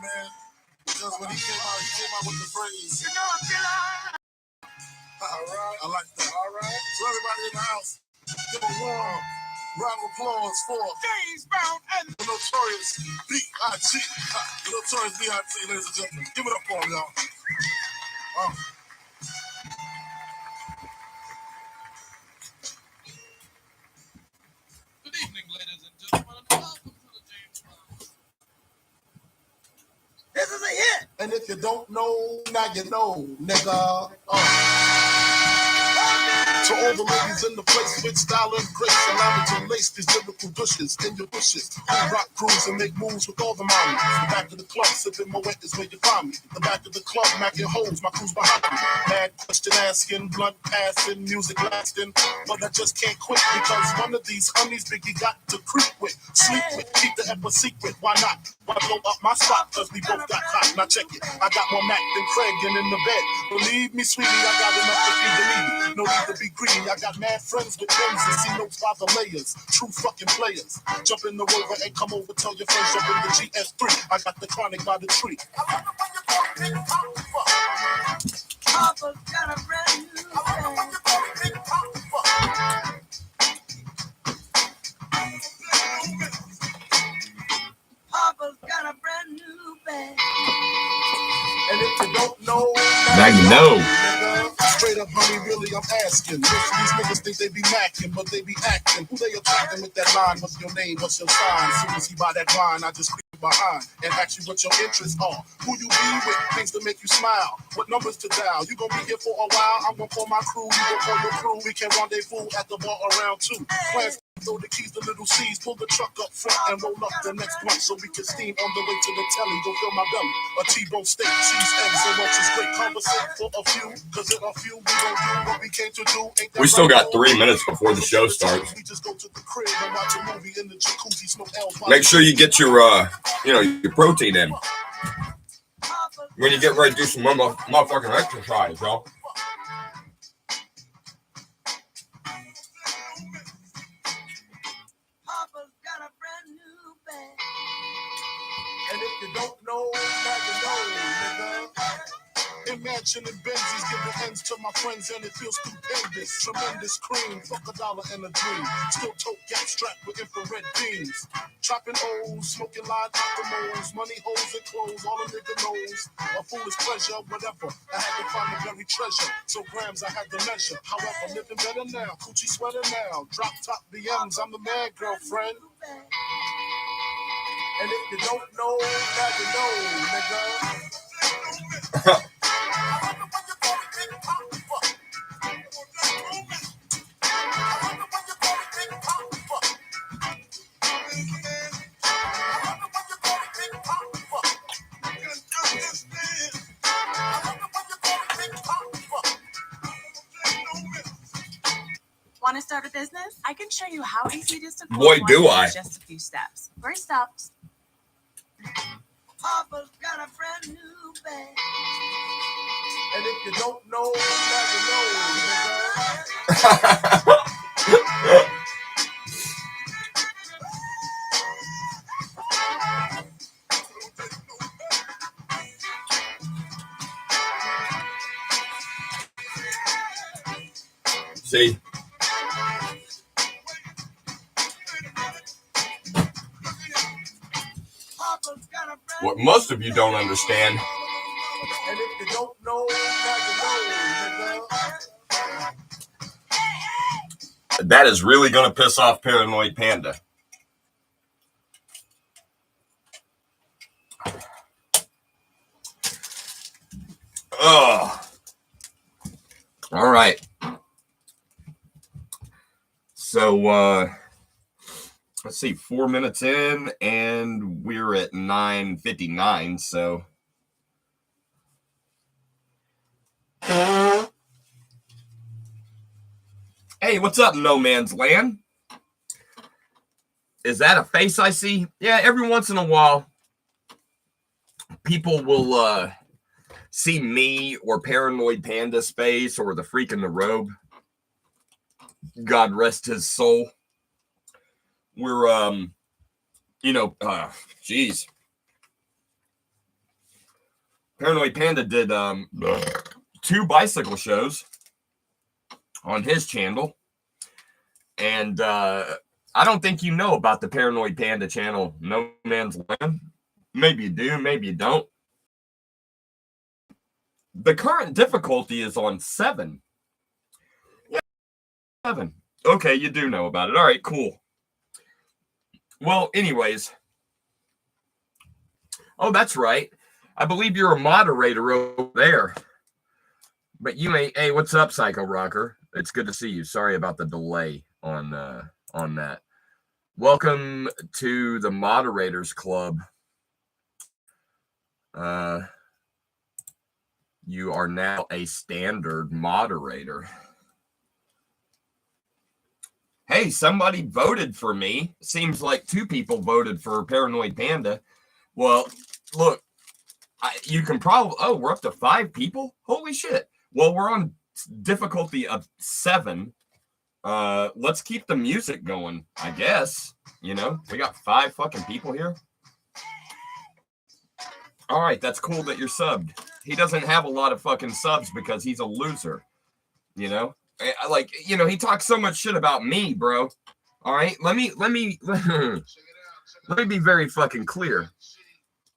man. Because when he came out with the phrase. You know I feel all right. I like that. All right. So everybody in the house, give a warm round of applause for James Brown and the Notorious B.I.G. The Notorious B.I.G., ladies and gentlemen. Give it up for him, y'all. Good evening, ladies and gentlemen, and welcome to the James Brown. This is a hit. And if you don't know, now you know, nigga. To all the ladies in the place with style and grace, allow me to lace these lyrical bushes in your bushes. I rock grooves and make moves with all the mommies. The back of the club, sipping my wet is where you find me. The back of the club, macking holes, my crew's behind me. Mad question asking, blunt passing, music lasting. But I just can't quit because one of these honeys Biggie got to creep with, sleep with, keep the epic secret. Why not? Why blow up my spot? Cause we both got hot. Now check it. I got more Mac than Craig and in the bed. Believe me, sweetie, I got enough to feed the needy. No need to be greedy. I got mad friends with friends and see notes by the layers. True fucking players. Jump in the Rover and come over. Tell your friends jump in the GS3. I got the chronic by the tree. Papa's got a brand new bag. Papa's got a brand new bag. And if you don't know, now you know. Straight up, honey, really, I'm asking. Most of these niggas think they be macking, but they be acting. Who they attracting with that line? What's your name? What's your sign? Soon as he buy that line, I just creep behind and ask you what your interests are. Who you be with? Things to make you smile. What numbers to dial? You gonna be here for a while? I'm gonna call my crew. You gonna call your crew. We can rendezvous at the bar around 2. Plans. Throw the keys to little C's, pull the truck up front and roll up the next one so we can steam on the way to the telly. Go fill my belly. A T-bone steak, cheese, eggs, and roaches. Great conversation for a few, cause in a few we don't do what we came to do. We still got 3 minutes before the show starts. We just go to the crib and watch a movie in the jacuzzi, smoke L's. Make sure you get your your protein in when you get ready to do some motherfucking exercise, y'all. And if you don't know, now you know, nigga. Imagine the Benzies giving ends to my friends and it feels stupendous. Tremendous cream, fuck $1 and a dream. Still tote gas strapped with infrared beams. Chopping O's, smoking line optimals, money holes and clothes, all a nigga knows. A foolish pleasure, whatever. I had to find the very treasure, so grams I had to measure. However, living better now, coochie sweater now. Drop top BMs, I'm the man, girlfriend. And if you don't know, now you know, nigga. Want to start a business? I can show you how easy it is to Boy, do I. Just a few steps. First up, Papa's got a brand new bag. And if you don't know, now you know, nigga. See, what most of you don't understand, and if you don't know, now you know, that is really going to piss off Paranoid Panda. Oh, all right. So, let's see, 4 minutes in, and we're at 9:59. So, hey, what's up, No Man's Land? Is that a face I see? Yeah, every once in a while, people will see me or Paranoid Panda's face or the freak in the robe. God rest his soul. We're, geez. Paranoid Panda did 2 bicycle shows on his channel. And I don't think you know about the Paranoid Panda channel, No Man's Land. Maybe you do, maybe you don't. The current difficulty is on 7. Yeah, 7. Okay, you do know about it. All right, cool. Well, anyways. Oh, that's right. I believe you're a moderator over there. But you may, hey, what's up, Psycho Rocker? It's good to see you. Sorry about the delay on that. Welcome to the Moderators Club. You are now a standard moderator. Hey, somebody voted for me. Seems like 2 people voted for Paranoid Panda. Well, look, you can probably... Oh, we're up to 5 people? Holy shit. Well, we're on difficulty of 7. Let's keep the music going, I guess. You know, we got 5 fucking people here. All right, that's cool that you're subbed. He doesn't have a lot of fucking subs because he's a loser. You know? Like, you know, he talks so much shit about me, bro. All right, let me be very fucking clear.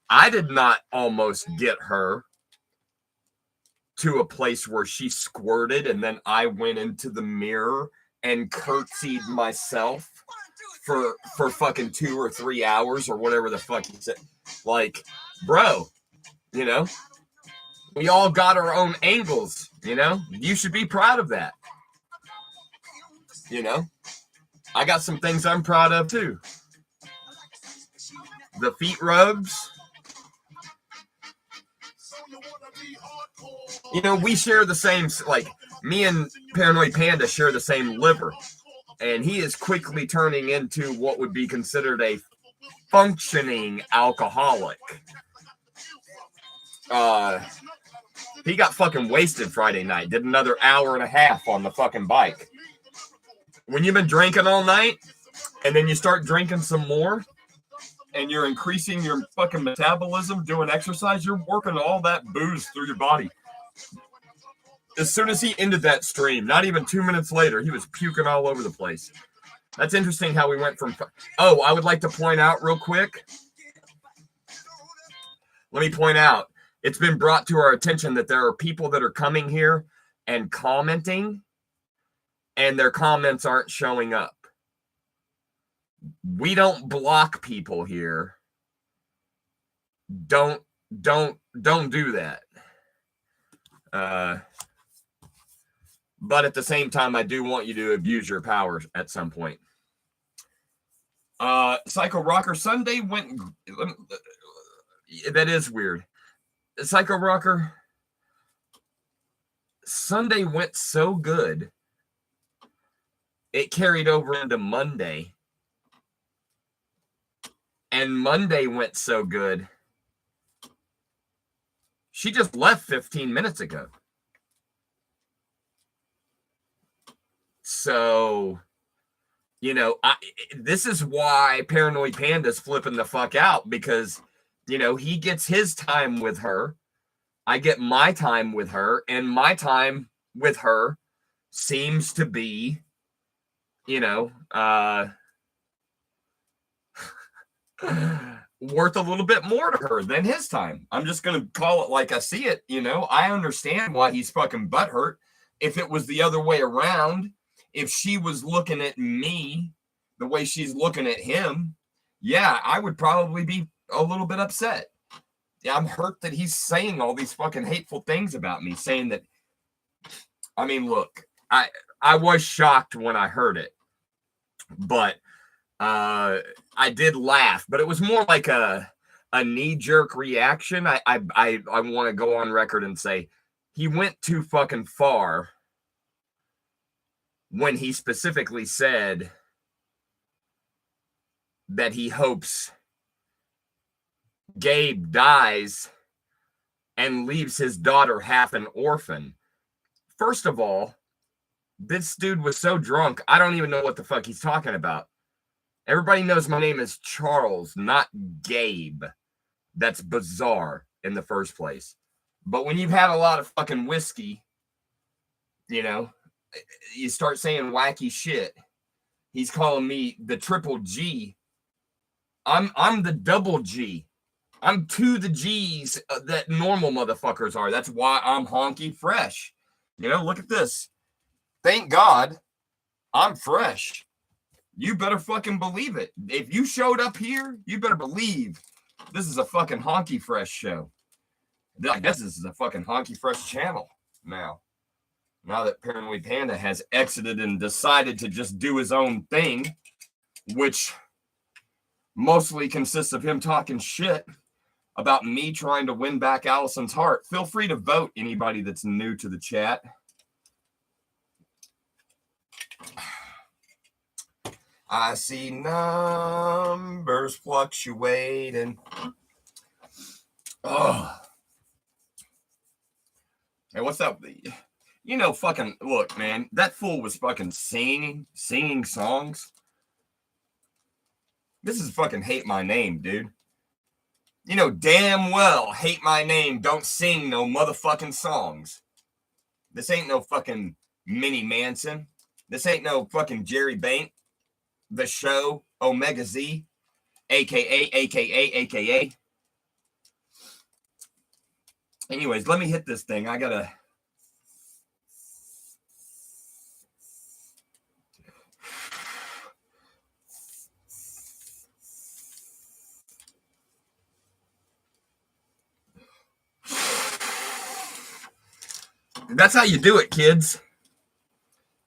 I did not almost get her to a place where she squirted and then I went into the mirror and curtsied myself for fucking 2 or 3 hours or whatever the fuck he said. Like, bro, you know, we all got our own angles, you know? You should be proud of that. You know? I got some things I'm proud of too. The feet rubs. You know, we share the same, like, me and Paranoid Panda share the same liver. And he is quickly turning into what would be considered a functioning alcoholic. He got fucking wasted Friday night. Did another hour and a half on the fucking bike. When you've been drinking all night, and then you start drinking some more, and you're increasing your fucking metabolism, doing exercise, you're working all that booze through your body. As soon as he ended that stream, not even 2 minutes later, he was puking all over the place. That's interesting how we went from... Oh, I would like to point out real quick. Let me point out. It's been brought to our attention that there are people that are coming here and commenting, and their comments aren't showing up. We don't block people here. Don't do that. But at the same time, I do want you to abuse your powers at some point. Psycho Rocker Sunday went... That is weird. Psycho Rocker, Sunday went so good, it carried over into Monday. And Monday went so good, she just left 15 minutes ago. So, you know, this is why Paranoid Panda's flipping the fuck out, because, you know, he gets his time with her. I get my time with her, and my time with her seems to be, you know, worth a little bit more to her than his time. I'm just going to call it like I see it. You know, I understand why he's fucking butthurt. If it was the other way around, if she was looking at me the way she's looking at him, yeah, I would probably be a little bit upset. Yeah, I'm hurt that he's saying all these fucking hateful things about me, saying that, I mean, look, I was shocked when I heard it, but I did laugh, but it was more like a knee-jerk reaction. I want to go on record and say he went too fucking far when he specifically said that he hopes Gabe dies and leaves his daughter half an orphan. First of all, this dude was so drunk, I don't even know what the fuck he's talking about. Everybody knows my name is Charles, not Gabe. That's bizarre in the first place. But when you've had a lot of fucking whiskey, you know, you start saying wacky shit. He's calling me the triple G. I'm the double G. I'm to the G's that normal motherfuckers are. That's why I'm honky fresh. You know, look at this. Thank God I'm fresh. You better fucking believe it. If you showed up here, you better believe this is a fucking honky fresh show. I guess this is a fucking honky fresh channel now. Now that Paranoid Panda has exited and decided to just do his own thing, which mostly consists of him talking shit about me trying to win back Allison's heart. Feel free to vote, anybody that's new to the chat. I see numbers fluctuating. Oh. Hey, what's up? You know, fucking, look, man, that fool was fucking singing songs. This is fucking Hate My Name, dude. You know damn well Hate My Name don't sing no motherfucking songs. This ain't no fucking Minnie Manson. This ain't no fucking Jerry Baint. The Show, Omega Z, AKA. Anyways, let me hit this thing. I gotta... That's how you do it, kids.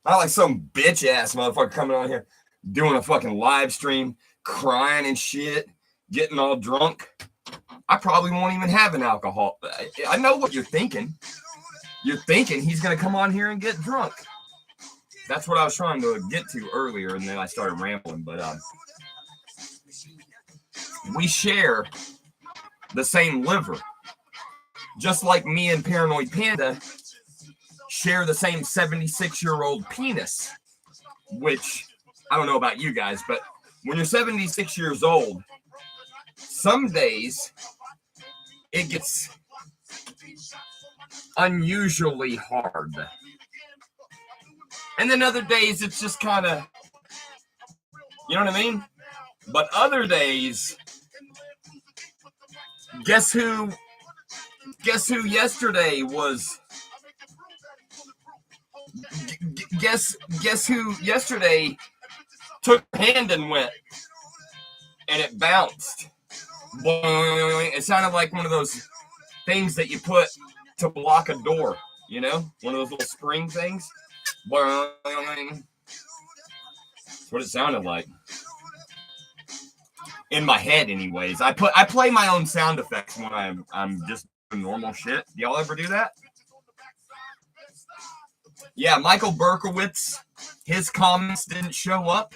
Not like some bitch ass motherfucker coming on here doing a fucking live stream, crying and shit, getting all drunk. I probably won't even have an alcohol. I know what you're thinking. You're thinking he's going to come on here and get drunk. That's what I was trying to get to earlier, and then I started rambling. But we share the same liver. Just like me and Paranoid Panda share the same 76-year-old penis, which I don't know about you guys, but when you're 76 years old, some days it gets unusually hard. And then other days it's just kind of, you know what I mean? But other days, guess who yesterday was... Guess who yesterday took a hand and went, and it bounced. It sounded like one of those things that you put to block a door, you know, one of those little spring things. That's what it sounded like in my head, anyways. I play my own sound effects when I'm just doing normal shit. Do y'all ever do that? Yeah, Michael Berkowitz, his comments didn't show up.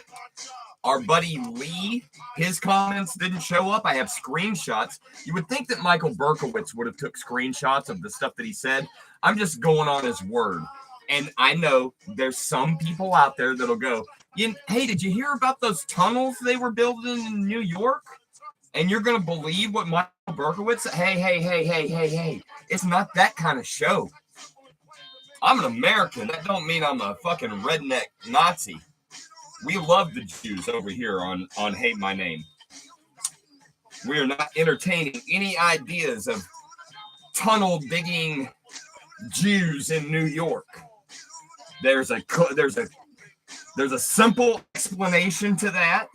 Our buddy Lee, his comments didn't show up. I have screenshots. You would think that Michael Berkowitz would have took screenshots of the stuff that he said. I'm just going on his word. And I know there's some people out there that'll go, hey, did you hear about those tunnels they were building in New York? And you're going to believe what Michael Berkowitz said? Hey. It's not that kind of show. I'm an American. That don't mean I'm a fucking redneck Nazi. We love the Jews over here on Hate My Name. We are not entertaining any ideas of tunnel digging Jews in New York. There's a simple explanation to that.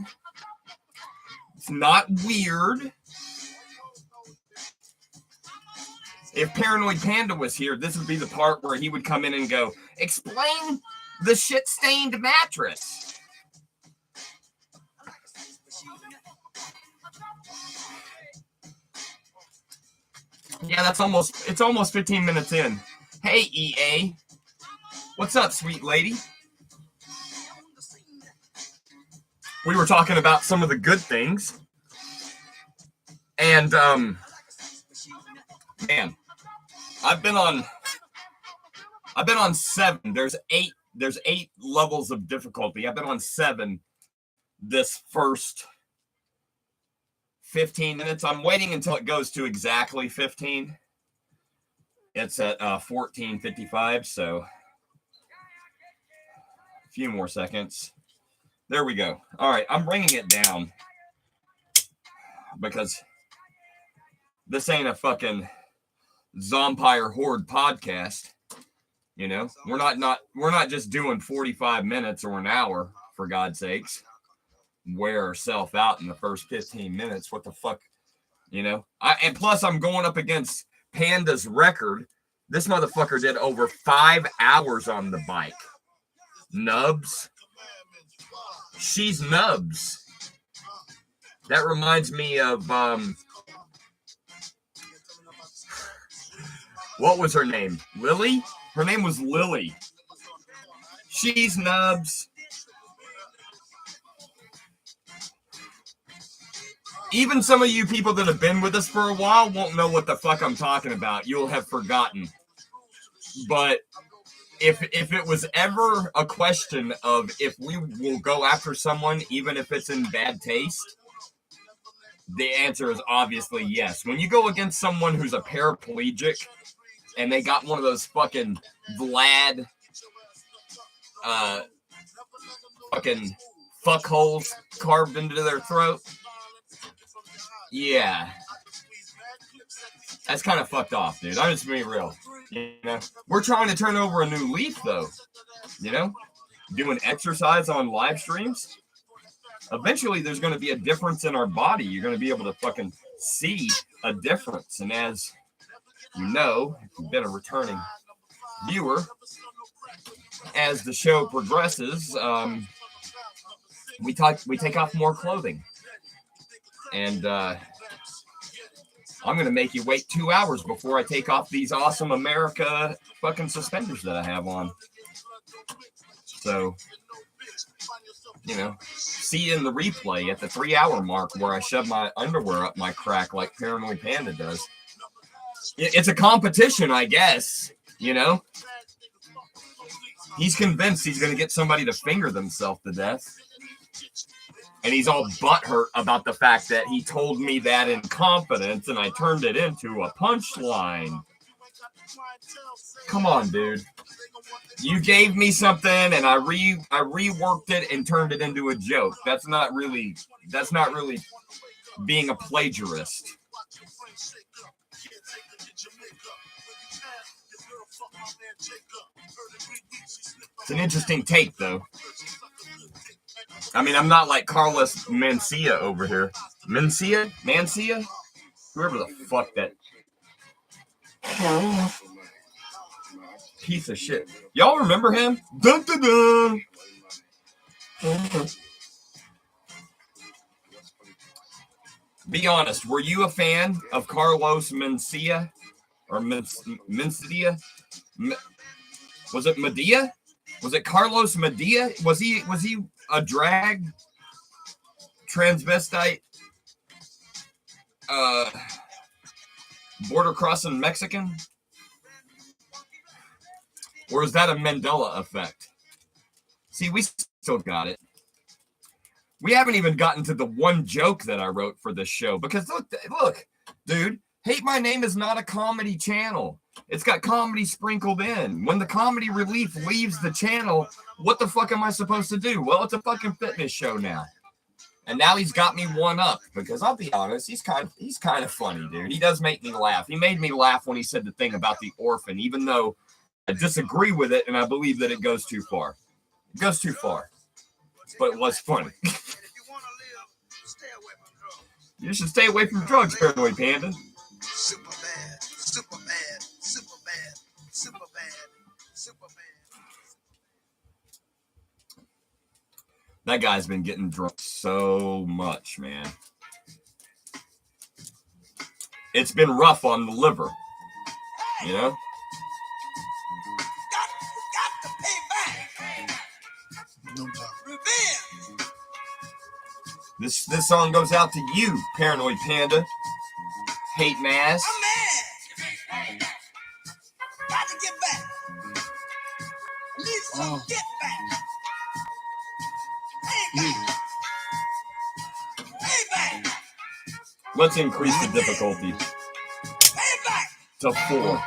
It's not weird. If Paranoid Panda was here, this would be the part where he would come in and go, explain the shit-stained mattress. Yeah, it's almost 15 minutes in. Hey, EA. What's up, sweet lady? We were talking about some of the good things. And, man, I've been on 7. There's 8 levels of difficulty. I've been on 7 this first 15 minutes. I'm waiting until it goes to exactly 15. It's at 14:55, so a few more seconds. There we go. All right, I'm bringing it down because this ain't a fucking Zompire Horde podcast. You know, we're not just doing 45 minutes or an hour, for God's sakes. Wear ourselves out in the first 15 minutes. What the fuck? You know? And plus I'm going up against Panda's record. This motherfucker did over 5 hours on the bike. Nubs. She's Nubs. That reminds me of what was her name? Lily? Her name was Lily. She's Nubs. Even some of you people that have been with us for a while won't know what the fuck I'm talking about. You'll have forgotten. But if it was ever a question of if we will go after someone, even if it's in bad taste, the answer is obviously yes. When you go against someone who's a paraplegic and they got one of those fucking Vlad fucking fuckholes carved into their throat, yeah, that's kind of fucked off, dude. I'm just being real. You know, we're trying to turn over a new leaf, though. You know, doing exercise on live streams. Eventually, there's going to be a difference in our body. You're going to be able to fucking see a difference. And as you know, if you've been a returning viewer, as the show progresses, we take off more clothing. And I'm going to make you wait 2 hours before I take off these awesome America fucking suspenders that I have on. So, you know, see you in the replay at the 3 hour mark where I shove my underwear up my crack like Paranoid Panda does. It's a competition, I guess, you know? He's convinced he's going to get somebody to finger themselves to death. And he's all butthurt about the fact that he told me that in confidence and I turned it into a punchline. Come on, dude. You gave me something and I reworked it and turned it into a joke. That's not really being a plagiarist. It's an interesting take, though. I mean, I'm not like Carlos Mencia over here. Mencia? Whoever the fuck that piece of shit. Y'all remember him? Dun, dun, dun. Be honest, were you a fan of Carlos Mencia? Or Mencia? Was it Medea? Was it Carlos Medea? Was he a drag transvestite border crossing Mexican? Or is that a Mandela effect? See, we still got it. We haven't even gotten to the one joke that I wrote for this show because look, dude, Hate My Name is not a comedy channel. It's got comedy sprinkled in. When the comedy relief leaves the channel, what the fuck am I supposed to do? Well, it's a fucking fitness show now. And now he's got me one up because I'll be honest, he's kind of funny, dude. He does make me laugh. He made me laugh when he said the thing about the orphan, even though I disagree with it and I believe that it goes too far. It goes too far. But it was funny. You should stay away from drugs, Paranoid Panda. Super bad, super bad, super bad, super bad, super bad. That guy's been getting drunk so much, man. It's been rough on the liver, you know? Got to pay back. No doubt. Revenge. This song goes out to you, Paranoid Panda. Hate Mass. I'm mad. Got to get back. I need some get back. Payback. Let's increase the difficulty Payback. to 4.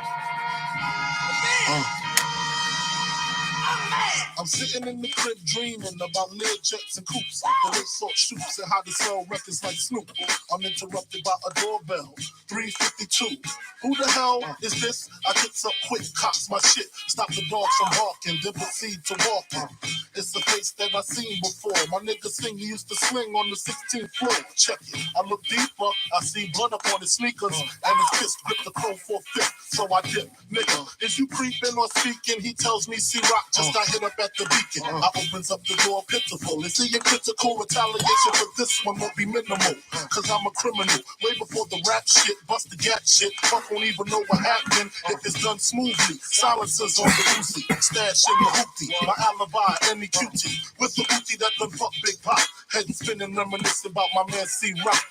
I'm sitting in the crib dreaming about Learjets and coops, the way sort shoots and how to sell records like Snoop. I'm interrupted by a doorbell. 3:52. Who the hell is this? I gets up quick, cocks my shit, stop the dog from barking, then proceed to walking. It's a face that I seen before. My nigga sing, he used to sling on the 16th floor. Check it. I look deeper, I see blood up on his sneakers, and his fist grip the chrome 4/5. So I dip, nigga. Is you creeping or speaking? He tells me C-Rock just got hit up at the beacon. I opens up the door pitiful. Is he a critical retaliation for this one won't be minimal? Cause I'm a criminal. Way before the rap shit, bust the gat shit. Fuck won't even know what happened if it's done smoothly. Silencers on the Lucy, stash in the hoopty. My alibi, any cutie. With the booty that done fuck Big Pop. Head spinning, reminiscing about my man C-Rock.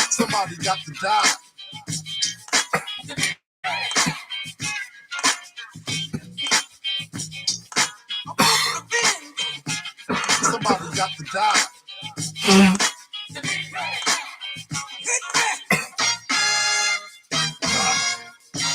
Somebody got to die. Somebody got to die.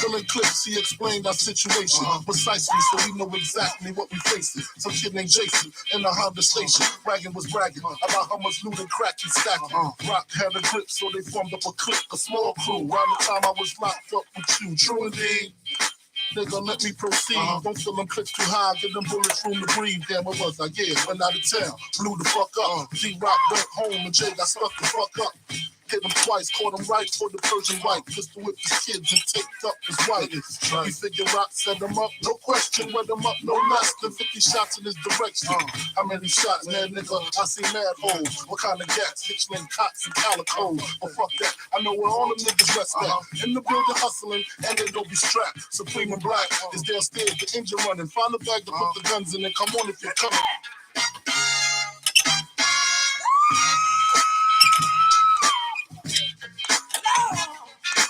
Filling clips, he explained our situation precisely, so we know exactly what we facing. Some kid named Jason in the Honda station, bragging was bragging about how much loot and crack he stacking. Rock had a grip, so they formed up a clique, a small crew. Around the time I was locked up with you, true indeed. Nigga, let me proceed. Don't fill them clips too high, get them bullets room to breathe. Damn, what was I? Yeah, went out of town, blew the fuck up. D-Rock went home and Jay got stuck the fuck up. Hit him twice, caught him right for the Persian white. Pistol whipped his kids and taped up his wife. He figured Rock set him up, no question, wet him up, no less than 50 shots in his direction. How many shots, man, nigga? I see mad holes. What kind of gas? Hitchling, cots, and calicoes. But fuck that, I know where all them niggas rest at. In the building hustling, and they don't be strapped. Supreme and Black is downstairs, the engine running. Find a bag to put the guns in and come on if you're coming.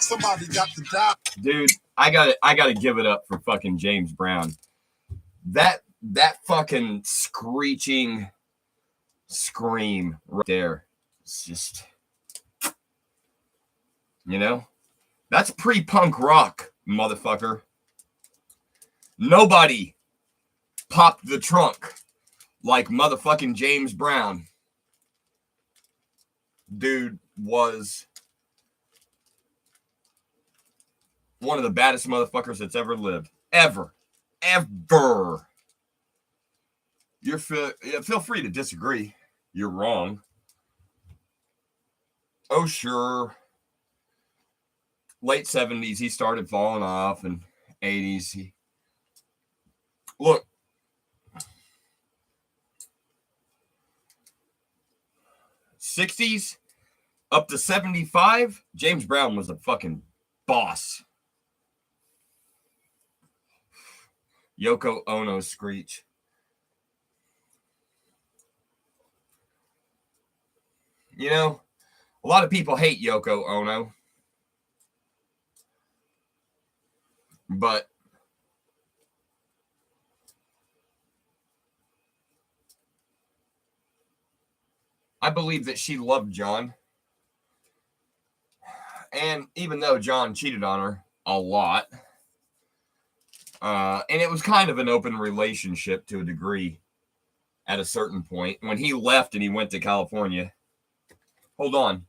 Somebody got to die. Dude, I gotta give it up for fucking James Brown. That fucking screeching scream right there. It's just, you know, that's pre-punk rock, motherfucker. Nobody popped the trunk like motherfucking James Brown. Dude was one of the baddest motherfuckers that's ever lived. Ever. Feel free to disagree. You're wrong. Oh, sure. Late 70s, he started falling off, and 80s, look. '60s up to 75, James Brown was a fucking boss. Yoko Ono screech. You know, a lot of people hate Yoko Ono, but I believe that she loved John. And even though John cheated on her a lot, and it was kind of an open relationship to a degree at a certain point. When he left and he went to California. Hold on.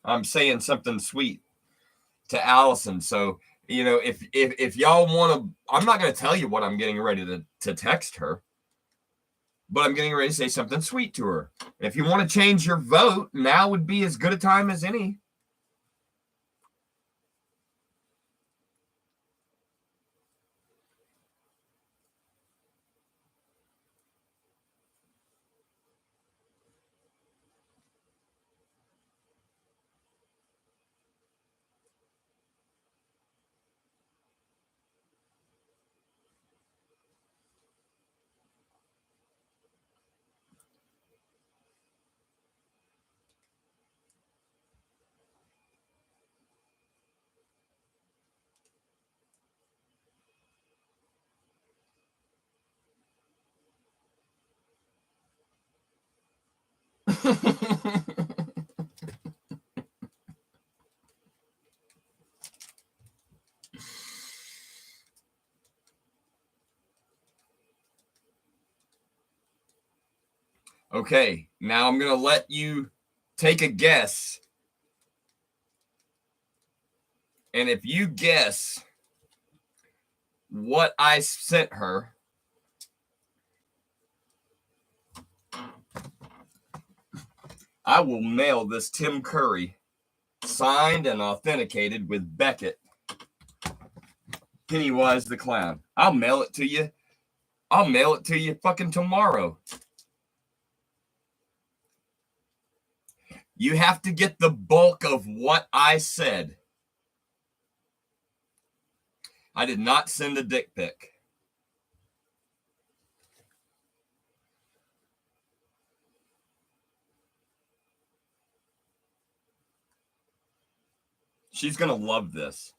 I'm saying something sweet to Allison. So, you know, if y'all want to, I'm not going to tell you what I'm getting ready to text her, but I'm getting ready to say something sweet to her. If you want to change your vote, now would be as good a time as any. Okay, now I'm going to let you take a guess. And if you guess what I sent her, I will mail this Tim Curry, signed and authenticated with Beckett, Pennywise the Clown. I'll mail it to you. I'll mail it to you fucking tomorrow. You have to get the bulk of what I said. I did not send a dick pic. She's going to love this.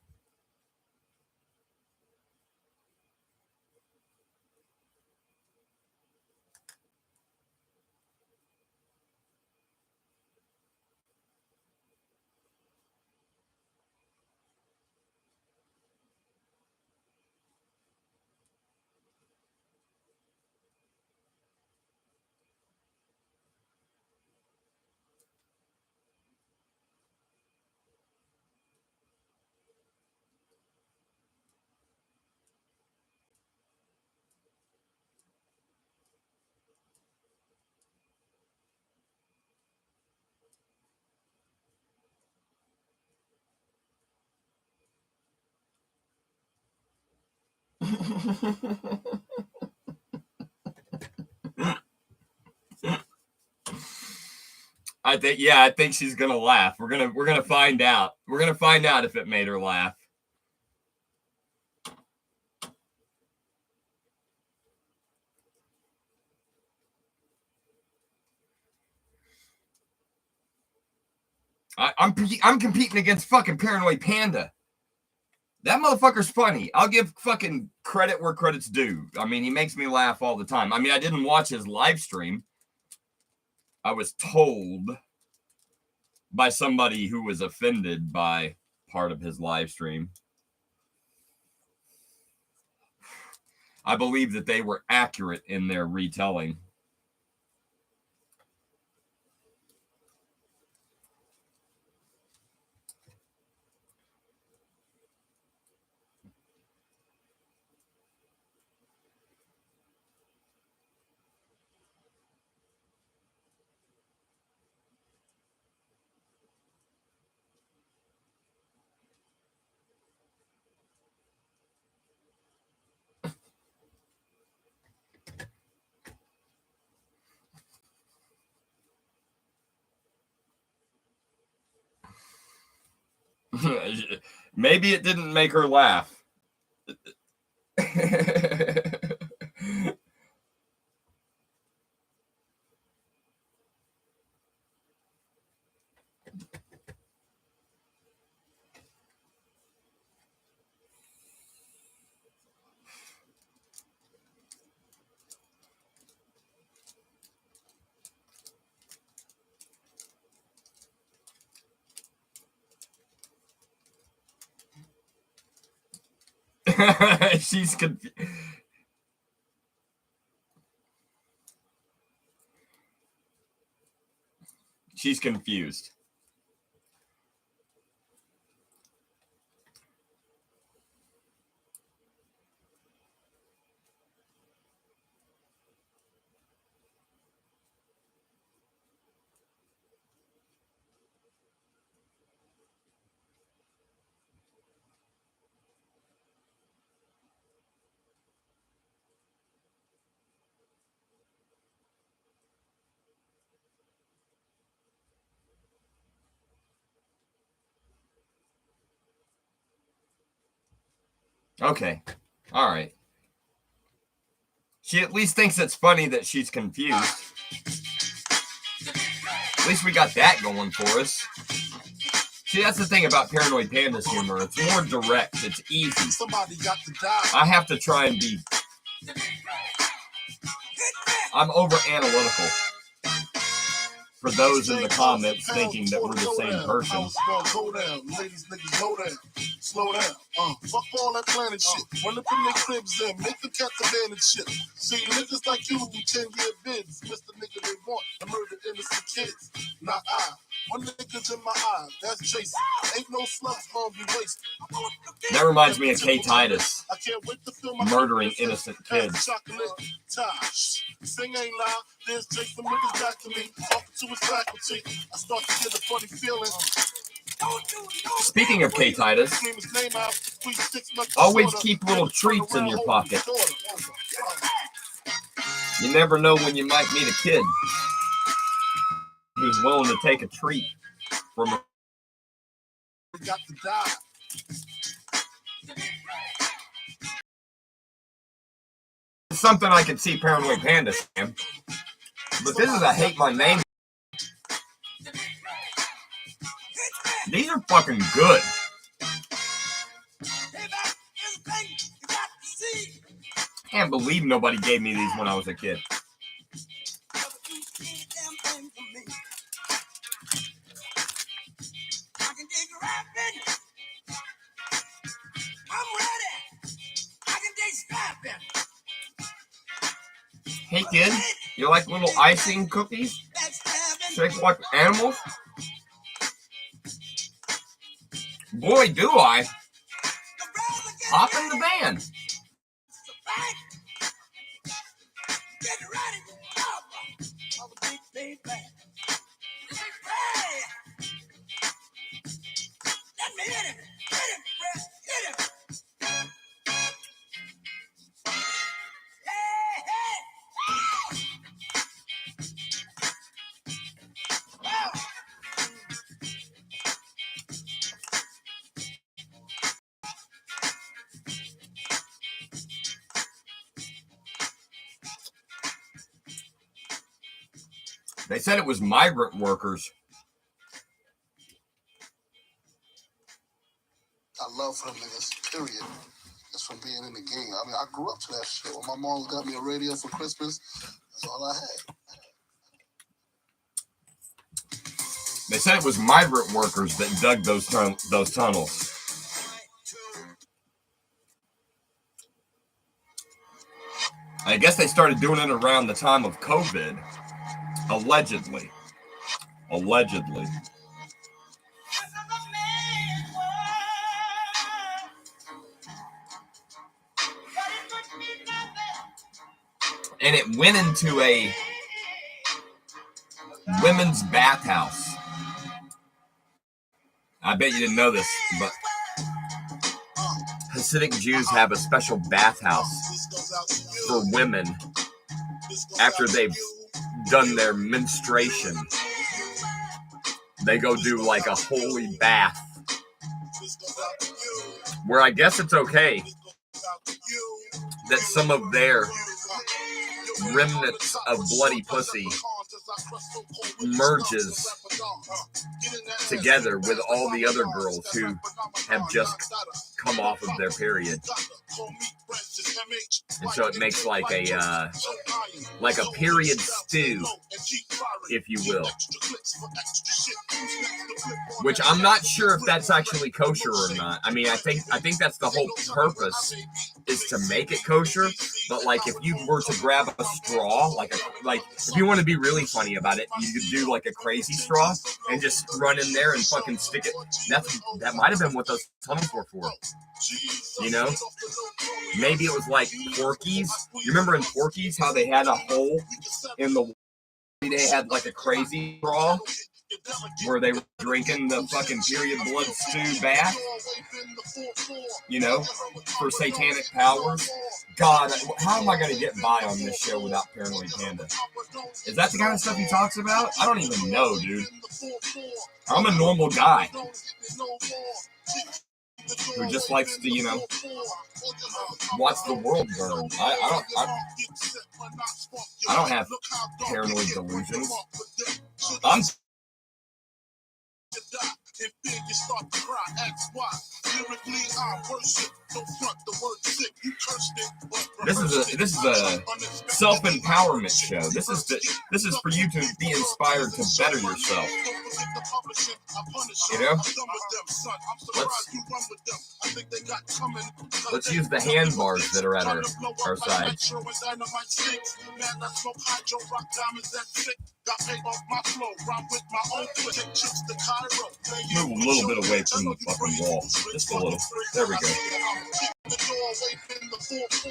I think she's gonna laugh. We're gonna find out. We're gonna find out if it made her laugh. I'm competing against fucking Paranoid Panda. That motherfucker's funny. I'll give fucking credit where credit's due. I mean, he makes me laugh all the time. I mean, I didn't watch his live stream. I was told by somebody who was offended by part of his live stream. I believe that they were accurate in their retelling. Maybe it didn't make her laugh. She's confused. She's confused. Okay. All right. She at least thinks it's funny that she's confused. At least we got that going for us. See, that's the thing about Paranoid Panda's humor. It's more direct. It's easy. Somebody got to die. I have to try and be... I'm over analytical. For those in the comments thinking that we're the same person. Go down, ladies, niggas, go down, slow down. Fuck all that planet shit. Run up in their cribs and make the cat the man and shit. See, niggas like you do 10-year bids. Mr. Nigga they want to murder innocent kids. Not I. One nigga's in my eye. That's Jason. Ain't no slugs gonna be wasted. That reminds me of Kay Titus I can't wait to feel my murdering innocent kids. chocolate Tosh. Sing ain't loud. There's Jason niggas back to me. Talking to his faculty. I start to get a funny feeling. Speaking of Kay Titus, Scream his name out. 3-6 months always shorter. keep little treats in your pocket. Daughter. You never know when you might meet a kid who's willing to take a treat from a We got to die. something I could see Paranoid Panda saying. But this is a hate my name. These are fucking good. Can't believe nobody gave me these when I was a kid. Hey kid, you like little icing cookies shaped like animals? Boy, do I. Hop in the van. They said it was migrant workers. I love for them niggas, period. Just from being in the game. I mean, I grew up to that shit. When my mom got me a radio for Christmas, that's all I had. They said it was migrant workers that dug those tunnels. I guess they started doing it around the time of COVID. Allegedly. And it went into a women's bathhouse. I bet you didn't know this, but Hasidic Jews have a special bathhouse for women after they've done their menstruation. They go do like a holy bath where I guess it's okay that some of their remnants of bloody pussy merges together with all the other girls who have just come off of their period. And so it makes like a period stew, if you will. Which I'm not sure if that's actually kosher or not. I mean, I think that's the whole purpose, is to make it kosher. But like, if you were to grab a straw, like if you want to be really funny about it, you could do like a crazy straw and just run in there and fucking stick it. That might have been what those tunnels were for. You know? Maybe it was like Porky's. You remember in Porky's how they had a hole in the wall? They had like a crazy straw where they were drinking the fucking period blood stew bath, you know, for satanic powers. God, how am I going to get by on this show without Paranoid Panda? Is that the kind of stuff he talks about? I don't even know, dude. I'm a normal guy who just likes to, you know, watch the world burn. I don't have paranoid delusions. In fear, you start to cry. Ask why. Lyrically, I worship. Don't front the word sick. You cursed it, but This is a self-empowerment show. This is for you to be inspired to better yourself. You know? Let's use the handbars that are at our side. Move a little bit away from the fucking wall. Just a little. There we go. The doorway in the 4-4.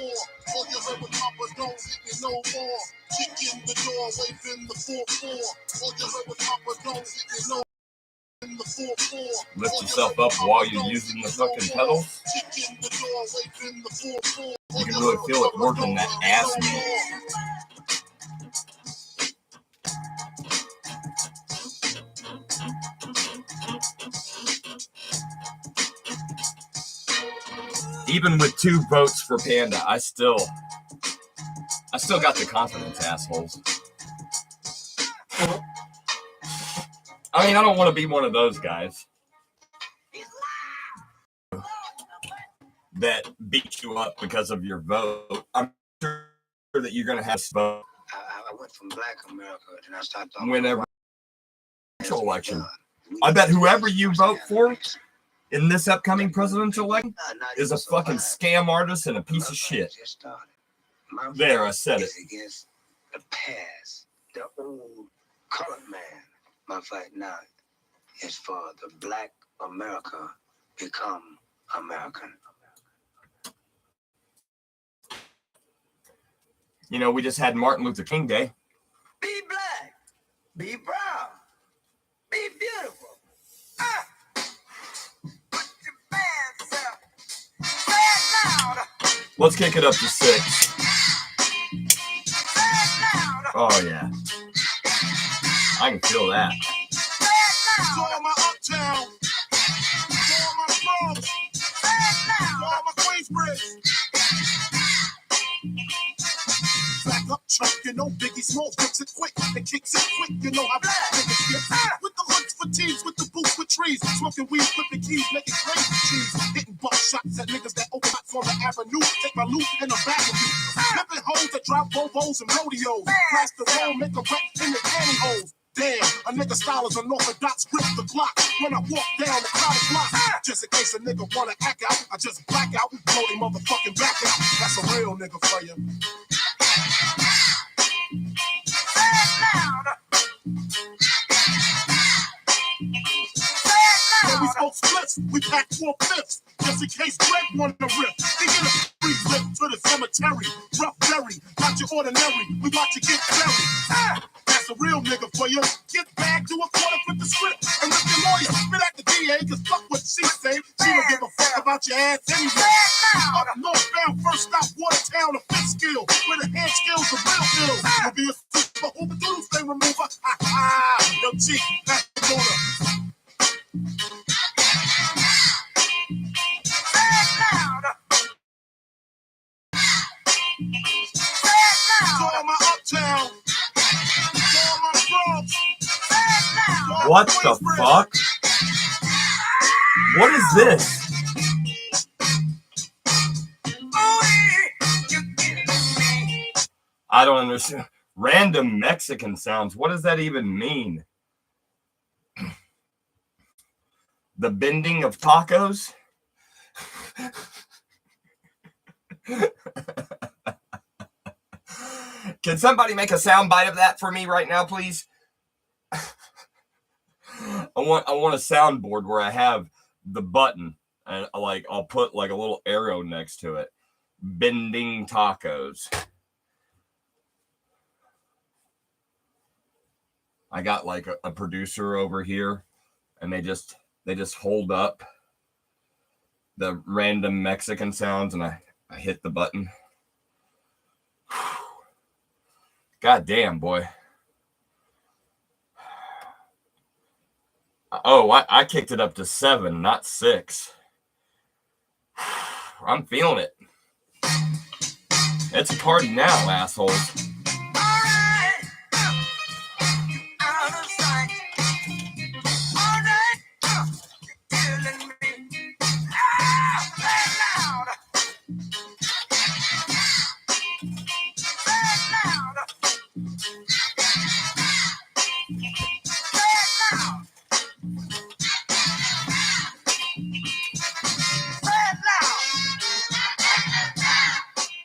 All you heard with Papa, don't hit me no more. Kick in the doorway in the 4-4. All you heard with Papa, don't hit me no more. In the 4-4. Lift yourself up while you're using the fucking pedals. Kick in the doorway in the 4-4. You can really feel it working that ass meat. Even with 2 votes for Panda, I still got the confidence, assholes. I mean, I don't want to be one of those guys that beat you up because of your vote. I'm sure that you're going to have to vote. I went from Black America, and I started talking Whenever election. I bet whoever you vote for in this upcoming presidential election is a fucking scam artist and a piece of shit. There, I said it. Against the past, the old colored man. My fight now is for the Black America become American. You know, we just had Martin Luther King Day. Be black, be brown, be beautiful. Put your hands up. Say it loud. Let's kick it up to 6. Say it loud. Oh, yeah. I can feel that. Say it To loud. all my uptown, to all my slums, Say it to loud. all my Queensbridge. Back up, chunk, you know Biggie Smalls fix it quick and kicks it quick. You know how black niggas get with the hoods for teams, with the boots for trees, smoking weed, flipping keys, making crazy cheese, hitting buck shots at niggas that open up on the avenue. Take my loot in the back of you, flipping hoes that drop Vovos and rodeos, blast the roll, make a wreck in the pantyhose. Damn, a nigga style is unorthodox, grip the clock. When I walk down the crowded block, just in case a nigga wanna act out, I just black out and blow they motherfucking back out. That's a real nigga for you. Say it loud. Say it When we loud. smoke splits, we pack 4/5, just in case Greg wanted to rip. They get a free flip to the cemetery. Rough Berry, not your ordinary. We watch you get buried. That's a real nigga for you. Get back to a quarter, flip the script. And with your lawyer, spit at the DA, cause fuck what she say. She don't give a fuck about your ass Say anyway. it loud. Up northbound, first stop, Watertown, a fifth skill. Where the hand skills are real deal. You'll be a super Hoover Doodle thing remover. Ha ha. Yo, G, that's the corner. Say it loud. Say it To loud. all my uptown, to all my slums, Say it loud. What the fuck? What is this? I don't understand. Random Mexican sounds. What does that even mean? The bending of tacos? Can somebody make a sound bite of that for me right now, please? I want a soundboard where I have the button and I'll put like a little arrow next to it. Bending tacos. I got like a producer over here, and they just hold up the random Mexican sounds, and I hit the button. God damn, boy. Oh, I kicked it up to 7, not 6. I'm feeling it. It's a party now, assholes. killing me. Ah, say it loud. Say it loud. Say it loud. Say it loud.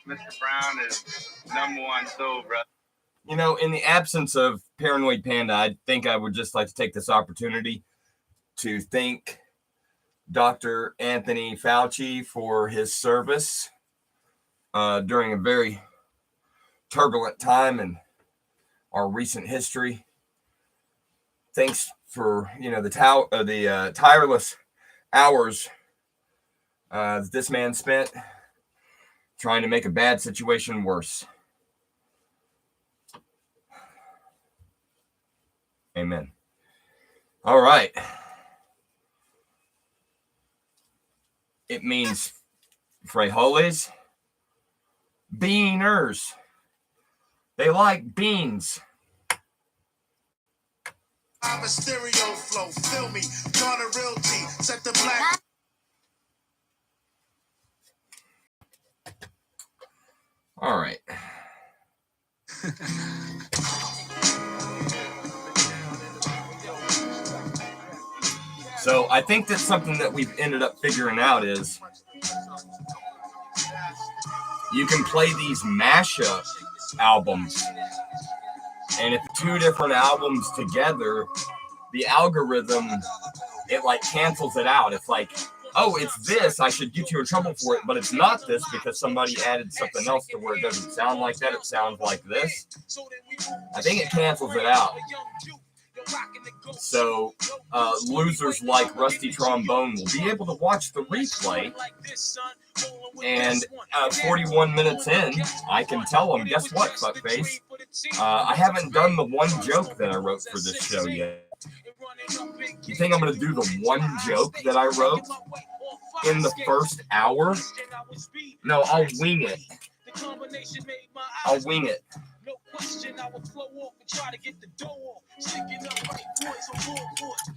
Mr. Brown is number one soul brother. You know, in the absence of Paranoid Panda, I think I would just like to take this opportunity to thank Dr. Anthony Fauci for his service during a very turbulent time in our recent history. Thanks for, you know, the tireless hours that this man spent trying to make a bad situation worse. Amen. All right. It means frijoles, beaners. They like beans. I'm a stereo flow, feel me, John a real G, set the black. All right. So I think that something that we've ended up figuring out is you can play these mashup albums, and if two different albums together, the algorithm, it like cancels it out. It's like, oh, it's this, I should get you in trouble for it, but it's not this because somebody added something else to where it doesn't sound like that, it sounds like this. I think it cancels it out. So losers like Rusty Trombone will be able to watch the replay, and 41 minutes in, I can tell them, guess what, fuckface? I haven't done the one joke that I wrote for this show yet. You think I'm going to do the one joke that I wrote in the first hour? No, I'll wing it. I'll wing it.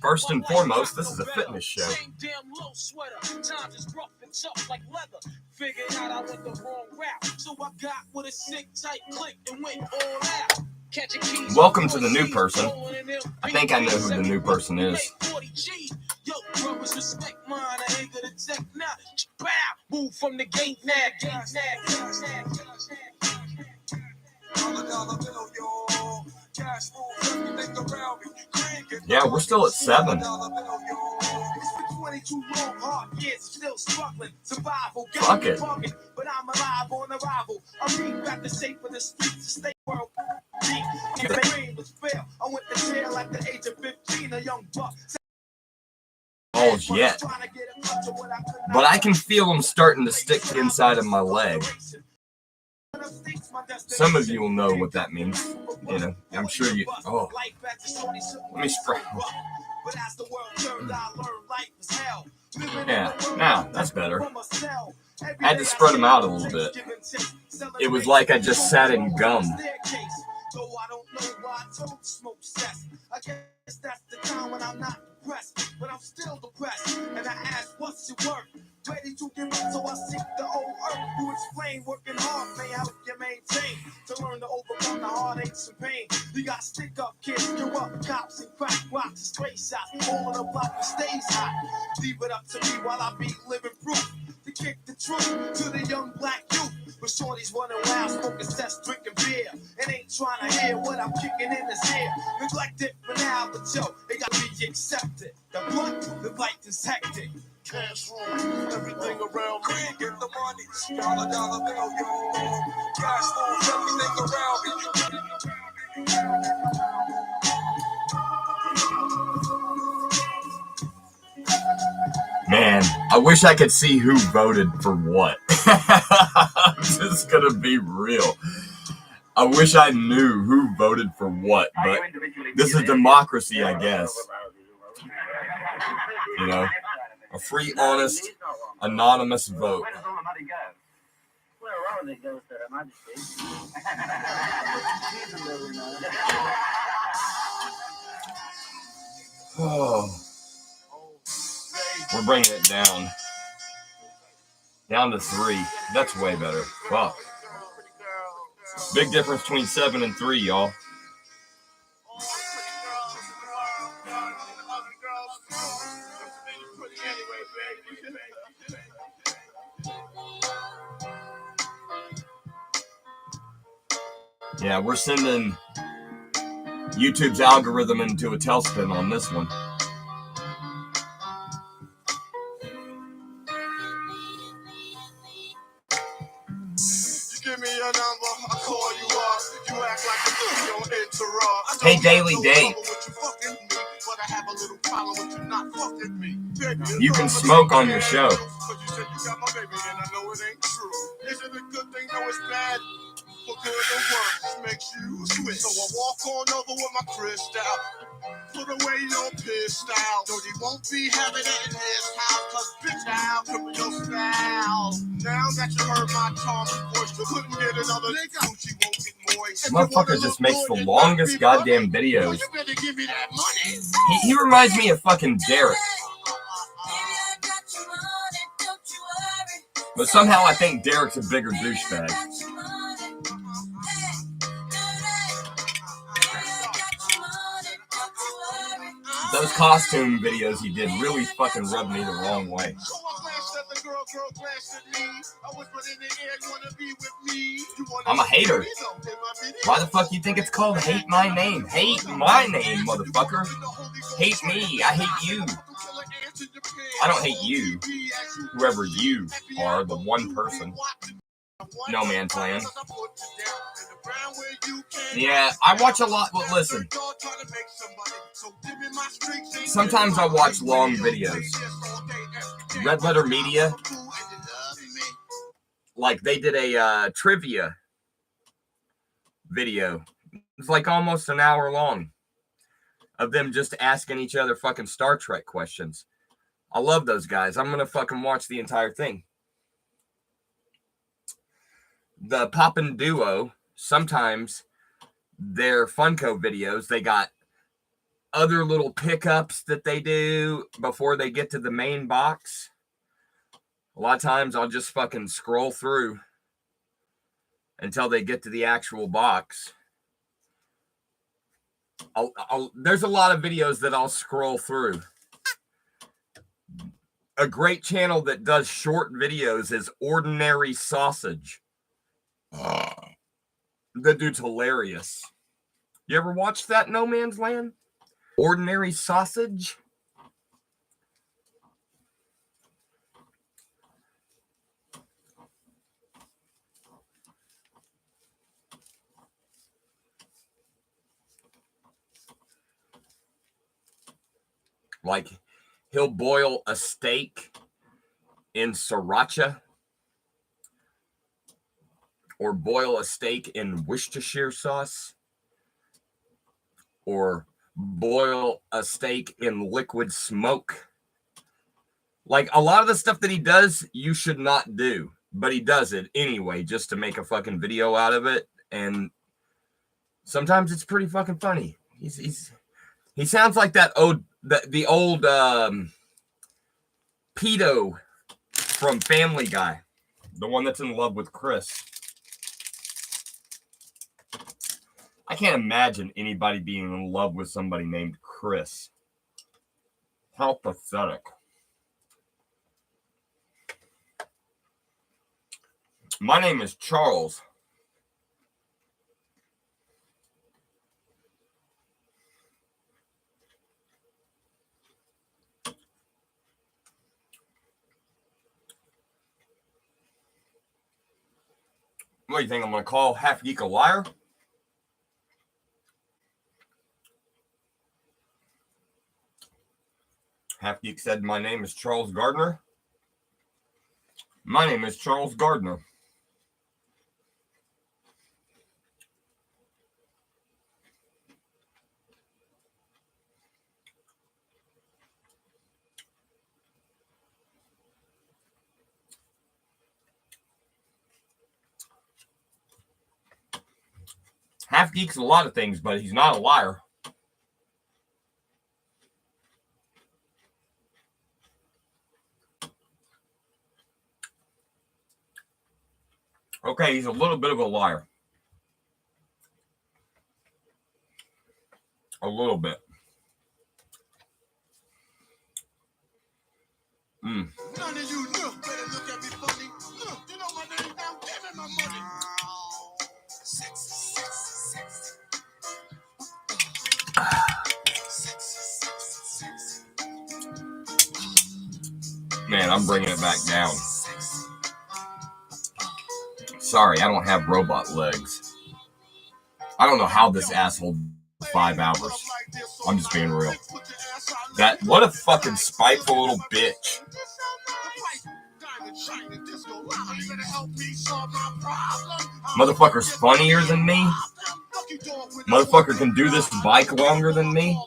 First and foremost, this is a fitness show. Welcome to the new person. I think I know who the new person is. Move from the gate now. Yeah, we're still at 7. Fuck it. But I'm alive on arrival. I read back the shape of the streets to stay world. I went to jail at the age of 15, a young buck. Oh, yet. But I can feel them starting to stick inside of my leg. Some of you will know what that means. You know, I'm sure you. Oh, let me spray. Yeah, now that's better. I had to spread them out a little bit. It was like I just sat in gum. That's the time when I'm not depressed, but I'm still depressed. And I ask, what's your work? Ready to give up, so I seek the old earth who explain working hard may help you maintain. To learn to overcome the heartaches and pain. You got stick up kids, give up cops and crack rocks and straight shots. All of the block that stays hot. Leave it up to me while I be living proof. To kick the truth to the young black youth. But shorties running wild, smoking cess, drinking beer. And ain't trying to hear what I'm kicking in his ear. Neglect it for now, but yo, it gotta be accepted. The blunt, the light is hectic. Cash room, everything around me. Get the money, dollar bill, yo. Cash rules everything around me. Man, I wish I could see who voted for what. I'm just gonna be real. I wish I knew who voted for what, but this is democracy, I guess. You know, a free, honest, anonymous vote. Where does all the money go? Well, a lot of it goes to Her Majesty. Oh. We're bringing it down. Down to 3. That's way better. Fuck. Big difference between 7 and 3, y'all. Yeah, we're sending YouTube's algorithm into a tailspin on this one. Give me your number, I call you up. You act like you don't interrupt. Hey, Daily Date. You can smoke on your show. Is it a good thing? No, it's bad. For good or worse, makes you switch. So I walk on over with my crystal. Put away your pistol. So he won't be having it in his house. Cause bitch, I'll cripple your style. Now that you heard my tongue, of course you couldn't get another nigga. She won't get moist. Motherfucker just makes the longest goddamn videos. You better give me that money. He reminds me of fucking Derek. But somehow I think Derek's a bigger douchebag. Those costume videos he did really fucking rubbed me the wrong way. I'm a hater. Why the fuck you think it's called Hate My Name? Hate my name, motherfucker. Hate me. I hate you. I don't hate you. Whoever you are, the one person. No Man's Land. Yeah, I watch a lot, but listen. Sometimes I watch long videos. Red Letter Media, like they did a trivia video. It's like almost an hour long of them just asking each other fucking Star Trek questions. I love those guys. I'm gonna fucking watch the entire thing. The Poppin' Duo, sometimes their Funko videos, they got other little pickups that they do before they get to the main box. A lot of times I'll just fucking scroll through until they get to the actual box. There's a lot of videos that I'll scroll through. A great channel that does short videos is Ordinary Sausage. The dude's hilarious. You ever watched that No Man's Land? Ordinary Sausage? Like, he'll boil a steak in sriracha, or boil a steak in Worcestershire sauce, or boil a steak in liquid smoke. Like, a lot of the stuff that he does, you should not do, but he does it anyway just to make a fucking video out of it. And sometimes it's pretty fucking funny. He sounds like that old the old pedo from Family Guy, the one that's in love with Chris. I can't imagine anybody being in love with somebody named Chris. How pathetic. My name is Charles. What do you think I'm going to call Half Geek a liar? Half Geek said, my name is Charles Gardner. My name is Charles Gardner. Half Geek's a lot of things, but he's not a liar. Okay, he's a little bit of a liar. A little bit. None of you better look at me funny. Look, you know my name now. Give me my money. Sexy, sexy, sexy. Man, I'm bringing it back down. Sorry, I don't have robot legs. I don't know how this asshole 5 hours. I'm just being real. What a fucking spiteful little bitch. Motherfucker's funnier than me. Motherfucker can do this bike longer than me.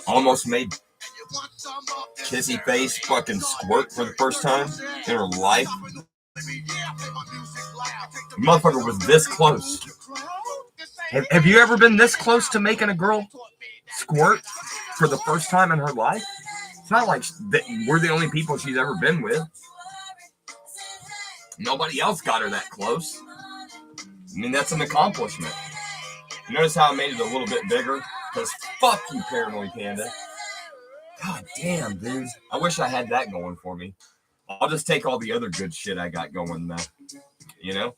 Almost made Kissy Face fucking squirt for the first time in her life. Motherfucker was this close. Have you ever been this close to making a girl squirt for the first time in her life? It's not like we're the only people she's ever been with. Nobody else got her that close. I mean, that's an accomplishment. Notice how I made it a little bit bigger? Because fuck you, Paranoid Panda. God damn, dude. I wish I had that going for me. I'll just take all the other good shit I got going now. You know?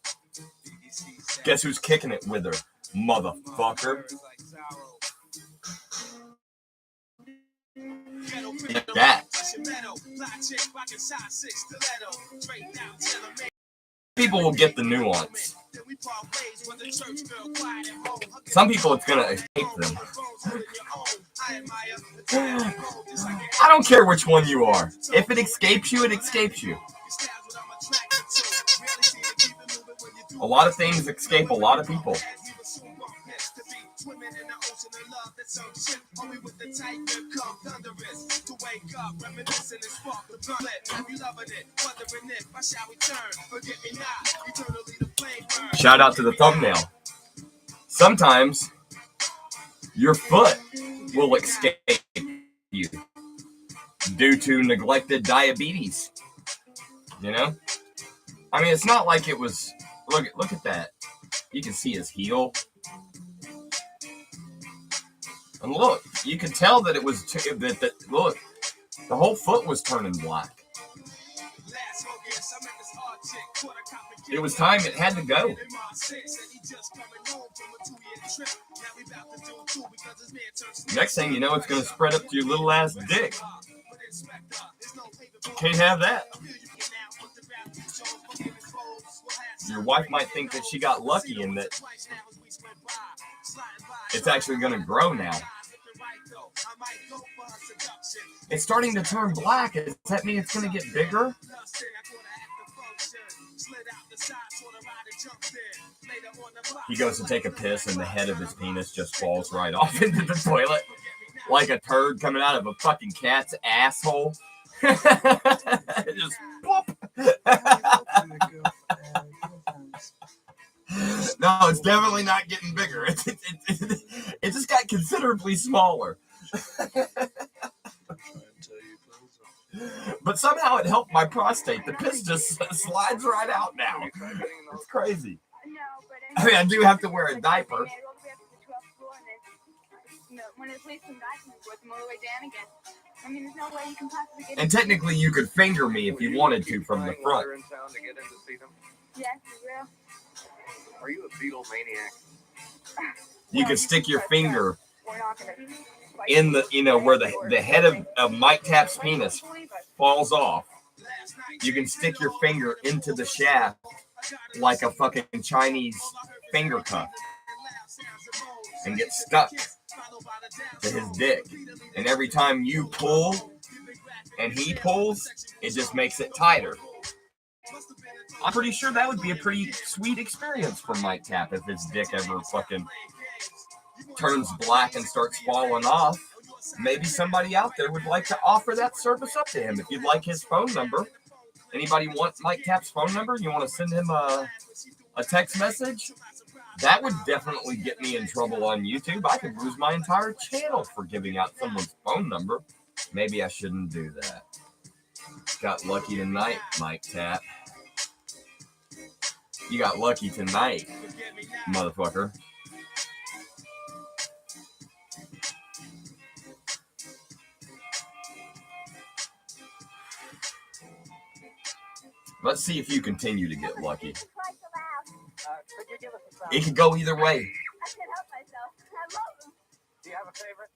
Guess who's kicking it with her? Motherfucker. Like that. People will get the nuance. Some people, it's going to escape them. I don't care which one you are. If it escapes you, it escapes you. A lot of things escape a lot of people. Shout out to the thumbnail. Sometimes your foot will escape you due to neglected diabetes. You know? I mean, it's not like it was. Look at that. You can see his heel. And look, you can tell that it was look, the whole foot was turning black. It was time. It had to go. Next thing you know, it's going to spread up to your little ass dick. Can't have that. Your wife might think that she got lucky and that it's actually going to grow now. It's starting to turn black. Does that mean it's going to get bigger? He goes to take a piss and the head of his penis just falls right off into the toilet like a turd coming out of a fucking cat's asshole. Just plop. No, it's definitely not getting bigger. It just got considerably smaller. But somehow it helped my prostate. The piss just slides right out now. It's crazy. I mean, I do have to wear a diaper. And technically, you could finger me if you wanted to from the front. Yes, you will. Are you a Beatle maniac? You could stick your finger in the, where the head of Mike Tapp's penis falls off. You can stick your finger into the shaft like a fucking Chinese finger cuff and get stuck to his dick. And every time you pull and he pulls, it just makes it tighter. I'm pretty sure that would be a pretty sweet experience for Mike Tapp if his dick ever fucking turns black and starts falling off. Maybe somebody out there would like to offer that service up to him. If you'd like his phone number, anybody want Mike Tapp's phone number? You want to send him a text message? That would definitely get me in trouble on YouTube. I could lose my entire channel for giving out someone's phone number. Maybe I shouldn't do that. got lucky tonight, Mike Tap. You got lucky tonight, motherfucker. Let's see if you continue to get lucky. Could you give us a sound? It could go either way. I can't help myself. I love them. Do you have a favorite?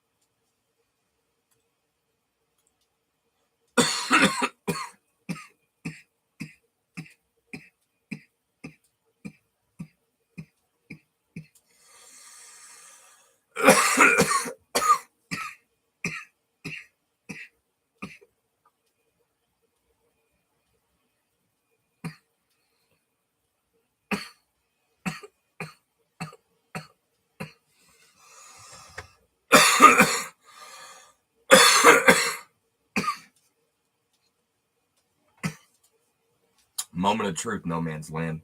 Moment of truth, no man's land.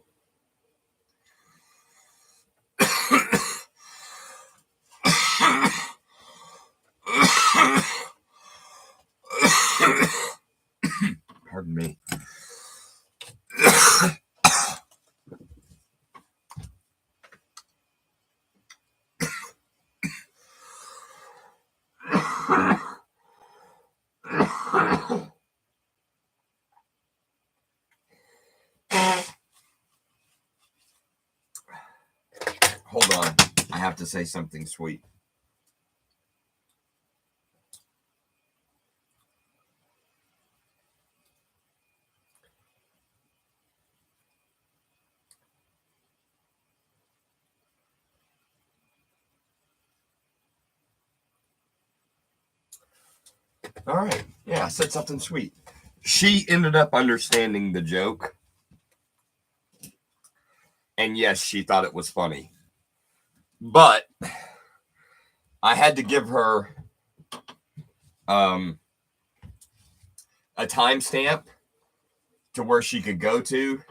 Pardon me. Hold on. I have to say something sweet. All right. Yeah, I said something sweet. She ended up understanding the joke. And yes, she thought it was funny. But I had to give her a timestamp to where she could go to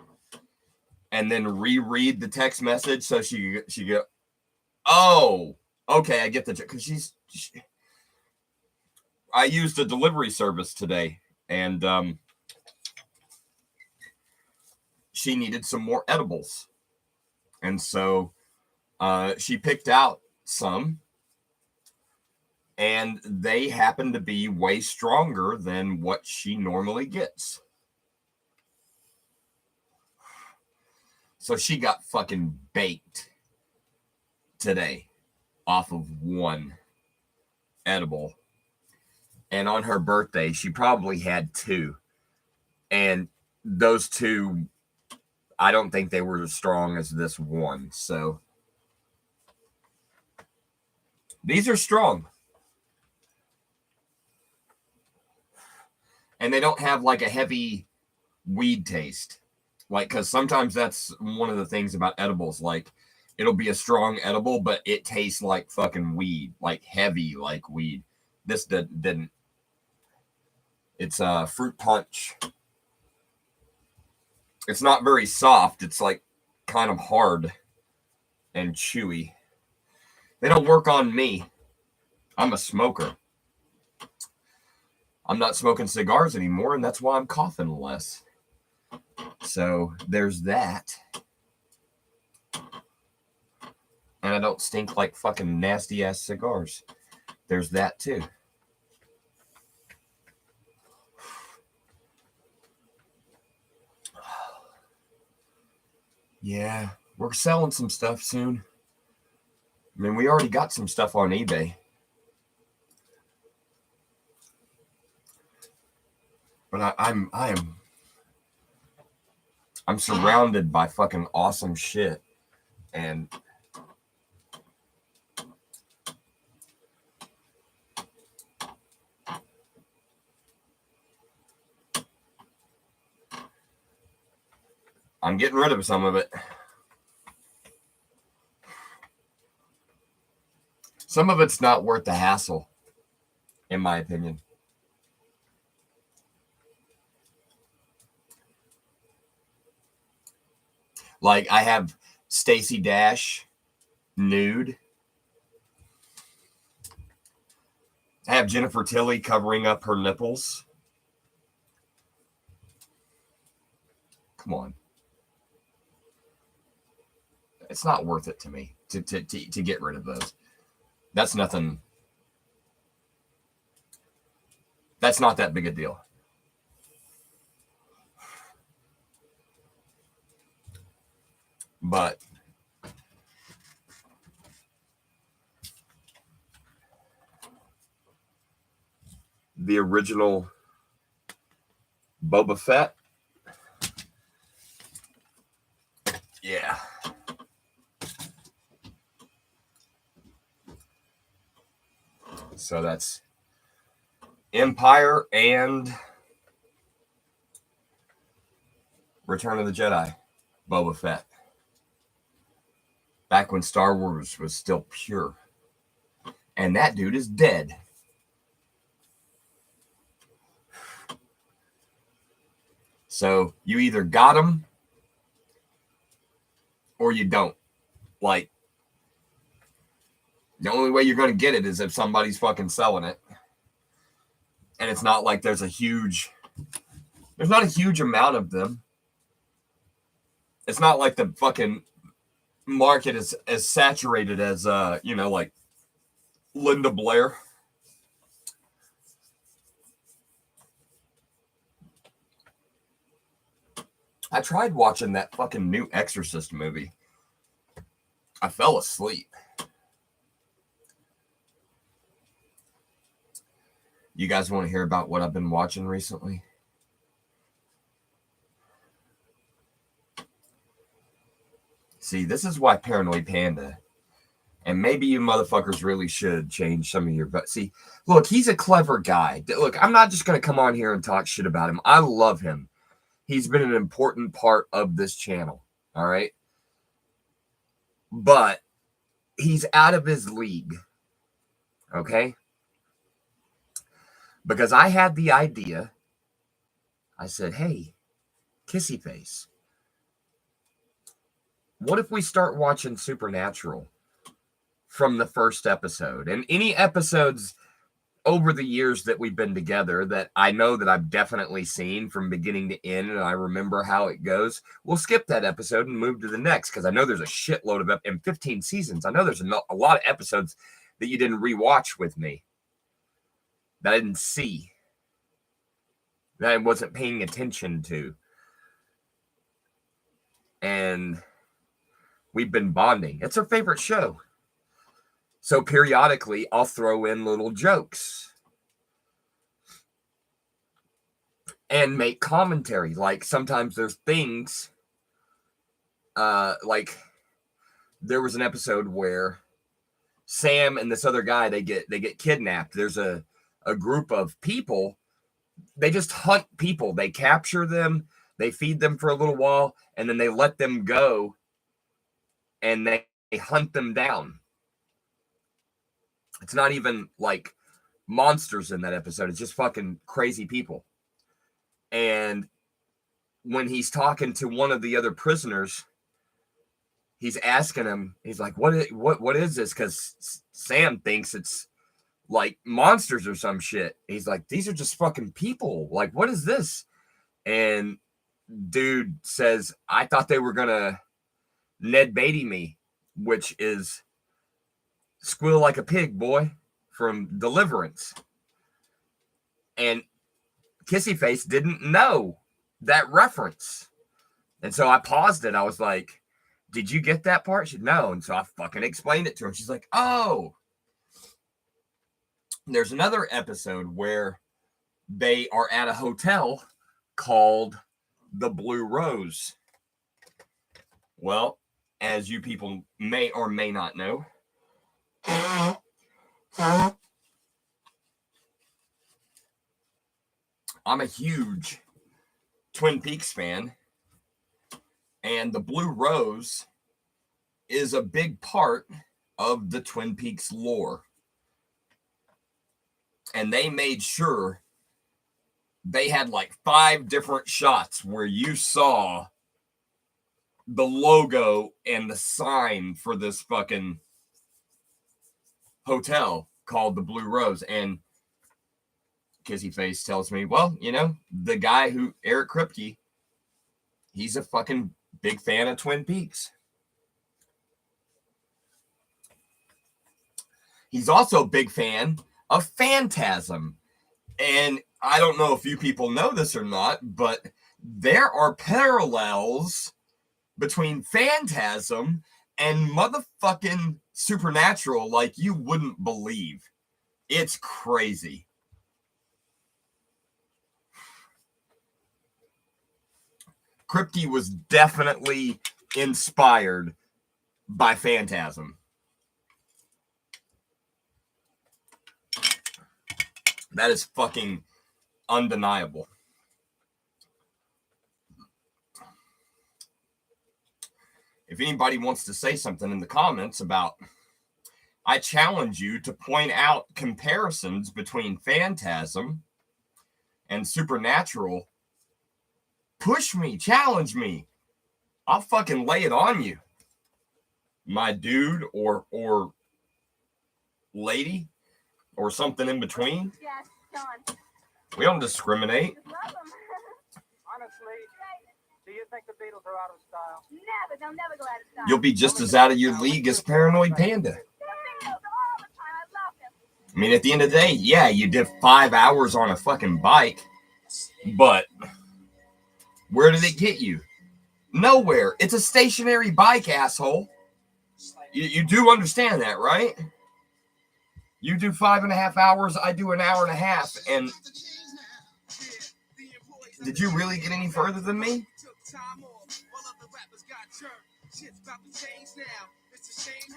and then reread the text message so she go, oh, okay, I get the joke. Because I used a delivery service today, and she needed some more edibles. And so she picked out some, and they happen to be way stronger than what she normally gets. So she got fucking baked today off of one edible. And on her birthday, she probably had two. And those two, I don't think they were as strong as this one. So these are strong. And they don't have like a heavy weed taste. Like, because sometimes that's one of the things about edibles. Like, it'll be a strong edible, but it tastes like fucking weed. Like, heavy like weed. This didn't. It's a fruit punch. It's not very soft. It's like kind of hard and chewy. They don't work on me. I'm a smoker. I'm not smoking cigars anymore, and that's why I'm coughing less. So there's that. And I don't stink like fucking nasty ass cigars. There's that too. Yeah, we're selling some stuff soon. I mean, we already got some stuff on eBay. But I'm surrounded by fucking awesome shit. And I'm getting rid of some of it. Some of it's not worth the hassle, in my opinion. Like, I have Stacey Dash nude. I have Jennifer Tilly covering up her nipples. Come on. It's not worth it to me to get rid of those. That's nothing. That's not that big a deal. But the original Boba Fett, yeah. So that's Empire and Return of the Jedi, Boba Fett. Back when Star Wars was still pure. And that dude is dead. So you either got him or you don't. Like, the only way you're going to get it is if somebody's fucking selling it. And it's not like there's not a huge amount of them. It's not like the fucking market is as saturated as, like Linda Blair. I tried watching that fucking new Exorcist movie. I fell asleep. You guys want to hear about what I've been watching recently? See, this is why Paranoid Panda, and maybe you motherfuckers really should change some of your... See, look, he's a clever guy. Look, I'm not just going to come on here and talk shit about him. I love him. He's been an important part of this channel, all right? But he's out of his league, okay? Because I had the idea. I said, hey, Kissy Face, what if we start watching Supernatural from the first episode? And any episodes over the years that we've been together that I know that I've definitely seen from beginning to end, and I remember how it goes, we'll skip that episode and move to the next, because I know there's a shitload of in 15 seasons. I know there's a lot of episodes that you didn't rewatch with me, that I didn't see, that I wasn't paying attention to. And we've been bonding. It's our favorite show. So periodically, I'll throw in little jokes and make commentary. Like, sometimes there's things, like there was an episode where Sam and this other guy, they get kidnapped. There's a group of people. They just hunt people. They capture them. They feed them for a little while, and then they let them go, and they hunt them down. It's not even like monsters in that episode. It's just fucking crazy people. And when he's talking to one of the other prisoners, he's asking him, he's like, what is this? Because Sam thinks it's like monsters or some shit. He's like, these are just fucking people. Like, what is this? And dude says, I thought they were going to Ned Beatty me, which is Squeal Like a Pig, boy, from Deliverance. And Kissy Face didn't know that reference. And so I paused it. I was like, did you get that part? She said, no. And so I fucking explained it to her. She's like, oh. There's another episode where they are at a hotel called the Blue Rose. Well, as you people may or may not know, I'm a huge Twin Peaks fan, and the Blue Rose is a big part of the Twin Peaks lore. And they made sure they had like 5 different shots where you saw the logo and the sign for this fucking hotel called the Blue Rose. And Kissy Face tells me, well, you know, the guy who, Eric Kripke, He's a fucking big fan of Twin Peaks. He's also a big fan of Phantasm. And I don't know if you people know this or not, but there are parallels between Phantasm and motherfucking Supernatural like you wouldn't believe. It's crazy. Kripke was definitely inspired by Phantasm. That is fucking undeniable. If anybody wants to say something in the comments about, I challenge you to point out comparisons between Phantasm and Supernatural. Push me, challenge me. I'll fucking lay it on you, my dude or lady or something in between. Yes, John. We don't discriminate. Just love them. Honestly, do you think the Beatles are out of style? Never. They'll never go out of style. You'll be just as out of your league as Paranoid Panda. The Beatles all the time. I love them. I mean, at the end of the day, yeah, you did 5 hours on a fucking bike, but where did it get you? Nowhere. It's a stationary bike, asshole. You do understand that, right? You do 5.5 hours, I do an hour and a half, and did you really get any further than me?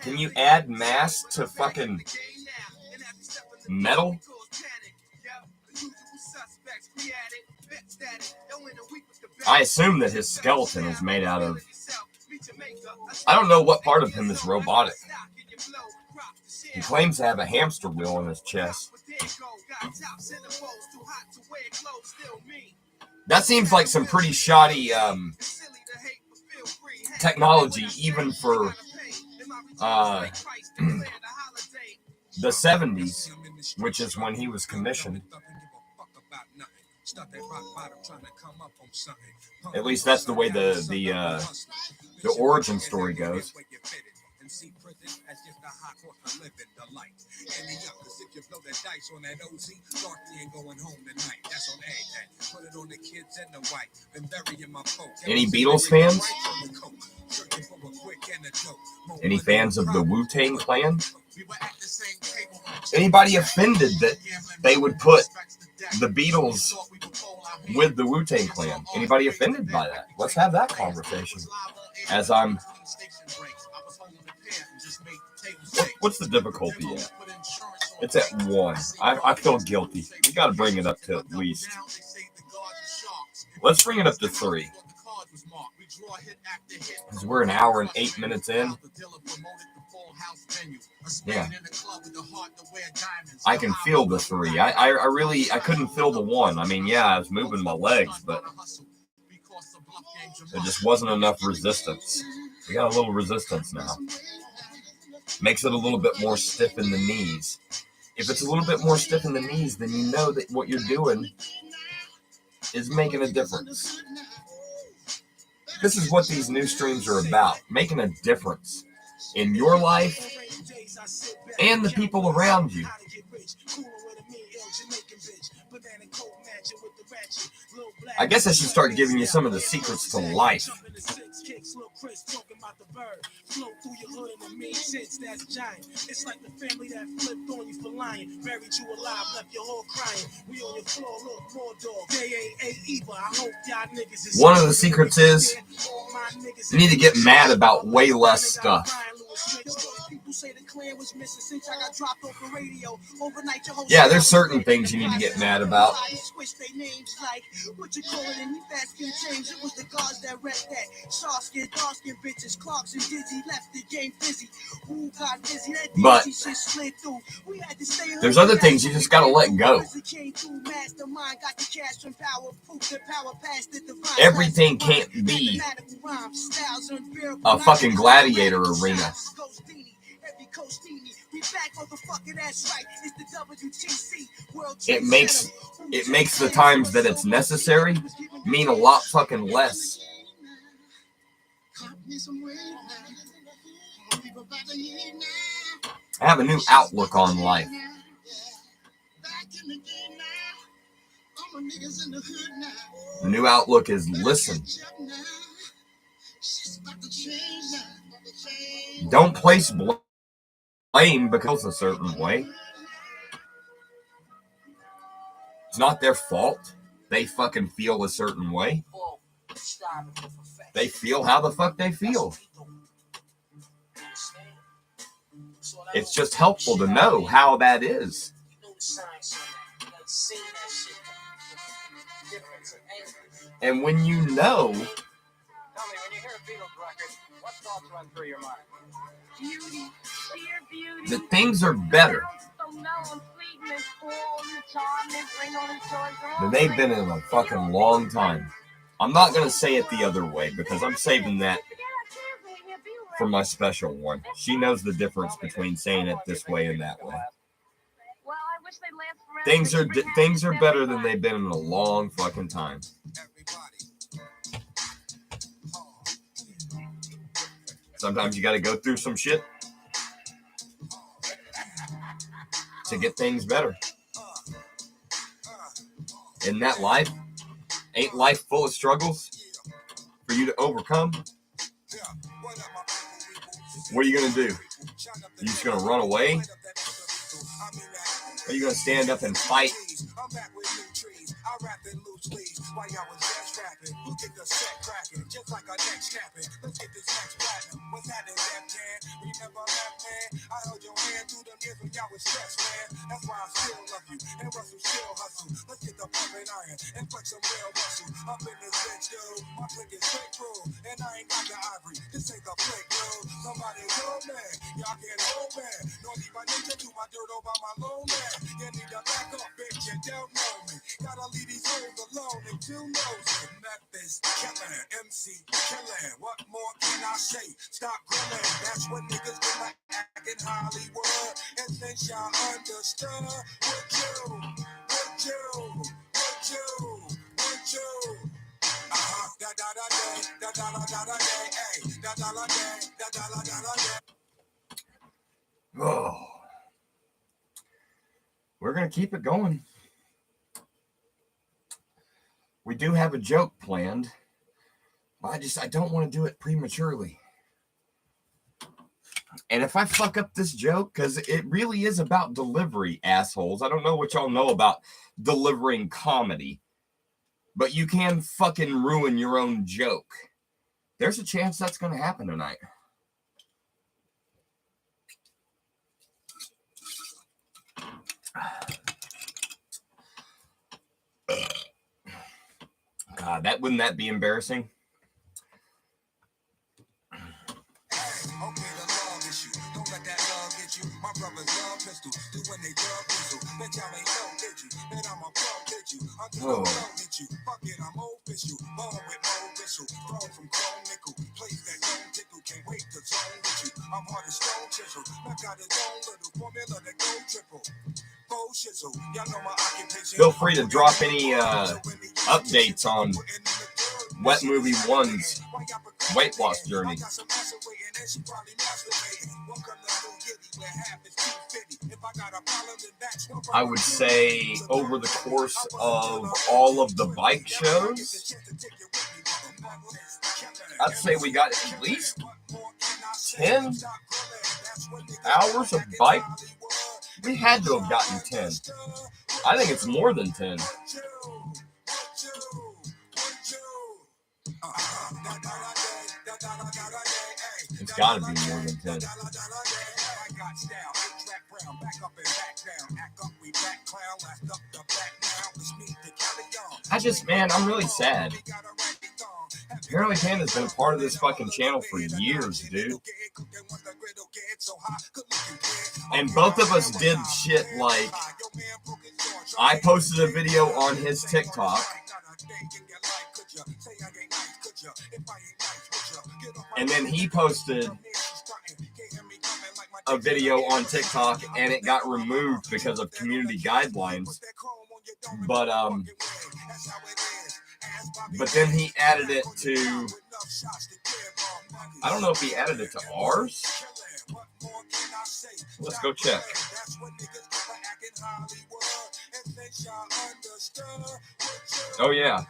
Can you add mass to fucking metal? I assume that his skeleton is made out of... I don't know what part of him is robotic. He claims to have a hamster wheel on his chest. That seems like some pretty shoddy technology, even for the 70s, which is when he was commissioned. At least that's the way the origin story goes. Any Beatles fans? Any fans of the Wu-Tang Clan? Anybody offended that they would put the Beatles with the Wu-Tang Clan? Anybody offended by that? Let's have that conversation. As I'm... What's the difficulty at? It's at 1. I feel guilty. We got to bring it up to at least. Let's bring it up to 3. Because we're an hour and 8 minutes in. Yeah. I can feel the 3. I couldn't feel the 1. I mean, yeah, I was moving my legs, but there just wasn't enough resistance. We got a little resistance now. Makes it a little bit more stiff in the knees. If it's a little bit more stiff in the knees, then you know that what you're doing is making a difference. This is what these new streams are about. Making a difference in your life and the people around you. I guess I should start giving you some of the secrets to life. It's like the family that flipped on you for lying, buried you alive, left your whole crying. We on your floor, look, more dog. I hope y'all niggas is. One of the secrets is you need to get mad about way less stuff. Yeah, there's certain things you need to get mad about. But there's other things you just gotta let go. Everything can't be a fucking gladiator arena. It makes the times that it's necessary mean a lot fucking less I have a new outlook on life. The new outlook is listen. Don't place blame because a certain way. It's not their fault. They fucking feel a certain way. They feel how the fuck they feel. It's just helpful to know how that is. And when you know, Tell me, when you hear a Beatles record, what thoughts run through your mind? Beauty, sheer beauty. the things are better than they've been in a fucking long time. I'm not going to say it the other way because I'm saving that for my special one. She knows the difference between saying it this way and that way. Things are better than they've been in a long fucking time. Sometimes you got to go through some shit to get things better. Isn't that life? Ain't life full of struggles for you to overcome? What are you going to do? Are you just going to run away? Are you going to stand up and fight? Oh, we're going to keep it going. We do have a joke planned, but I don't want to do it prematurely. And if I fuck up this joke, because it really is about delivery, assholes. I don't know what y'all know about delivering comedy, but you can fucking ruin your own joke. There's a chance that's going to happen tonight. God, wouldn't that be embarrassing? Oh. Feel free to drop any updates on Wet Movie 1's weight loss journey. I would say over the course of all of the bike shows, I'd say we got at least 10 hours of bike. We had to have gotten 10. I think it's more than 10. It's got to be more than 10. I'm really sad. Apparently Panda's been a part of this fucking channel for years, dude. And both of us did shit like, I posted a video on his TikTok, and then he posted a video on TikTok, and it got removed because of community guidelines. But then he added it to I don't know if he added it to ours. Let's go check. Oh, yeah.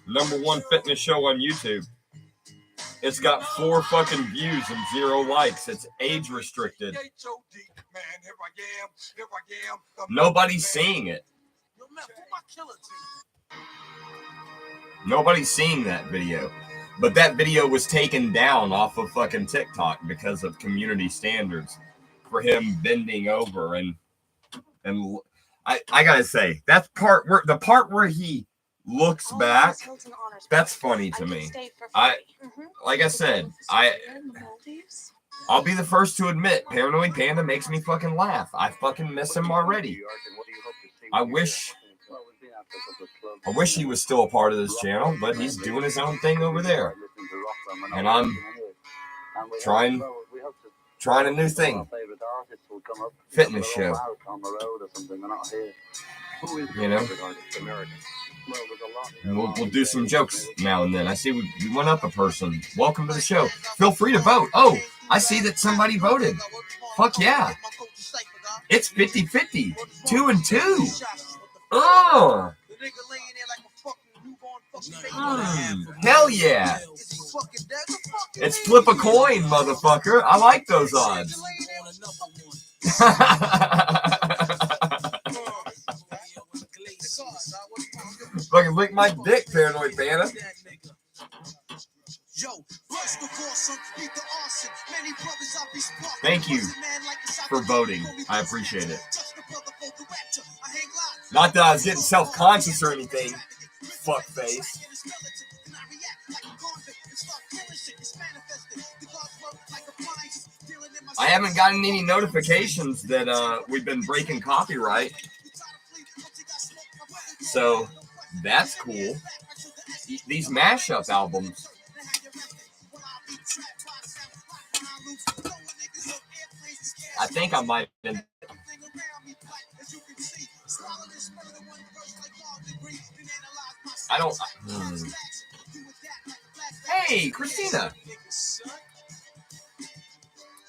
#1 fitness show on YouTube. It's got 4 fucking views and 0 likes. It's age restricted. Nobody's seeing it. Nobody's seeing that video. But that video was taken down off of fucking TikTok because of community standards for him bending over and I gotta say, that part where the part where he looks back, that's funny to me. Like I said, I'll be the first to admit, Paranoid Panda makes me fucking laugh. I fucking miss him already. I wish he was still a part of this channel, but he's doing his own thing over there. And I'm trying a new thing. Fitness show. You know? We'll do some jokes now and then. I see we went up a person. Welcome to the show. Feel free to vote. Oh, I see that somebody voted. Fuck yeah. It's 50-50. 2 and 2. Oh. Hell yeah. It's flip a coin, motherfucker. I like those odds. Fucking lick my dick, Paranoid Panda. Thank you for voting. I appreciate it. Not that I was getting self-conscious or anything. Fuck face. I haven't gotten any notifications that we've been breaking copyright. So that's cool. These mashup albums. I think I might have been. I don't. Hey, Christina.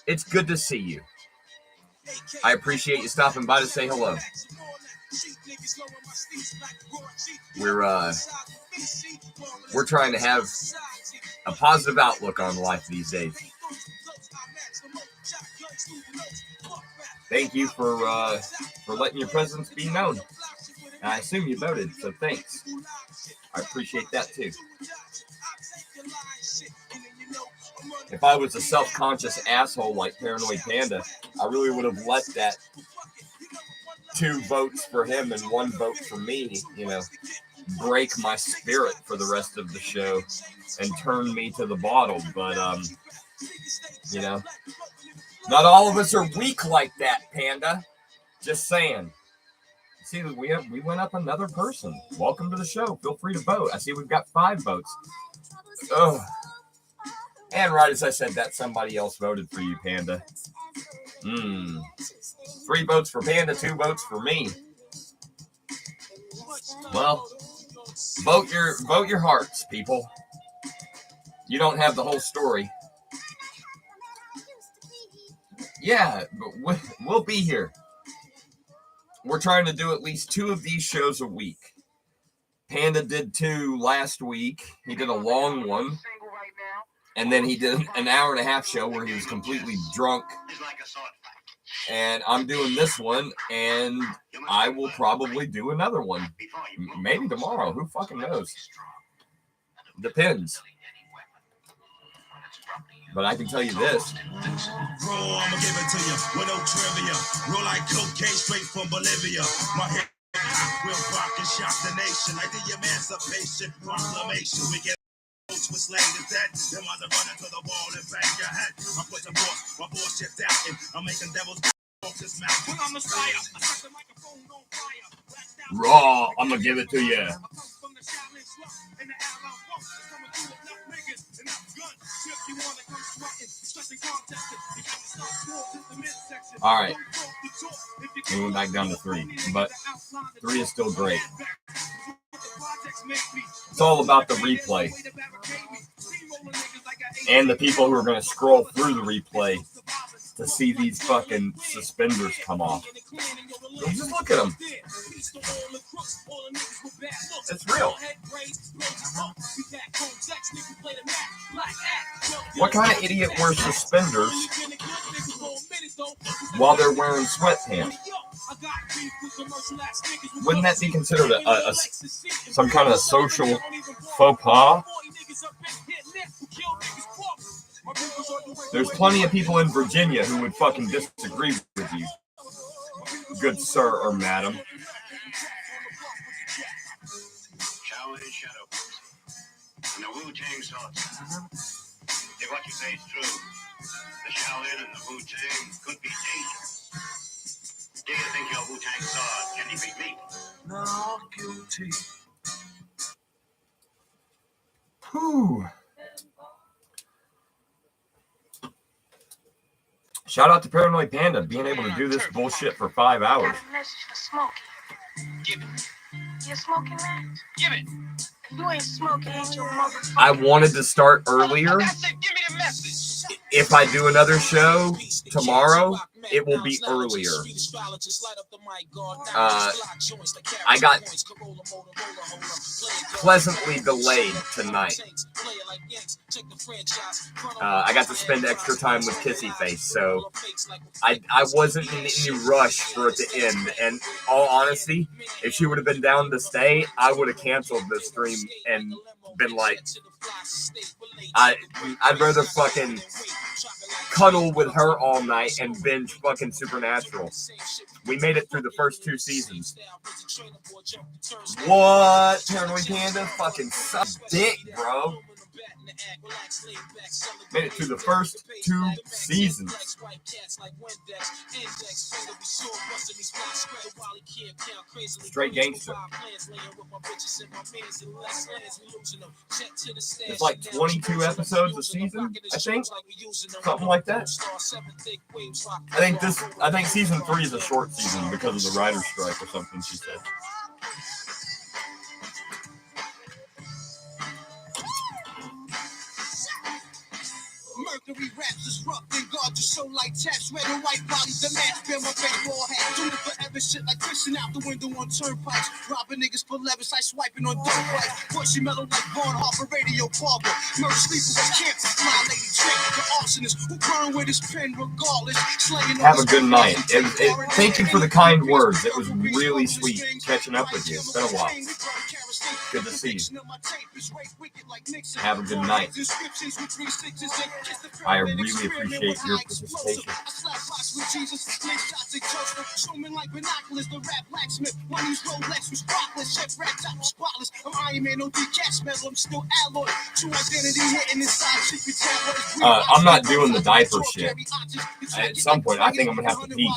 It's good to see you. I appreciate you stopping by to say hello. We're trying to have a positive outlook on life these days. Thank you for letting your presence be known. I assume you voted, so thanks. I appreciate that too. If I was a self-conscious asshole like Paranoid Panda, I really would have let that 2 votes for him and 1 vote for me, you know, break my spirit for the rest of the show and turn me to the bottle. But, you know, not all of us are weak like that, Panda. Just saying. See, we went up another person. Welcome to the show. Feel free to vote. I see we've got 5 votes. Oh. And right as I said that, somebody else voted for you, Panda. 3 votes for Panda, 2 votes for me. Well, vote your hearts, people. You don't have the whole story. Yeah, but we'll be here. We're trying to do at least 2 of these shows a week. Panda did 2 last week. He did a long one. And then he did an hour-and-a-half show where he was completely drunk. And I'm doing this one, and I will probably do another one. Maybe tomorrow. Who fucking knows? Depends. But I can tell you this. Bro, I'ma give it to you with no trivia. Roll like cocaine straight from Bolivia. My head will rock and shock the nation like the Emancipation Proclamation. We get with slang is dead. Them other running to the wall and bang your head. I put the boss, my boss just doubting. I'm making devils off his mouth. When I'm Messiah, I set the microphone on fire. Raw, I'm gonna give it to you. All right. We went back down to 3, but 3 is still great. It's all about the replay. And the people who are going to scroll through the replay to see these fucking suspenders come off. Just look at them. It's real. What kind of idiot wears suspenders while they're wearing sweatpants? Wouldn't that be considered some kind of social faux pas? There's plenty of people in Virginia who would fucking disagree with you, good sir or madam. Shaolin Shadow. And the Wu-Tang Swords. If what you say is true, the Shaolin and the Wu-Tang could be dangerous. Do you think your Wu-Tang sword can defeat me? No, guilty. Whew. Shout out to Paranoid Panda being able to do this bullshit for 5 hours. Got a message for Smokey. Give it. You smoking, man? Give it. If you ain't smoking, ain't your motherfucker. I wanted to start earlier. I said, give me the message. If I do another show tomorrow, it will be earlier. I got pleasantly delayed tonight. I got to spend extra time with Kissy Face, so I wasn't in any rush for it to end. And all honesty, if she would have been down to stay, I would have canceled the stream and been like, I'd rather fucking cuddle with her all night and binge fucking Supernatural. We made it through the first 2 seasons. What? Paranoid Panda fucking suck dick, bro. Made it through the first 2 seasons. Straight gangster. It's like 22 episodes a season, I think. Something like that. I think season 3 is a short season because of the writer's strike or something, she said. Mercury raps is rough and gorgeous, so like taps, red and white bodies, the match, bear my baseball hat, doing it forever, shit like fishing out the window on turnpikes, robbing niggas for levers, like swiping on dope bikes, bushy mellow like Vaughn Harper, radio barber, murder sleepers like cancers, my lady trick, the arsonist, who burn with his pen regardless, slaying. Have a good night. Thank you for the kind words. It was really sweet catching up with you. It's been a while. Good to see you. Have a good night. I really appreciate your participation. I'm not doing the diaper shit. At some point, I think I'm gonna have to pee.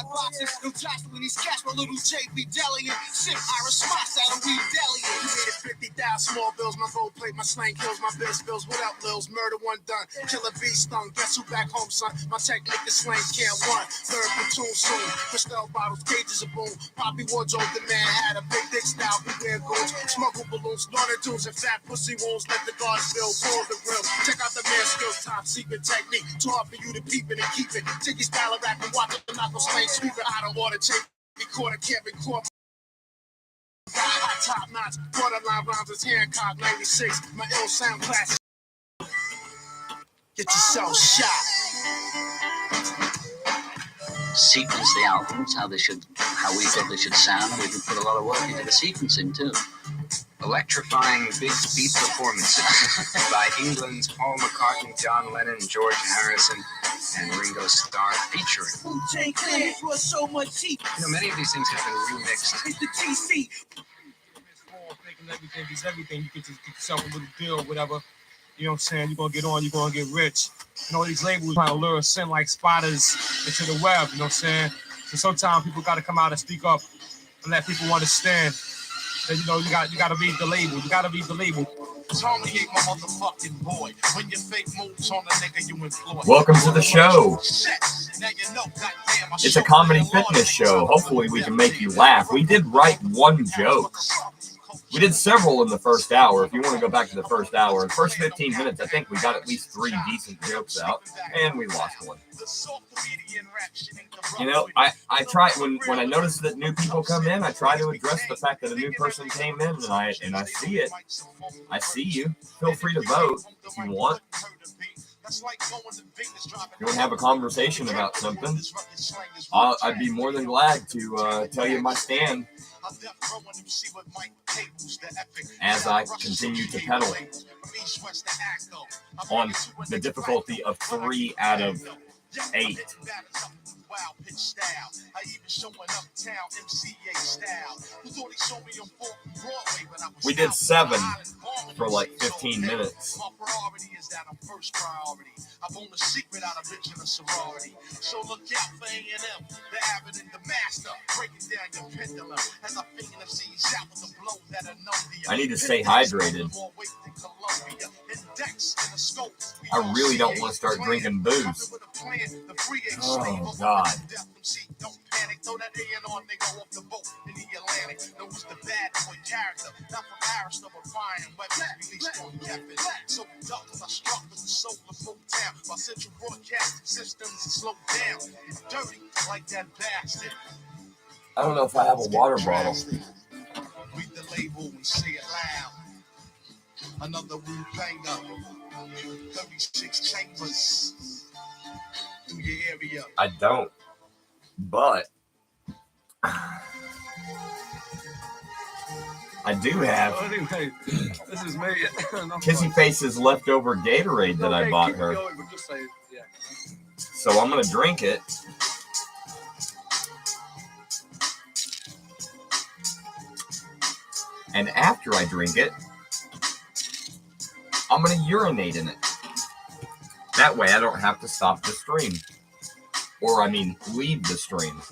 Small bills, my gold plate, my slang kills, my bill spills. What up, Lils? Murder one done. Killer bee stung. Guess who back home, son? My technique is slang can't run. Third platoon soon. Crystal bottles, cages of boom. Poppy wardrobe, the man had a big dick style. We wear goons, smuggle balloons, slaughter dudes, and fat pussy wounds. Let the guards fill, pour the grill. Check out the man's skills, top secret technique. Too hard for you to peep it and keep it. Take your style of rap and watch the knuckle slang. Sweep it out of order, take record, can't record. Hot top notch, borderline rhymes is Hancock 96. My ill sound classic. Get yourself shot. Sequence the albums, how we thought they should sound, and we can put a lot of work into the sequencing too. Electrifying big beat performances by England's Paul McCartney, John Lennon, George Harrison, and Ringo Starr featuring. Many of these things have been remixed. It's the TC. Everything is everything. You get yourself a little deal, whatever. You know what I'm saying? You're gonna get on, you're gonna get rich. And all these labels trying to lure us in like spiders into the web, you know what I'm saying? So sometimes people gotta come out and speak up and let people understand that you gotta read the label. You gotta read the label. Welcome to the show. It's a comedy fitness show. Hopefully we can make you laugh. We did write one joke. We did several in the first hour. If you want to go back to the first hour, the first 15 minutes, I think we got at least 3 decent jokes out, and we lost one. You know, I try when I notice that new people come in, I try to address the fact that a new person came in, and I see it. I see you. Feel free to vote if you want. If you want to have a conversation about something, I'd be more than glad to tell you my stand as I continue to pedal on the difficulty of 3 out of 8. We did 7 for like 15 minutes. I've owned a secret out of bitch in a sorority. So look out for A&M, the avid and the master, breaking down your pendulum as I finger them C's out with the blow that I know the. I need to stay hydrated. I really don't want to start drinking booze. Oh God. Don't panic, throw that A&R nigga off the boat in the Atlantic. Knows the bad boy character, not from Paris, no Ryan, but released on Kevin. So dark as I struck with the soul of Motown. My central broadcasting systems are slowed down. It's dirty like that bastard. I don't know if I have a water bottle. Read the label and say it loud. Another Wu banger. 36 chambers through your area. I don't. But I do have this is me. Kissy Face's leftover Gatorade that I bought her. So I'm going to drink it. And after I drink it, I'm going to urinate in it. That way I don't have to stop the stream. Or, I mean, leave the stream.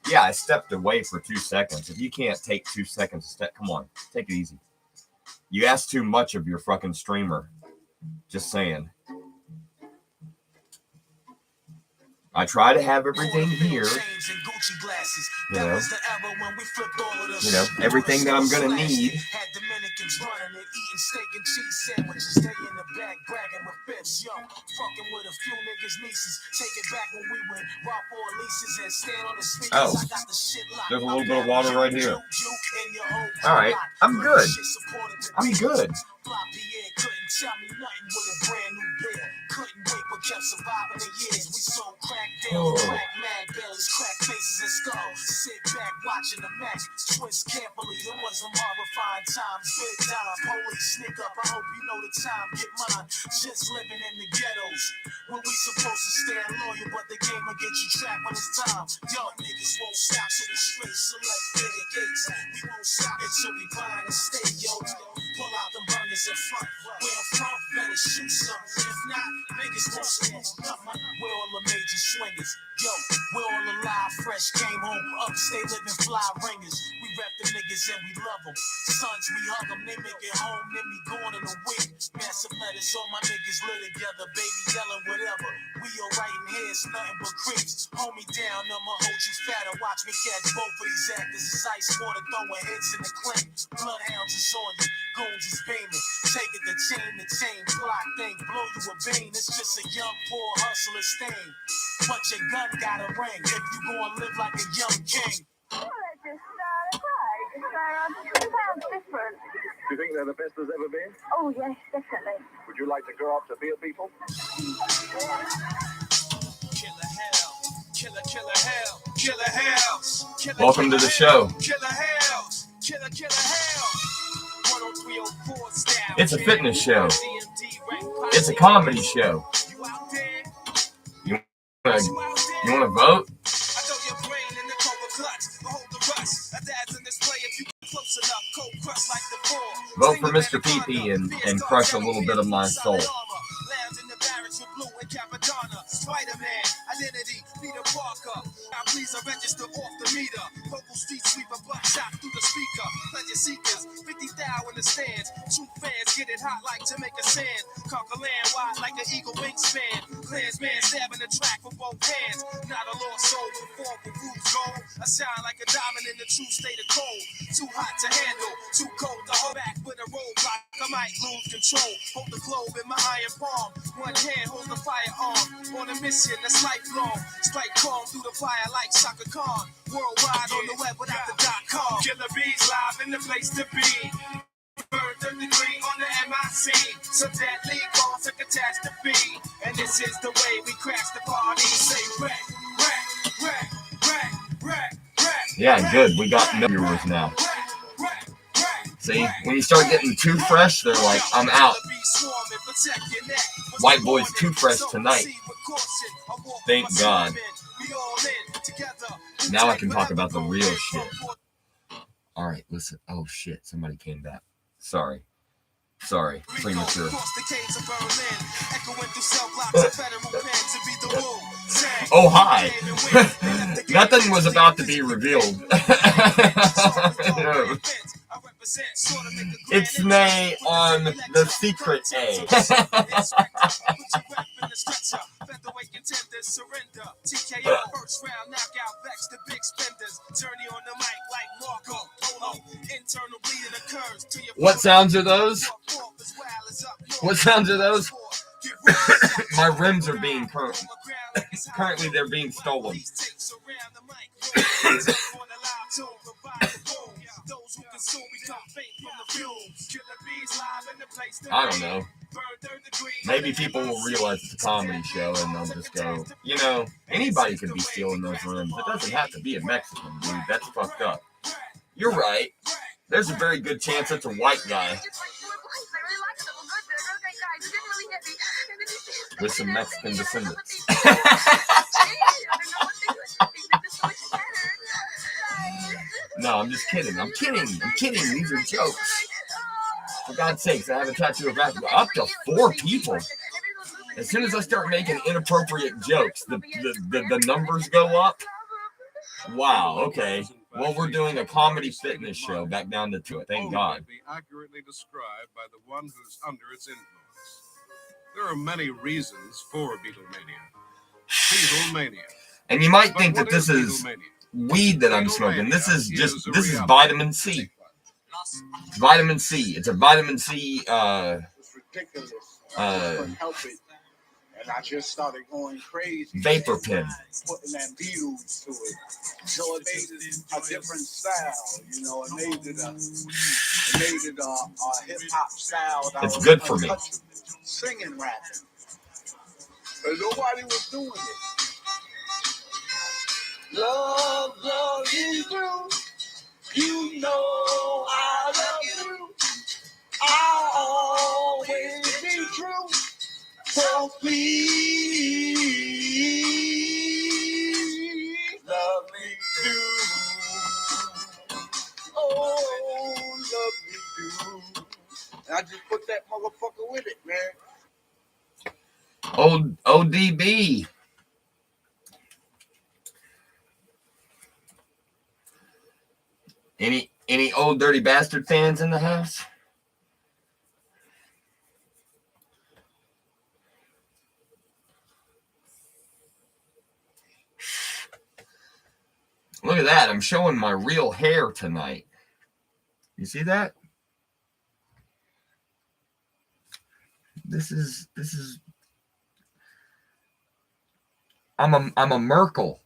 Yeah, I stepped away for 2 seconds. If you can't take 2 seconds to step, come on, take it easy. You ask too much of your fucking streamer. Just saying. I try to have everything here. You know, everything that I'm going to need. Steak and cheese sandwiches, stay in the back, bragging with Bips, yo, fucking with a few niggas' nieces, take it back when we went raw for leases and stand on the speakers. Oh, I got the shit locked. There's a little bit of water right here. All right, I'm good. I'm good. Couldn't tell me nothing with a brand new beer. Couldn't wait but kept surviving the years. We sold crack deals, crack mad bellies, crack faces and skulls. Sit back watching the match, twist carefully. It was some horrifying times, big time. Police sneak up, I hope you know the time. Get mine, just living in the ghettos. When we supposed to stand loyal, but the game will get you trapped when it's time. Young niggas won't stop, so we straight select big gates. We won't stop until we bind and stay, yo. Pull out the burners in front. Where I'm from, better shoot something. If not, niggas won't smoke nothing. We're all the major swingers. Yo, we're all alive, fresh, came home, upstate living fly ringers. We rep the niggas and we love them. Sons, we hug them, they make it home, then we gone in a week. Massive letters, all my niggas live together, baby yelling whatever. We alright in here, it's nothing but creeps. Hold me down, I'ma hold you fatter. Watch me catch both of these actors. It's ice water, throwing hits in the clink. Bloodhounds is on you, goons is beaming. Take it to chain, block thing, blow you a bean. It's just a young, poor hustler's thing. But your gun got a ring if you gonna live like a young king. Well, they're just right. They're different. Do you think they're the best there's ever been? Oh, yes, definitely. Would you like to grow up to be a people? Welcome to the show. It's a fitness show. It's a comedy show. You want to vote? Vote for Mr. PP and crush a little bit of my soul. Spider-Man, identity, Peter Parker. Now please register off the meter. Local street sweeper, buckshot through the speaker. Pleasure seekers, 50,000 in the stands. True fans get it hot like Jamaica sand. Conquer land wide like an eagle wingspan. Clansman stabbing the track with both hands. Not a lost soul, perform for Rude's goal. I shine like a diamond in the true state of cold. Too hot to handle, too cold to hold back with a roadblock. I might lose control. Hold the globe in my iron palm. One hand holds the firearm. On a mission that's lifelong. Strike calm through the fire like Shaka Khan. Worldwide on the web without the .com. Killer bees live in the place to be. Burn third degree on the MIC. So deadly cause a catastrophe. And this is the way we crash the party. Say wreck, wreck, wreck, wreck, wreck, wreck. Yeah, good. We got no viewers now. See, when you start getting too fresh, they're like, I'm out. White boy's too fresh tonight. Thank God. Now I can talk about the real shit. All right, listen. Oh, shit. Somebody came back. Sorry. Premature. Oh, hi. Nothing was about to be revealed. It's May on the secret A. What sounds are those? What sounds are those? My rims are being currently they're being stolen. I don't know. Maybe people will realize it's a comedy show and they'll just go, you know, anybody could be stealing those rims. It doesn't have to be a Mexican, dude. That's fucked up. You're right. There's a very good chance it's a white guy with some Mexican descendants. No, I'm just kidding. I'm kidding. These are jokes. For God's sakes, I have a tattoo of up to 4 people. As soon as I start making inappropriate jokes, the numbers go up. Wow, okay. Well, we're doing a comedy fitness show. Back down to 2. Thank God. Be accurately described by the one who's under its influence. There are many reasons for Beatlemania. Beatlemania. And you might think that this is weed that I'm smoking. This is vitamin C. Vitamin C. It's a vitamin C. It's ridiculous. Help it. And I just started going crazy. Vapor pen. Putting that Beatles to it. So it made it a different style. You know, it made it a hip hop style. It's good for me. Singing, rapping. But nobody was doing it. Love you through. You know I love you. I'll always be true. So please love me do. Oh, love me do. And I just put that motherfucker with it, man. ODB. Any Old Dirty Bastard fans in the house? Look at that. I'm showing my real hair tonight. You see that? This is I'm a Merkel.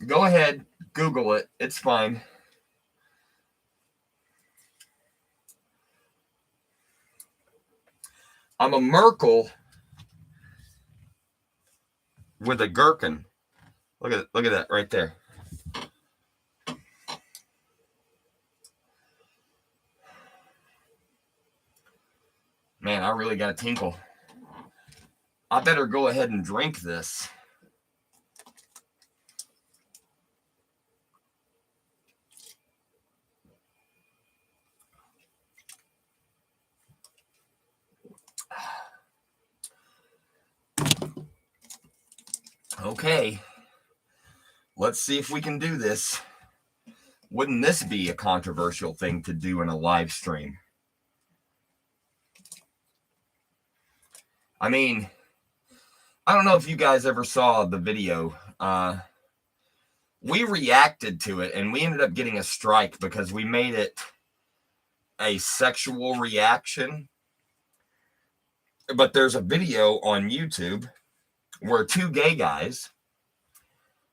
Go ahead, Google it. It's fine. I'm a Merkel with a gherkin. Look at that right there. Man, I really got a tinkle. I better go ahead and drink this. Okay, let's see if we can do this. Wouldn't this be a controversial thing to do in a live stream? I mean, I don't know if you guys ever saw the video. We reacted to it and we ended up getting a strike because we made it a sexual reaction. But there's a video on YouTube where two gay guys,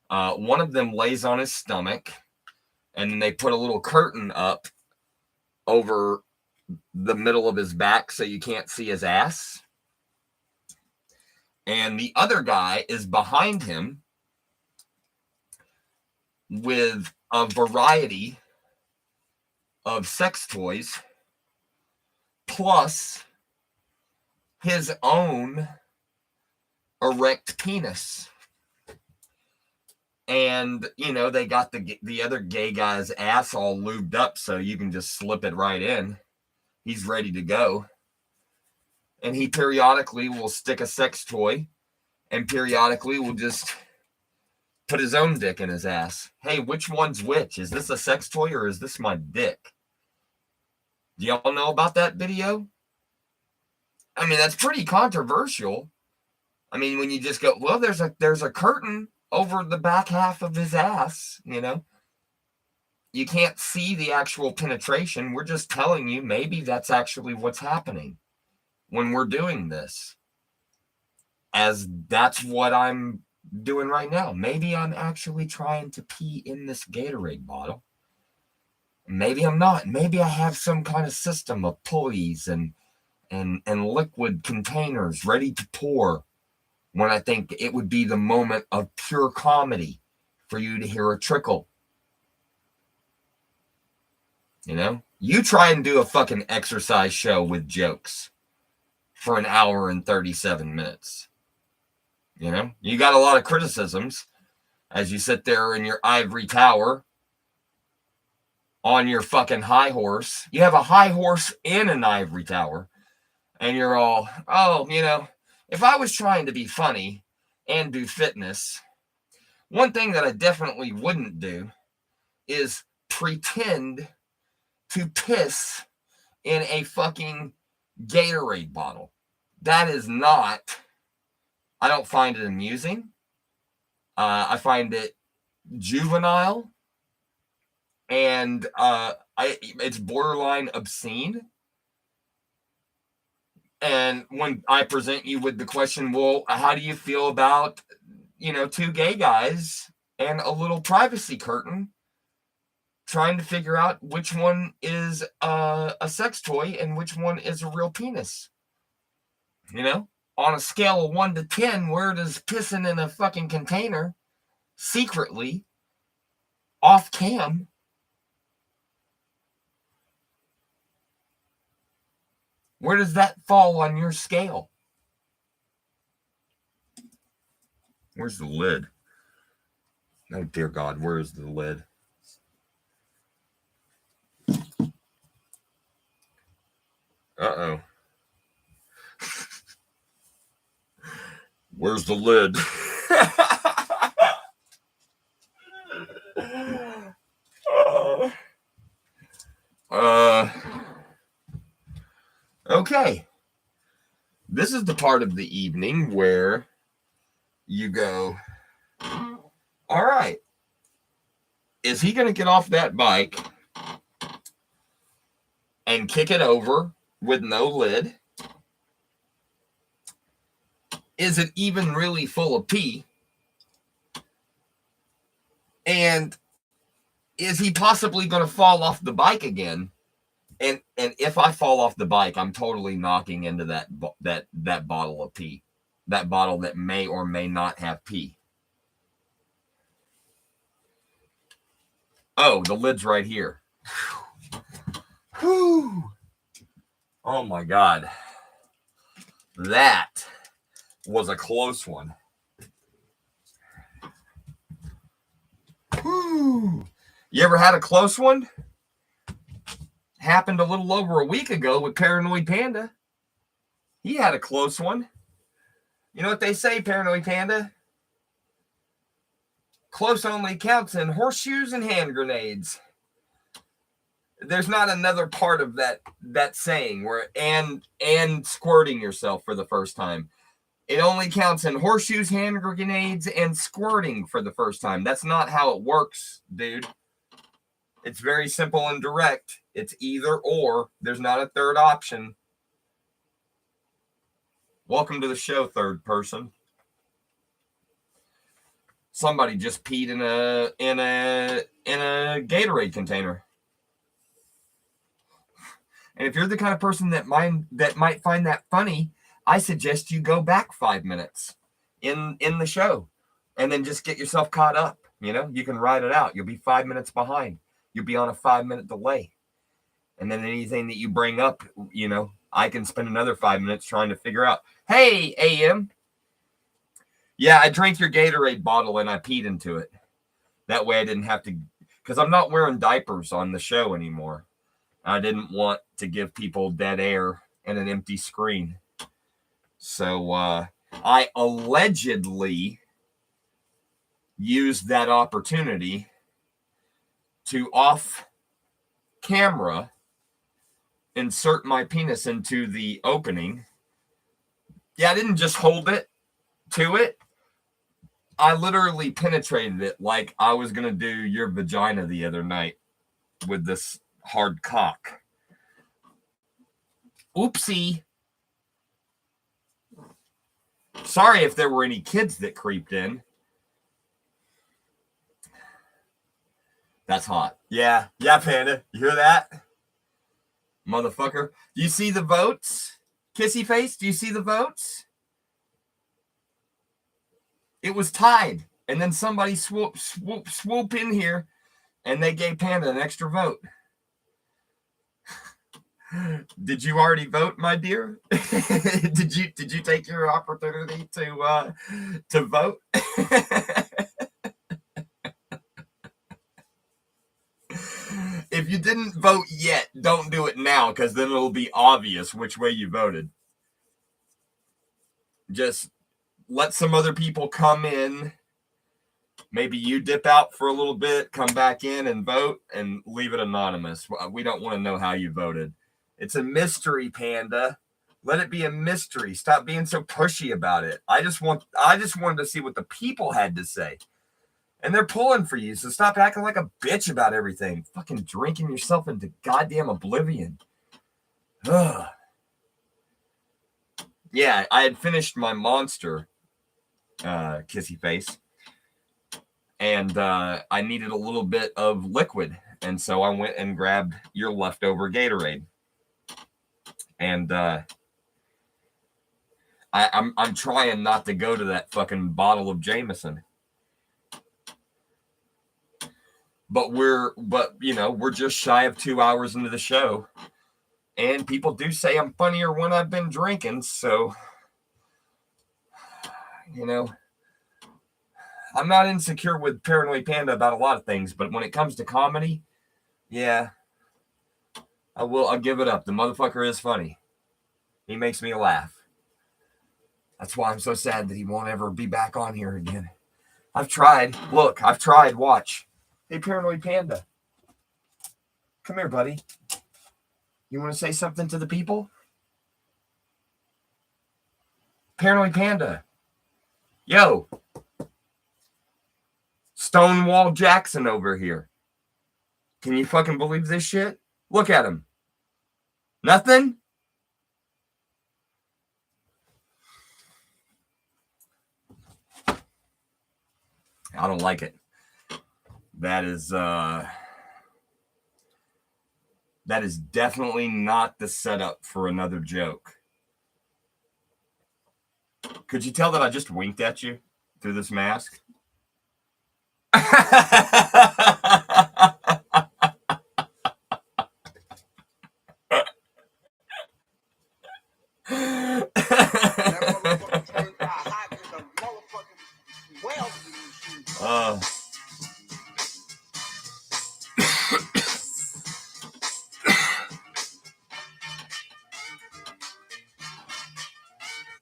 one of them lays on his stomach and then they put a little curtain up over the middle of his back so you can't see his ass. And the other guy is behind him with a variety of sex toys, plus his own erect penis. And, you know, they got the other gay guy's ass all lubed up so you can just slip it right in. He's ready to go. And he periodically will stick a sex toy and periodically will just put his own dick in his ass. Hey, which one's which? Is this a sex toy or is this my dick? Do y'all know about that video? I mean, that's pretty controversial. I mean, when you just go, well, there's a curtain over the back half of his ass, you know. You can't see the actual penetration. We're just telling you maybe that's actually what's happening when we're doing this. As that's what I'm doing right now. Maybe I'm actually trying to pee in this Gatorade bottle. Maybe I'm not. Maybe I have some kind of system of pulleys and liquid containers ready to pour when I think it would be the moment of pure comedy for you to hear a trickle. You know? You try and do a fucking exercise show with jokes for an hour and 37 minutes. You know? You got a lot of criticisms as you sit there in your ivory tower on your fucking high horse. You have a high horse and an ivory tower. And you're all, oh, you know, if I was trying to be funny and do fitness, one thing that I definitely wouldn't do is pretend to piss in a fucking Gatorade bottle. That is not, I don't find it amusing. I find it juvenile. And it's borderline obscene. And when I present you with the question, well, how do you feel about, you know, two gay guys and a little privacy curtain trying to figure out which one is a sex toy and which one is a real penis? You know, on a scale of 1 to 10, where does pissing in a fucking container secretly off cam where does that fall on your scale? Where's the lid? Oh, dear God, where is the lid? Uh-oh. Where's the lid? Okay. This is the part of the evening where you go, all right, is he going to get off that bike and kick it over with no lid? Is it even really full of pee? And is he possibly going to fall off the bike again? And if I fall off the bike, I'm totally knocking into that bottle of pee. That bottle that may or may not have pee. Oh, the lid's right here. Whew. Oh my God. That was a close one. Whew. You ever had a close one? Happened a little over a week ago with Paranoid Panda. He had a close one. You know what they say, Paranoid Panda? Close only counts in horseshoes and hand grenades. There's not another part of that saying where and squirting yourself for the first time. It only counts in horseshoes, hand grenades, and squirting for the first time. That's not how it works, dude. It's very simple and direct. It's either or. There's not a third option. Welcome to the show, third person. Somebody just peed in a Gatorade container. And if you're the kind of person that might find that funny, I suggest you go back 5 minutes in the show and then just get yourself caught up. You know, you can ride it out. You'll be 5 minutes behind. You'll be on a 5-minute delay. And then anything that you bring up, you know, I can spend another 5 minutes trying to figure out, hey, AM. Yeah, I drank your Gatorade bottle and I peed into it. That way I didn't have to, because I'm not wearing diapers on the show anymore. I didn't want to give people dead air and an empty screen. So I allegedly used that opportunity to off camera insert my penis into the opening. Yeah, I didn't just hold it to it. I literally penetrated it like I was going to do your vagina the other night with this hard cock. Oopsie. Sorry if there were any kids that creeped in. That's hot. Yeah, Panda. You hear that? Motherfucker. Do you see the votes? Kissy face, do you see the votes? It was tied. And then somebody swoop in here and they gave Panda an extra vote. Did you already vote, my dear? Did you take your opportunity to vote? If you didn't vote yet, don't do it now, because then it'll be obvious which way you voted. Just let some other people come in. Maybe you dip out for a little bit, come back in and vote, and leave it anonymous. We don't want to know how you voted. It's a mystery, Panda. Let it be a mystery. Stop being so pushy about it. I just wanted to see what the people had to say. And they're pulling for you, so stop acting like a bitch about everything. Fucking drinking yourself into goddamn oblivion. Ugh. Yeah, I had finished my Monster, kissy face. And I needed a little bit of liquid. And so I went and grabbed your leftover Gatorade. And I'm trying not to go to that fucking bottle of Jameson. But we're just shy of 2 hours into the show. And people do say I'm funnier when I've been drinking. So, you know, I'm not insecure with Paranoid Panda about a lot of things. But when it comes to comedy, yeah, I'll give it up. The motherfucker is funny. He makes me laugh. That's why I'm so sad that he won't ever be back on here again. I've tried. Look, I've tried. Watch. Hey, Paranoid Panda. Come here, buddy. You want to say something to the people? Paranoid Panda. Yo. Stonewall Jackson over here. Can you fucking believe this shit? Look at him. Nothing? I don't like it. That is definitely not the setup for another joke. Could you tell that I just winked at you through this mask?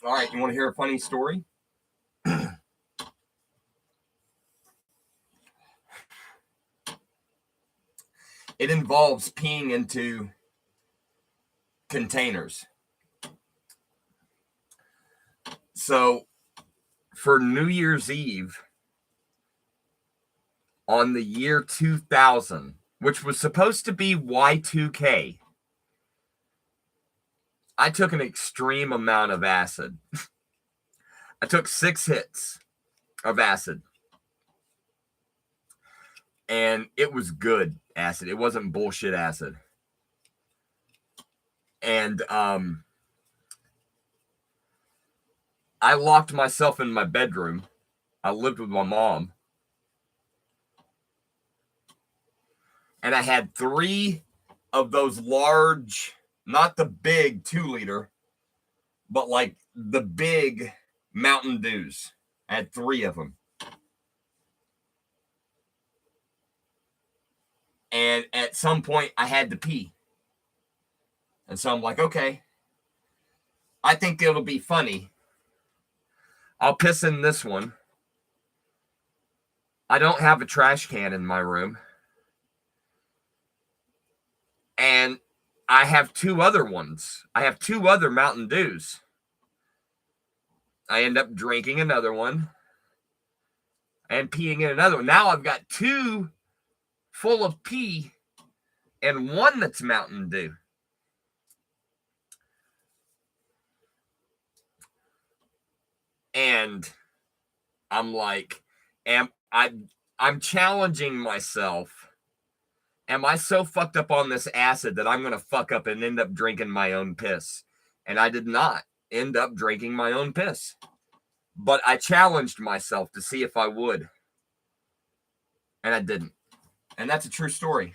All right, you want to hear a funny story? It involves peeing into containers. So for New Year's Eve on the year 2000, which was supposed to be Y2K, I took an extreme amount of acid. I took 6 hits of acid. And it was good acid. It wasn't bullshit acid. And I locked myself in my bedroom. I lived with my mom. And I had 3 of those large, not the big 2-liter, but like the big Mountain Dews. I had 3 of them. And at some point, I had to pee. And so I'm like, okay, I think it'll be funny. I'll piss in this one. I don't have a trash can in my room. And I have 2 other ones. I have 2 other Mountain Dews. I end up drinking another one and peeing in another one. Now I've got 2 full of pee and 1 that's Mountain Dew. And I'm like, I'm challenging myself. Am I so fucked up on this acid that I'm going to fuck up and end up drinking my own piss? And I did not end up drinking my own piss. But I challenged myself to see if I would. And I didn't. And that's a true story.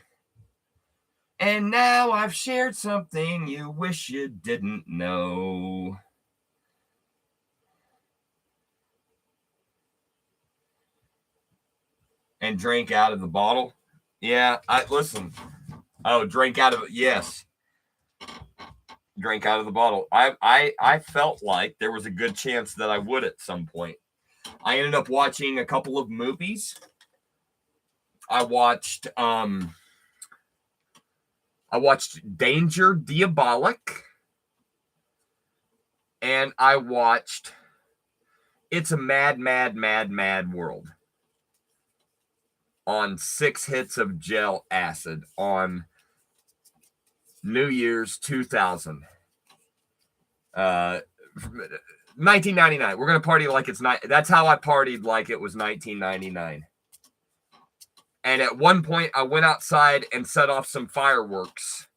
And now I've shared something you wish you didn't know. And drank out of the bottle? Yeah, listen. Oh, drank out of it. Yes. Drank out of the bottle. I felt like there was a good chance that I would at some point. I ended up watching a couple of movies. I watched Danger Diabolik, and I watched It's a Mad, Mad, Mad, Mad World on 6 hits of gel acid on New Year's 2000. 1999. We're going to party like it's not. That's how I partied like it was 1999. And at one point, I went outside and set off some fireworks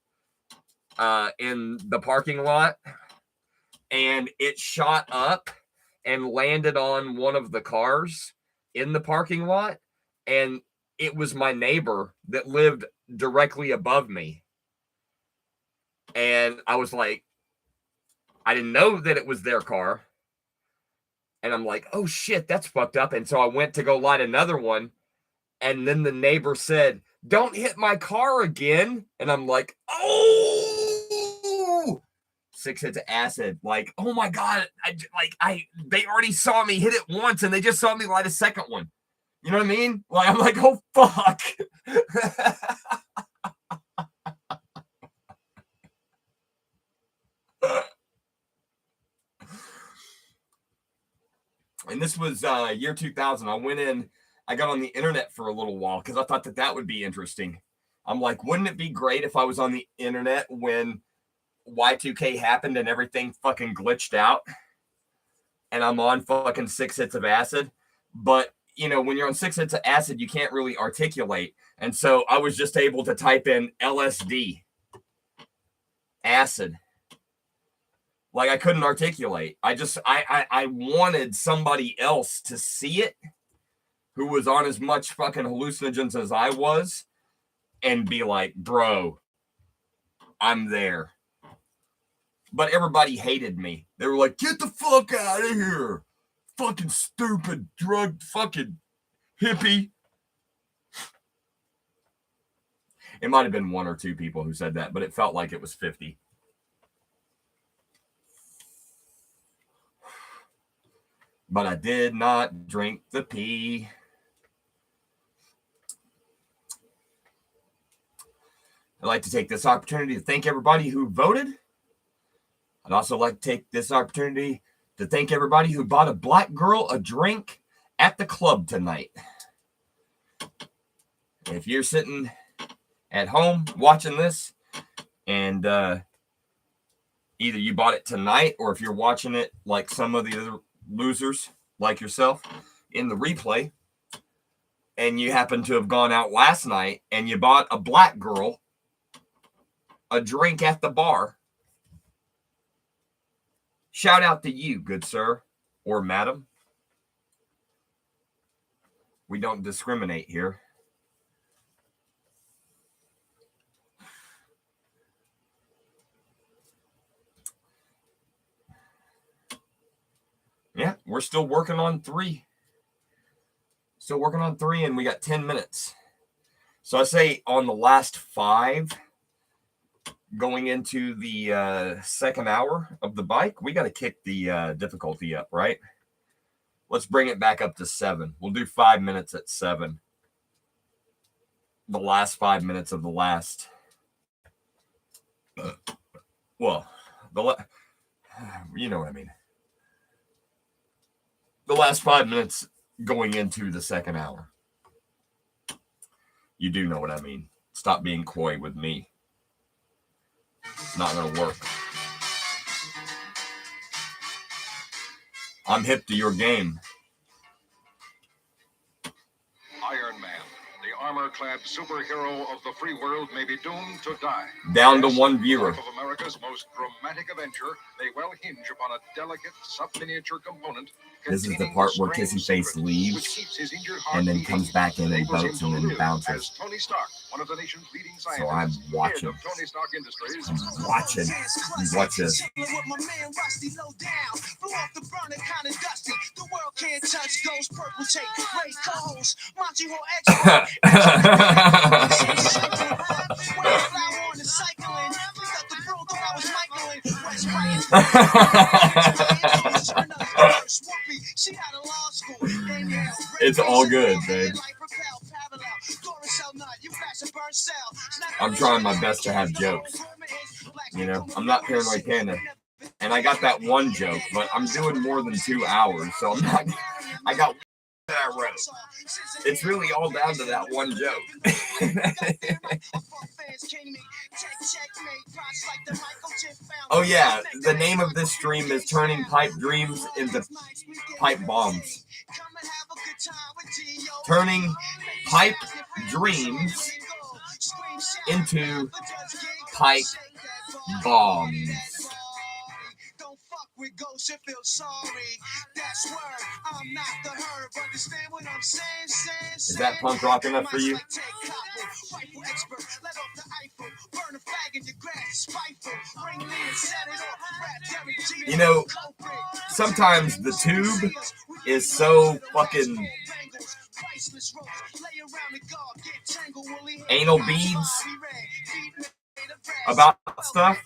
in the parking lot. And it shot up and landed on one of the cars in the parking lot. And it was my neighbor that lived directly above me. And I was like, I didn't know that it was their car. And I'm like, oh shit, that's fucked up. And so I went to go light another one. And then the neighbor said, don't hit my car again. And I'm like, oh, 6 hits of acid. Like, oh my God. They already saw me hit it once and they just saw me light a second one. You know what I mean? Like, I'm like, oh fuck. And this was year 2000. I went in, I got on the internet for a little while because I thought that would be interesting. I'm like, wouldn't it be great if I was on the internet when Y2K happened and everything fucking glitched out and I'm on fucking 6 hits of acid? But, you know, when you're on 6 hits of acid, you can't really articulate. And so I was just able to type in LSD, acid. Like I couldn't articulate. I wanted somebody else to see it who was on as much fucking hallucinogens as I was and be like, bro, I'm there. But everybody hated me. They were like, get the fuck out of here. Fucking stupid drug fucking hippie. It might have been 1 or 2 people who said that, but it felt like it was 50. But I did not drink the pee. I'd like to take this opportunity to thank everybody who voted. I'd also like to take this opportunity to thank everybody who bought a black girl a drink at the club tonight. If you're sitting at home watching this and either you bought it tonight or if you're watching it like some of the other losers like yourself in the replay and you happen to have gone out last night and you bought a black girl a drink at the bar, shout out to you, good sir or madam. We don't discriminate here. Yeah, we're still working on 3. Still working on 3, and we got 10 minutes. So I say on the last 5, going into the second hour of the bike, we got to kick the difficulty up, right? Let's bring it back up to 7. We'll do 5 minutes at 7. The last 5 minutes of the last. Well, you know what I mean. The last 5 minutes going into the second hour. You do know what I mean. Stop being coy with me. It's not going to work. I'm hip to your game. Iron Man, the armor-clad superhero of the free world, may be doomed to die. Down to 1 viewer. Of America's most dramatic adventure may well hinge upon a delicate sub-miniature component. This is the part where Kissy Face leaves and then comes back in and boats and then bounces. Tony Stark, one of the nation's leading scientists. So I'm watching. Tony Stark Industries. I'm watching. Watch this. It's all good, babe. I'm trying my best to have jokes. You know, I'm not Paranoid Panda. And I got that one joke, but I'm doing more than 2 hours, so I'm not. I got that I wrote. It's really all down to that one joke. Oh yeah, the name of this stream is Turning Pipe Dreams into Pipe Bombs. Turning pipe dreams into pipe bombs. With ghosts and feel sorry. That's where I'm not the herb. Understand what I'm saying? Is that punk rock enough for you? You know, sometimes the tube is so fucking anal beads about stuff.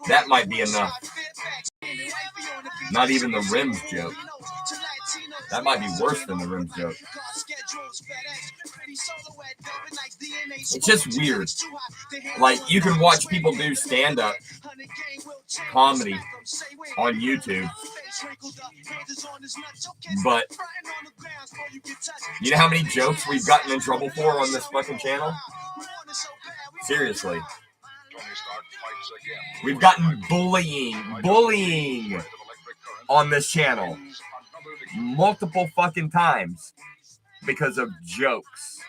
That might be enough. Not even the rims joke. That might be worse than the rims joke. It's just weird. Like, you can watch people do stand-up comedy on YouTube. But you know how many jokes we've gotten in trouble for on this fucking channel? Seriously. We've gotten bullying on this channel multiple fucking times because of jokes.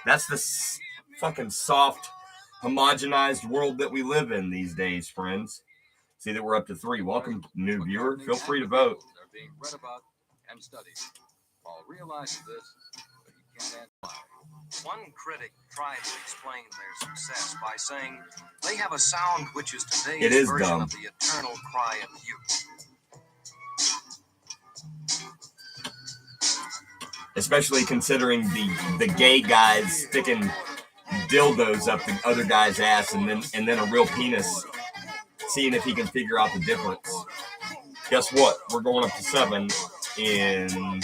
That's the fucking soft, homogenized world that we live in these days, friends. See that we're up to 3. Welcome, new viewer. Feel free to vote. They're being read about and studied. Paul realizes this, but he can't answer. One critic tried to explain their success by saying they have a sound which is today's version dumb. of the eternal cry of youth. Especially considering the gay guys sticking dildos up the other guy's ass and then a real penis, seeing if he can figure out the difference. Guess what? We're going up to 7 in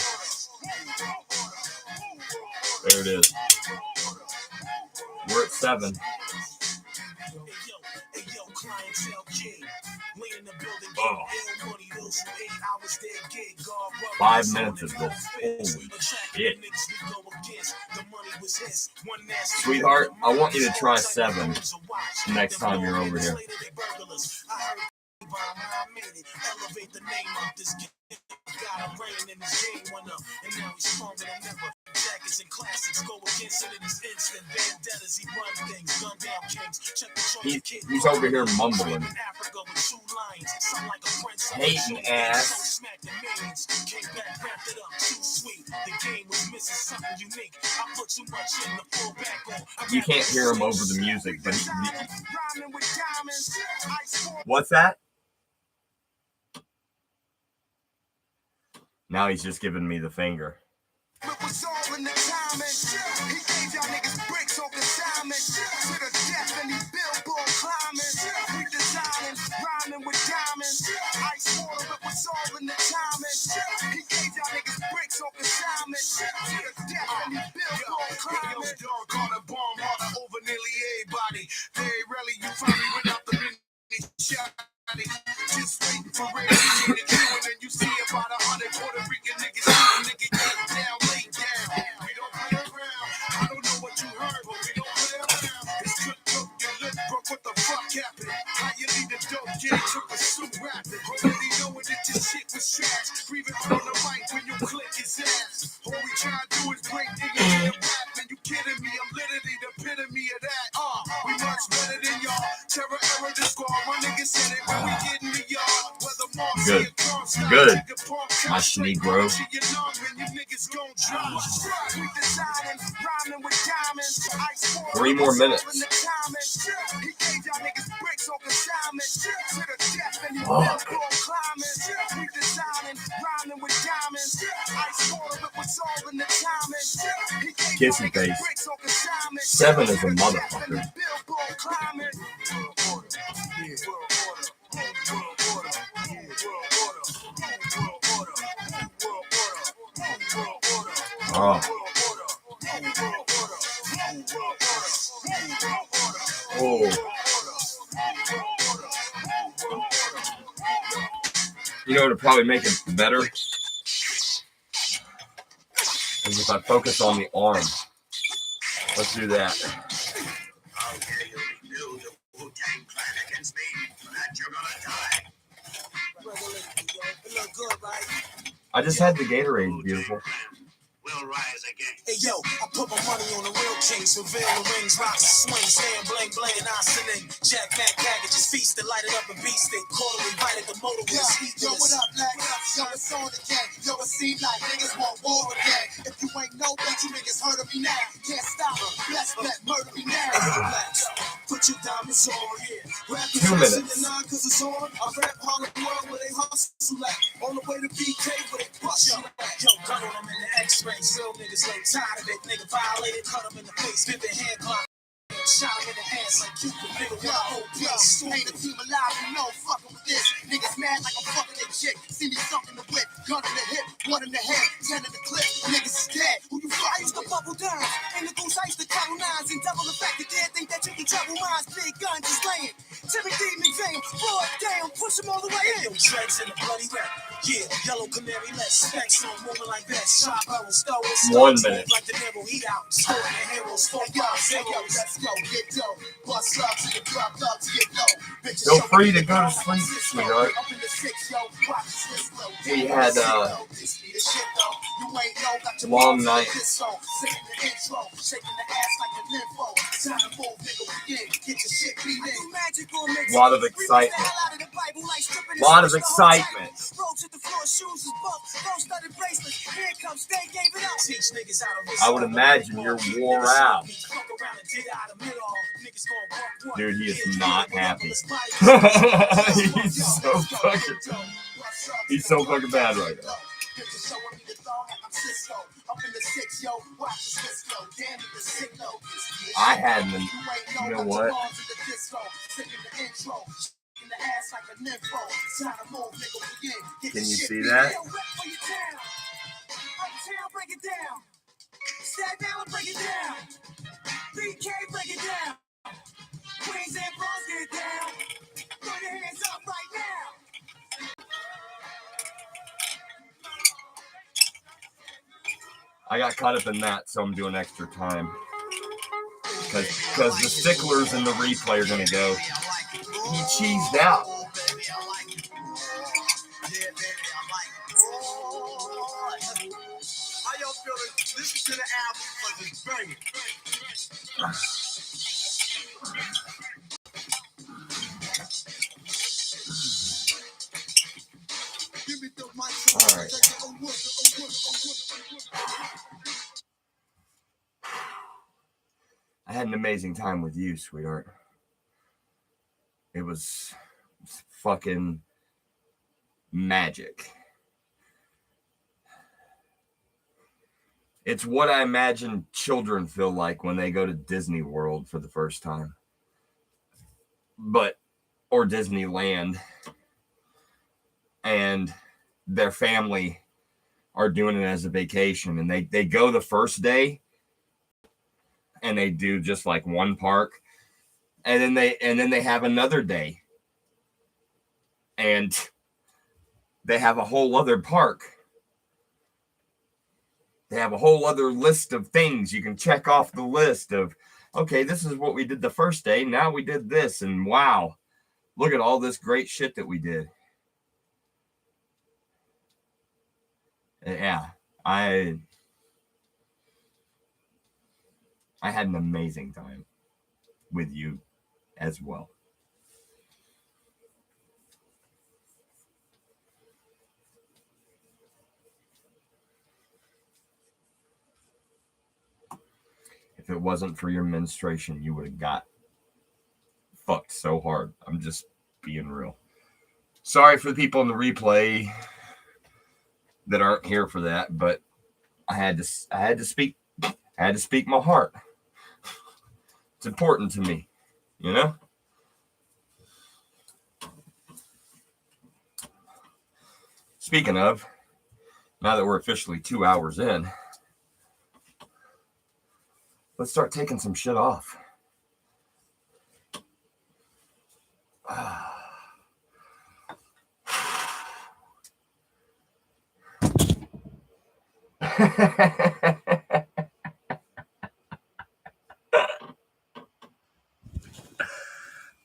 There it is. We're at 7. Oh. 5 minutes of this. Holy shit. Sweetheart, I want you to try 7 next time you're over here. Elevate the name of this game. Got a brain in this game one up, and now he's stronger than ever. Jackets and classics go against it in his instant. Vendettas, he run things, gun down kings. Check the He's over here mumbling. Hating ass. Came back, wrapped it up, too sweet. The game was missing something unique. I put too much in the pull back on. You can't hear him over the music, but what's that? Now he's just giving me the finger. It was all in the timing. He gave y'all niggas bricks on consignment. To the death and he billboard climbing. We designing, rhyming with diamonds. Ice water, it was all in the timing. He gave y'all niggas bricks on consignment. To the death and he billboard climbing. Yo, dog on a bomb harder over nearly everybody. Very rarely you find me without the mini shot. Just waiting for real to get you, and then you see about 100 Puerto Rican niggas. Nigga, get down, lay down. We don't play around. I don't know what you heard, but we don't play around. It's good, your lip broke. What the fuck happened? How you leave the dope? Get it, took a suit rapid. Already knowing that your shit was trash. Breathing on the mic when you click his ass. All we try to do is break niggas in the rap. Man, you kidding me? I'm literally the epitome of that. We much better than y'all. Terror error the squad. My niggas said it when we get in the yard. Whether Mark Good. Good. My Negro. 3 more minutes. Oh. Kissy face. 7 is a motherfucker. Oh. Oh. You know what would probably make it better? Is if I focus on the arm. Let's do that. I just had the Gatorade, beautiful. We'll rise again. Hey yo, I put my money on the real kings, reveal the rings, rocks, swing, stand, bling, bling, and oscillate. Jack Mac packages, feast it, light it up and beast it. Quarterly invited the motor with yo, what up, black? Yo, it's on again. Yo, it seems like niggas want war again. If you ain't know that, you niggas heard of me now. Can't stop it. Bless that, murder me now. Put your diamonds on here. 2 minutes. Cause it's on. I rap Harlem World where they hustle at. On the way to BK where they bust you at. Yo, gun on them in the X-ray. Real niggas late, tired of it. Nigga violated, cut him in the face, vivid hand clock. Shot him in the ass like Cupid, nigga, with a whole place. Ain't a team alive, you know, fucking with this. Niggas mad like I'm fucking that chick. See me something the whip, gun in the hip, 1 in the head, 10 in the clip. Niggas is dead. Who you fuck? I used to bubble down. In the goose, I used to count 9s and double the fact that they think that you can trouble minds. Big guns just laying. Timothy McVeigh, blow it down, push him all the way in. Yo, dreads in the bloody rap. Yeah, yellow canary, let's specs on moving like that. Shot barrels, stow it, 1 minute. like the devil, he out. Storing the heroes, for y'all, let's go, get dough. Bust up to the club, up to get low. Feel free to go to sleep, sweetheart. We had long night. A lot of excitement. Lot of excitement. I would imagine you're wore out. Dude, he is not happy. He's so fucking bad right now. I hadn't, you know what? Can you see that? Step down and break it down. BK, break it down. Queens and Bronx, get down. Throw your hands up right now. I got caught up in that, so I'm doing extra time. Because the sticklers in the replay are going to go, he cheesed out. How y'all feeling? Listen to the album because it's banging. All right. I had an amazing time with you, sweetheart. It was fucking magic. It's what I imagine children feel like when they go to Disney World for the first time. Or Disneyland. And their family are doing it as a vacation. And they go the first day and they do just like one park. And then they have another day. And they have a whole other park. They have a whole other list of things you can check off the list of, okay, this is what we did the first day. Now we did this. And wow, look at all this great shit that we did. Yeah, I had an amazing time with you as well. If it wasn't for your menstruation, you would have got fucked so hard. I'm just being real. Sorry for the people in the replay that aren't here for that, but I had to speak my heart. It's important to me, you know? Speaking of, now that we're officially 2 hours in, let's start taking some shit off.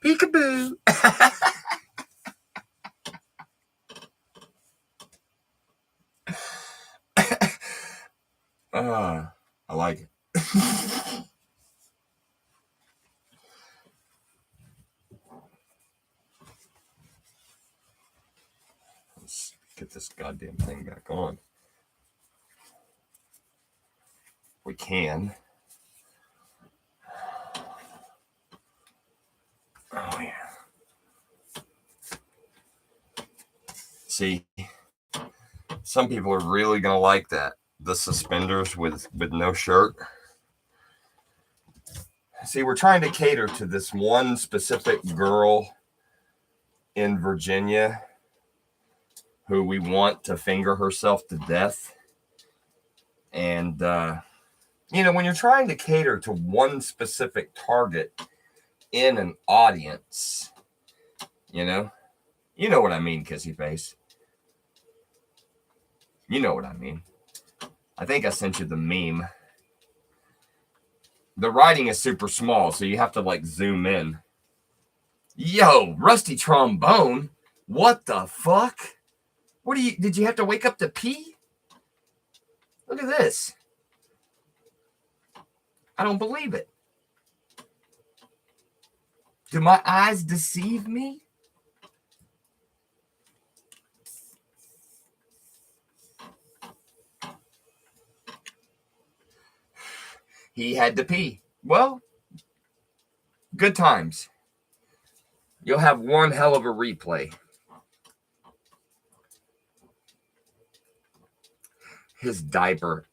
Peekaboo. I like it. Let's get this goddamn thing back on. We can. Oh yeah. See, some people are really gonna like that. The suspenders with no shirt. See, we're trying to cater to this one specific girl in Virginia who we want to finger herself to death. And, you know, when you're trying to cater to one specific target in an audience, you know what I mean, Kissy Face. You know what I mean. I think I sent you the meme. The writing is super small, so you have to like zoom in. Yo, Rusty Trombone. What the fuck? Did you have to wake up to pee? Look at this. I don't believe it. Do my eyes deceive me? He had to pee. Well, good times. You'll have one hell of a replay. His diaper.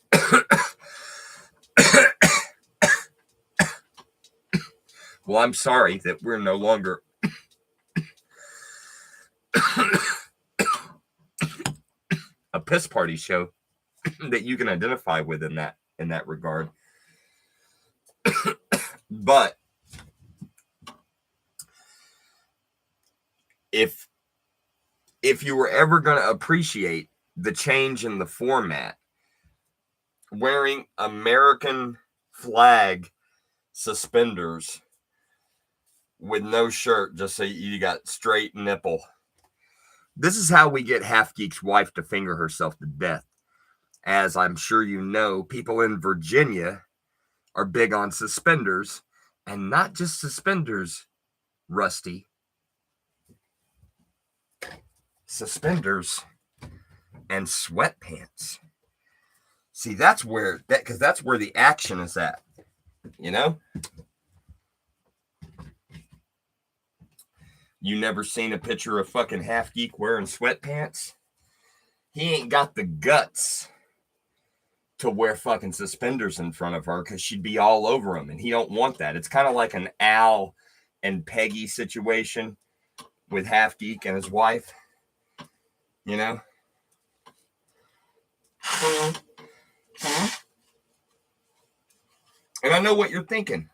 Well, I'm sorry that we're no longer a piss party show that you can identify with in that in that regard. But if you were ever going to appreciate the change in the format, wearing American flag suspenders with no shirt, just so you got straight nipple. This is how we get Half Geek's wife to finger herself to death. As I'm sure you know, people in Virginia are big on suspenders, and not just suspenders, Rusty. Suspenders and sweatpants. See, that's where the action is at, you know? You never seen a picture of fucking Half Geek wearing sweatpants? He ain't got the guts to wear fucking suspenders in front of her because she'd be all over him, and he don't want that. It's kind of like an Al and Peggy situation with Half Geek and his wife, you know? And I know what you're thinking.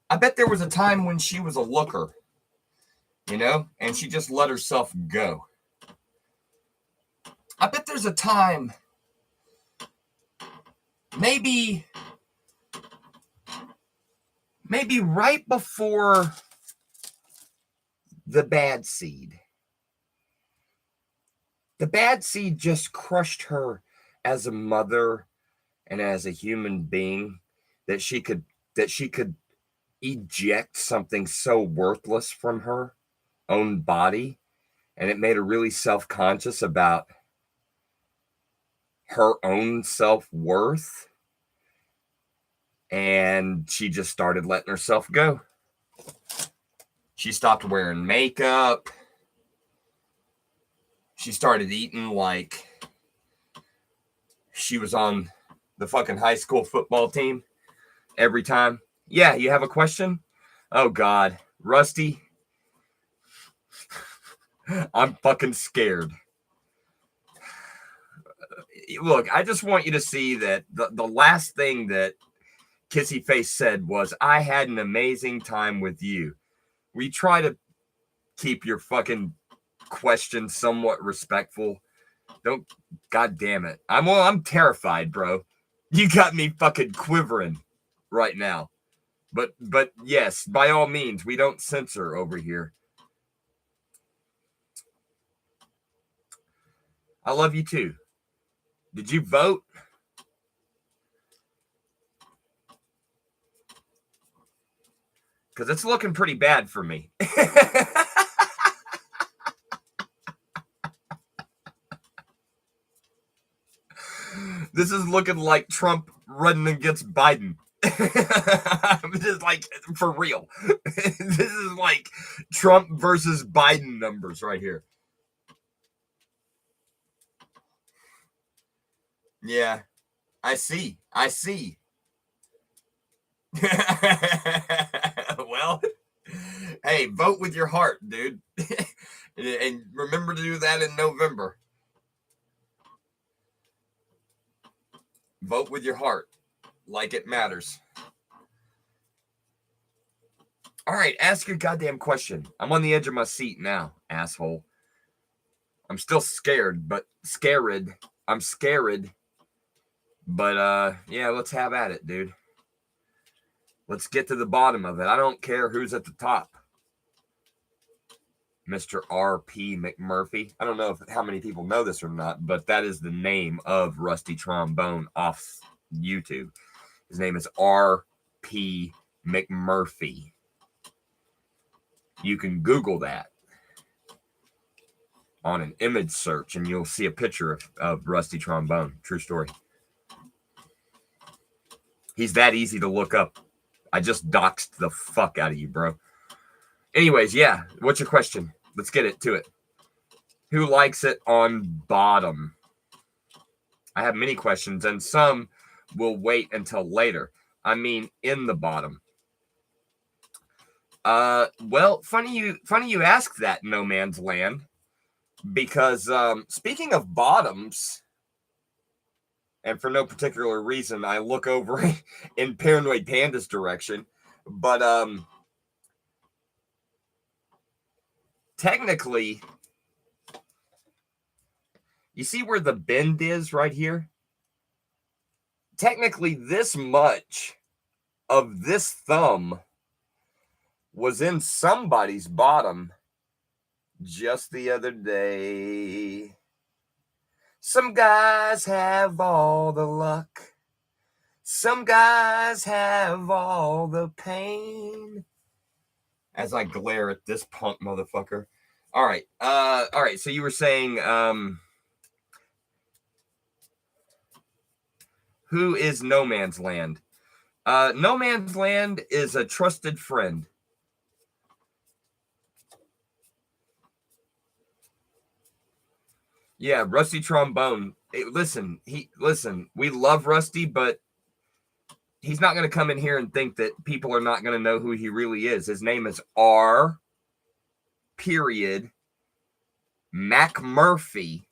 I bet there was a time when she was a looker, you know, and she just let herself go. I bet there's a time, maybe right before the bad seed. The bad seed just crushed her as a mother and as a human being, that she could eject something so worthless from her own body, and it made her really self-conscious about her own self-worth, and she just started letting herself go. She stopped wearing makeup. She started eating like she was on the fucking high school football team every time. Yeah, you have a question? Oh, God. Rusty, I'm fucking scared. Look, I just want you to see that the last thing that Kissy Face said was, I had an amazing time with you. We try to keep your fucking questions somewhat respectful. Don't, God damn it. I'm terrified, bro. You got me fucking quivering right now. But yes, by all means, we don't censor over here. I love you too. Did you vote? Because it's looking pretty bad for me. This is looking like Trump running against Biden. This is like, for real. This is like Trump versus Biden numbers right here. Yeah, I see. Well, hey, vote with your heart, dude. And remember to do that in November. Vote with your heart, like it matters. All right, ask your goddamn question. I'm on the edge of my seat now, asshole. I'm still scared, but scared. I'm scared. But, yeah, let's have at it, dude. Let's get to the bottom of it. I don't care who's at the top. Mr. R.P. McMurphy. I don't know how many people know this or not, but that is the name of Rusty Trombone off YouTube. His name is R.P. McMurphy. You can Google that on an image search, and you'll see a picture of Rusty Trombone. True story. He's that easy to look up. I just doxed the fuck out of you, bro. Anyways, yeah. What's your question? Let's get it to it. Who likes it on bottom? I have many questions, and some will wait until later. I mean, in the bottom. Well, funny you ask that, No Man's Land, because speaking of bottoms, And for no particular reason, I look over in Paranoid Panda's direction. But technically, you see where the bend is right here? Technically, this much of this thumb was in somebody's bottom just the other day. Some guys have all the luck. Some guys have all the pain. As I glare at this punk motherfucker. All right. So you were saying, who is No Man's Land? No Man's Land is a trusted friend. Yeah, Rusty Trombone. Listen, we love Rusty, but he's not going to come in here and think that people are not going to know who he really is. His name is R. McMurphy.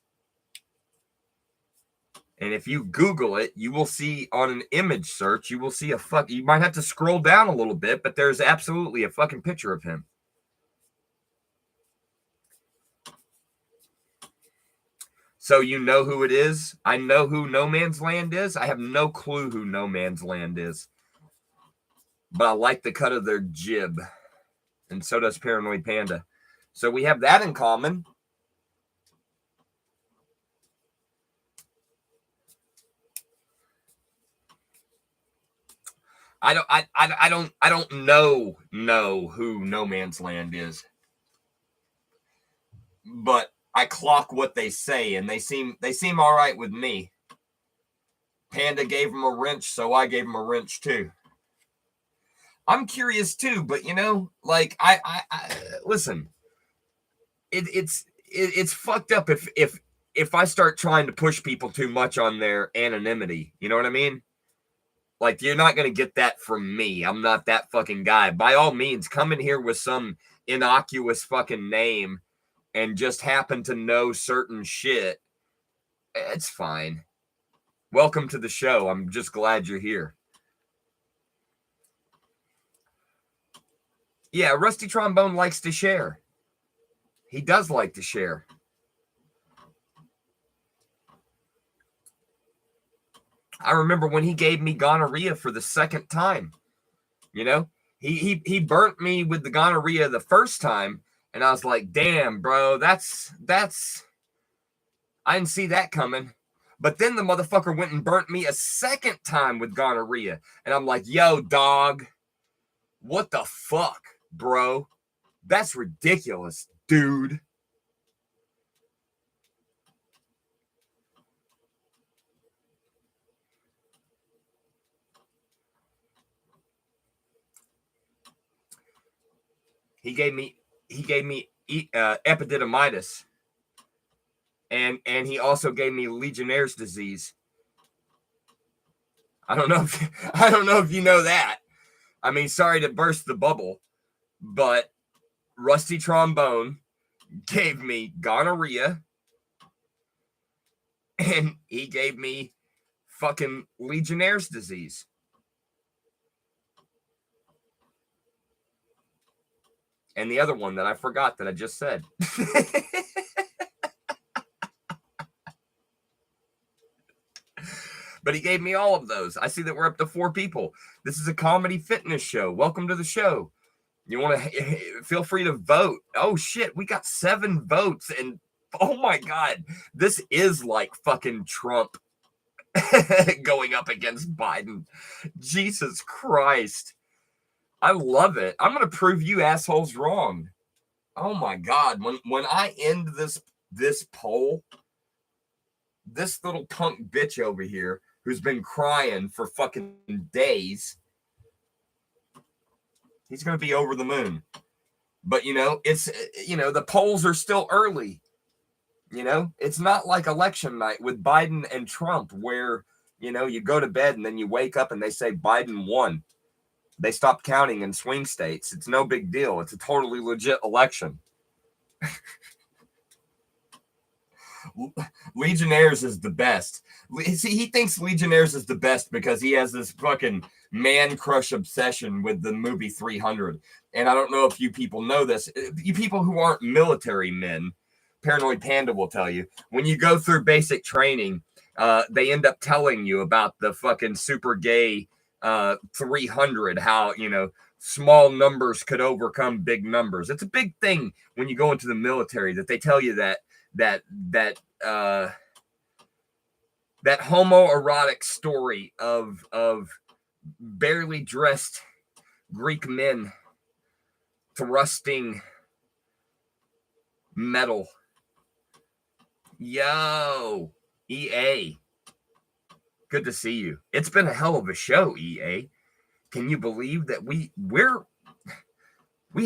And if you Google it, you will see on an image search, you will see you might have to scroll down a little bit, but there's absolutely a fucking picture of him. So you know who it is? I know who No Man's Land is. I have no clue who No Man's Land is. But I like the cut of their jib. And so does Paranoid Panda. So we have that in common. I don't know who No Man's Land is. But I clock what they say, and they seem all right with me. Panda gave him a wrench, so I gave him a wrench too. I'm curious too, but like I listen. It's fucked up if I start trying to push people too much on their anonymity. You know what I mean? Like, you're not gonna get that from me. I'm not that fucking guy. By all means, come in here with some innocuous fucking name and just happen to know certain shit. It's fine. Welcome to the show. I'm just glad you're here. Yeah, Rusty Trombone likes to share. He does like to share. I remember when he gave me gonorrhea for the second time. He burnt me with the gonorrhea the first time. And I was like, damn, bro, that's, I didn't see that coming. But then the motherfucker went and burnt me a second time with gonorrhea. And I'm like, yo, dog, what the fuck, bro? That's ridiculous, dude. He gave me epididymitis, and he also gave me Legionnaire's disease. I don't know if you know that. I mean, sorry to burst the bubble, but Rusty Trombone gave me gonorrhea, and he gave me fucking Legionnaire's disease. And the other one that I forgot that I just said. But he gave me all of those. I see that we're up to 4 people. This is a comedy fitness show. Welcome to the show. You want to feel free to vote. Oh, shit. We got 7 votes. And oh, my God. This is like fucking Trump going up against Biden. Jesus Christ. I love it. I'm going to prove you assholes wrong. Oh, my God. When I end this poll, this little punk bitch over here who's been crying for fucking days, he's going to be over the moon. But, it's, the polls are still early. It's not like election night with Biden and Trump where, you go to bed and then you wake up and they say Biden won. They stopped counting in swing states. It's no big deal. It's a totally legit election. Legionnaires is the best. See, he thinks Legionnaires is the best because he has this fucking man crush obsession with the movie 300. And I don't know if you people know this. You people who aren't military men, Paranoid Panda will tell you, when you go through basic training, they end up telling you about the fucking super gay 300, how, you know, small numbers could overcome big numbers. It's a big thing when you go into the military that they tell you that homoerotic story of barely dressed Greek men thrusting metal. Yo, EA. Good to see you. It's been a hell of a show, EA. Can you believe that we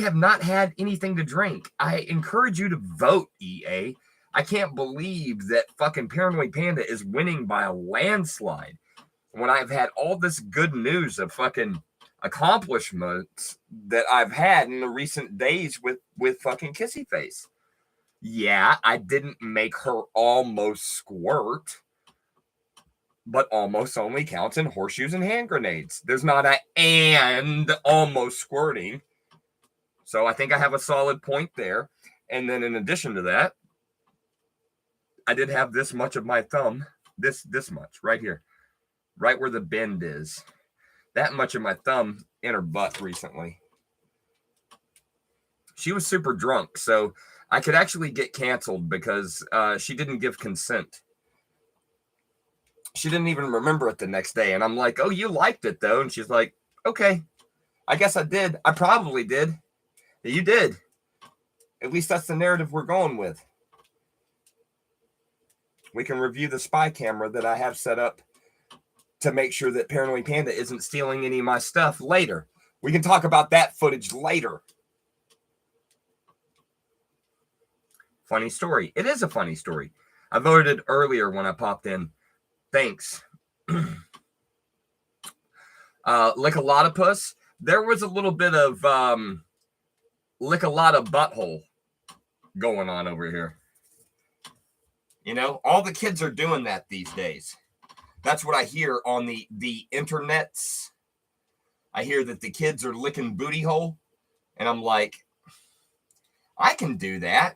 have not had anything to drink? I encourage you to vote, EA. I can't believe that fucking Paranoid Panda is winning by a landslide when I've had all this good news of fucking accomplishments that I've had in the recent days with fucking Kissy Face. Yeah, I didn't make her almost squirt, but almost only counts in horseshoes and hand grenades. There's not a and almost squirting. So I think I have a solid point there. And then in addition to that, I did have this much of my thumb, this much right here, right where the bend is. That much of my thumb in her butt recently. She was super drunk, so I could actually get canceled because she didn't give consent. She didn't even remember it the next day. And I'm like, oh, you liked it, though. And she's like, okay, I guess I did. I probably did. You did. At least that's the narrative we're going with. We can review the spy camera that I have set up to make sure that Paranoid Panda isn't stealing any of my stuff later. We can talk about that footage later. Funny story. It is a funny story. I voted earlier when I popped in. Thanks. Lick-a-lot-of-puss. There was a little bit of lick-a-lot-of-butthole going on over here. You know, all the kids are doing that these days. That's what I hear on the internets. I hear that the kids are licking booty hole. And I'm like, I can do that.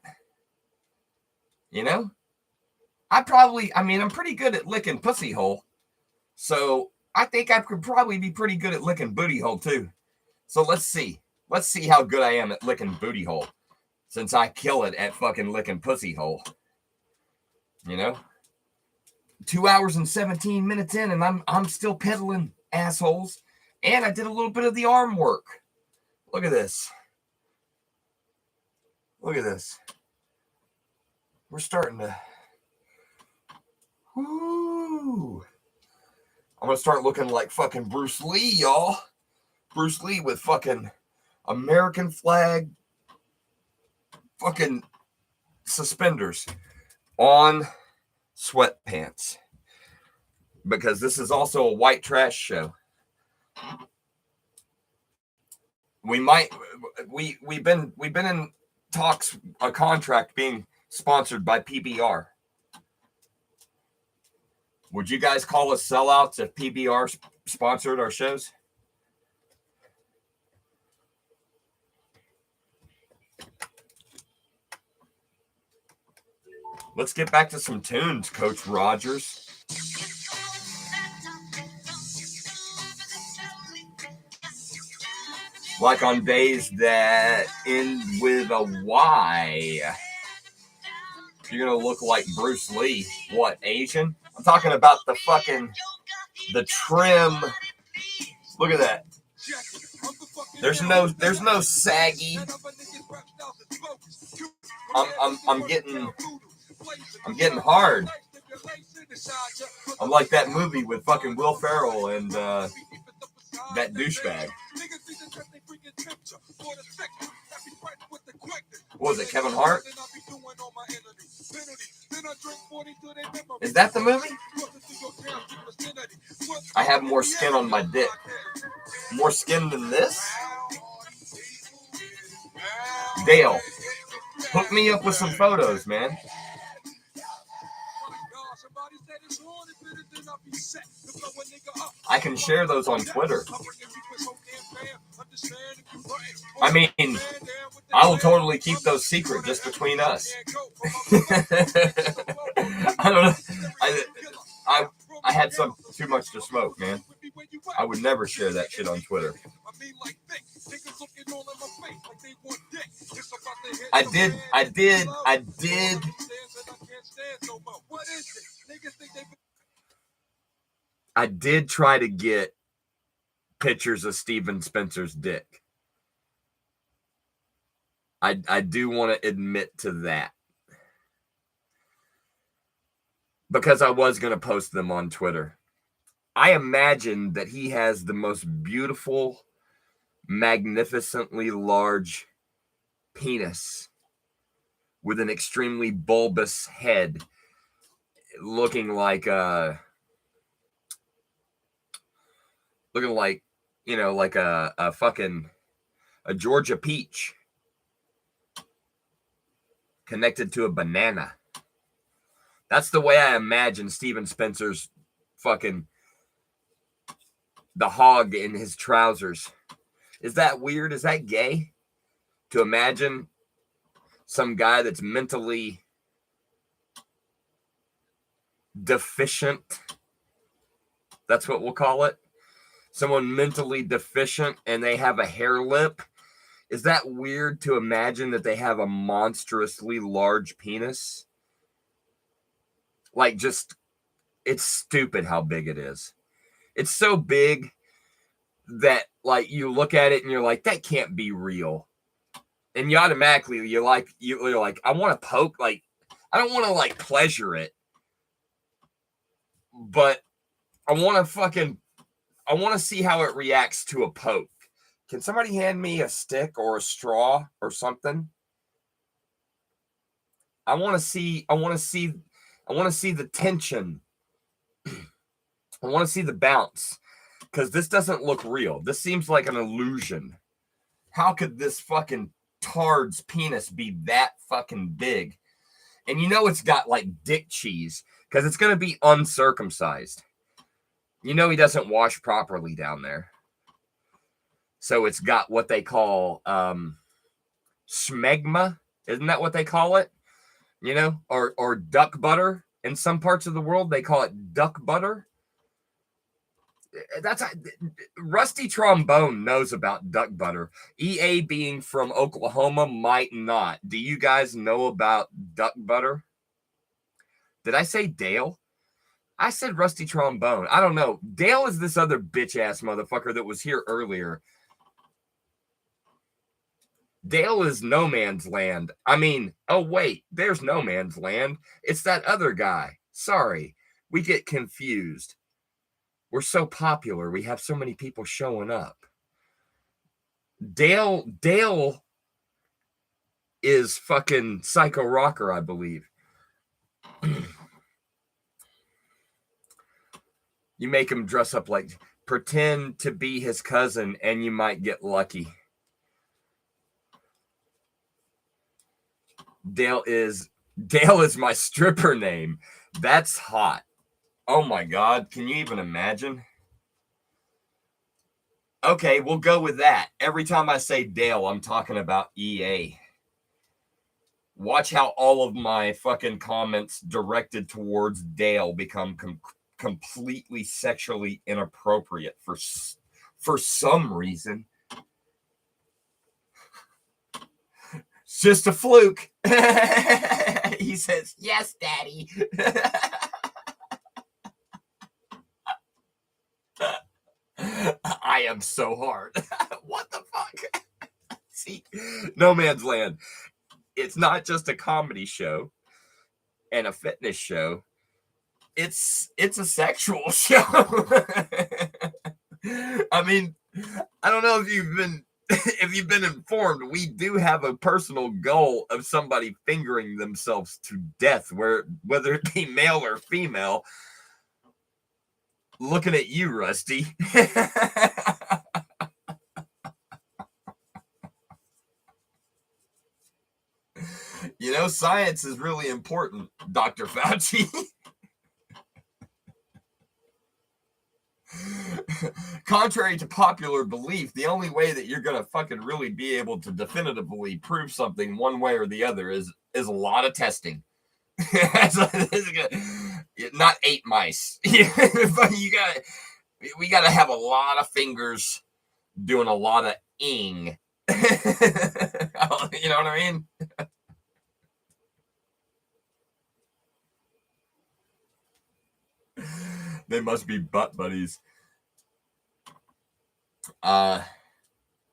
You know? I'm pretty good at licking pussy hole. So I think I could probably be pretty good at licking booty hole too. So let's see. Let's see how good I am at licking booty hole. Since I kill it at fucking licking pussy hole. You know? 2 hours and 17 minutes in and I'm still pedaling, assholes. And I did a little bit of the arm work. Look at this. Look at this. We're starting to... Woo. I'm going to start looking like fucking Bruce Lee, y'all. Bruce Lee with fucking American flag fucking suspenders on sweatpants. Because this is also a white trash show. We've been in talks, a contract being sponsored by PBR. Would you guys call us sellouts if PBR sponsored our shows? Let's get back to some tunes, Coach Rogers. Like on days that end with a Y. You're going to look like Bruce Lee. What, Asian? I'm talking about the trim. Look at that. There's no saggy. I'm getting hard. I'm like that movie with fucking Will Ferrell and that douchebag. What was it, Kevin Hart? Is that the movie? I have more skin on my dick. More skin than this? Dale, hook me up with some photos, man. I can share those on Twitter. I mean, I will totally keep those secret just between us. I don't know. I had some too much to smoke, man. I would never share that shit on Twitter. I did try to get pictures of Steven Spencer's dick. I do want to admit to that. Because I was going to post them on Twitter. I imagine that he has the most beautiful, magnificently large penis with an extremely bulbous head, looking like a fucking a Georgia peach connected to a banana. That's the way I imagine Steven Spencer's fucking the hog in his trousers. Is that weird? Is that gay? To imagine some guy that's mentally deficient. That's what we'll call it. Someone mentally deficient and they have a hair lip. Is that weird to imagine that they have a monstrously large penis? Like, just, it's stupid how big it is. It's so big that, like, you look at it and you're like, that can't be real. And you automatically, you're like, I want to poke, like, I don't want to, like, pleasure it. But I want to see how it reacts to a poke. Can somebody hand me a stick or a straw or something? I want to see the tension. I want to see the bounce. Because this doesn't look real. This seems like an illusion. How could this fucking tard's penis be that fucking big? And you know it's got like dick cheese. Because it's going to be uncircumcised. You know he doesn't wash properly down there. So it's got what they call smegma. Isn't that what they call it? You know, or duck butter. In some parts of the world, they call it duck butter. That's Rusty Trombone knows about duck butter. EA being from Oklahoma might not. Do you guys know about duck butter? Did I say Dale? I said Rusty Trombone. I don't know. Dale is this other bitch ass motherfucker that was here earlier. Dale is No Man's Land. I mean, oh wait, there's No Man's Land. It's that other guy. Sorry, we get confused. We're so popular. We have so many people showing up. Dale is fucking Psycho Rocker, I believe. You make him dress up like, pretend to be his cousin and you might get lucky. Dale is my stripper name. That's hot. Oh my God. Can you even imagine? Okay, we'll go with that. Every time I say Dale, I'm talking about EA. Watch how all of my fucking comments directed towards Dale become completely sexually inappropriate for some reason. It's just a fluke. He says, yes, Daddy. I am so hard. What the fuck? See, No Man's Land. It's not just a comedy show and a fitness show. It's a sexual show. I mean, I don't know if you've been informed. We do have a personal goal of somebody fingering themselves to death, whether it be male or female. Looking at you, Rusty. You know, science is really important, Dr. Fauci. contrary to popular belief, the only way that you're gonna fucking really be able to definitively prove something one way or the other is a lot of testing. Not 8 mice. We gotta have a lot of fingers doing a lot of ing. You know what I mean? They must be butt buddies. No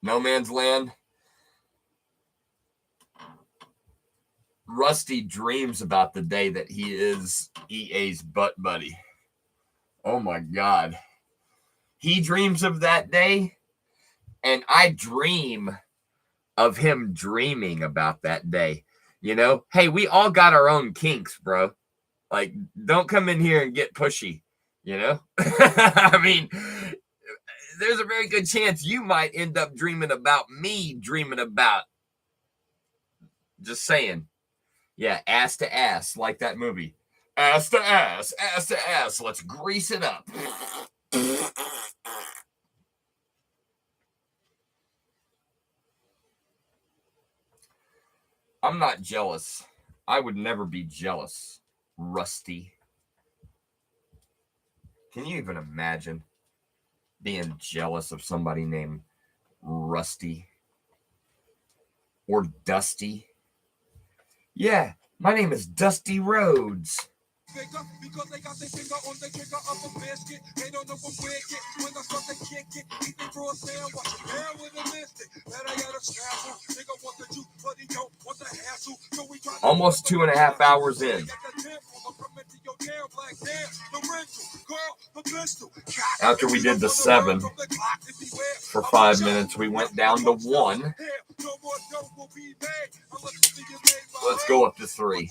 Man's Land. Rusty dreams about the day that he is EA's butt buddy. Oh my God. He dreams of that day, and I dream of him dreaming about that day. You know, hey, we all got our own kinks, bro. Like, don't come in here and get pushy, you know? I mean, there's a very good chance you might end up dreaming about me dreaming about. Just saying. Yeah, ass to ass, like that movie. Ass to ass, ass to ass. Let's grease it up. I'm not jealous. I would never be jealous, Rusty. Can you even imagine being jealous of somebody named Rusty or Dusty? Yeah, my name is Dusty Rhodes. Because they got their finger on the trigger of a biscuit. They don't know what wicked. When I start to kick it, eat they throw a sand, watch it down with a mystic. That I got a snaffle. Nigga want the juice, but he don't want the hassle. So we try Almost 2.5 hours in. After we did the 7 for 5 minutes, we went down to 1. Let's go up to 3.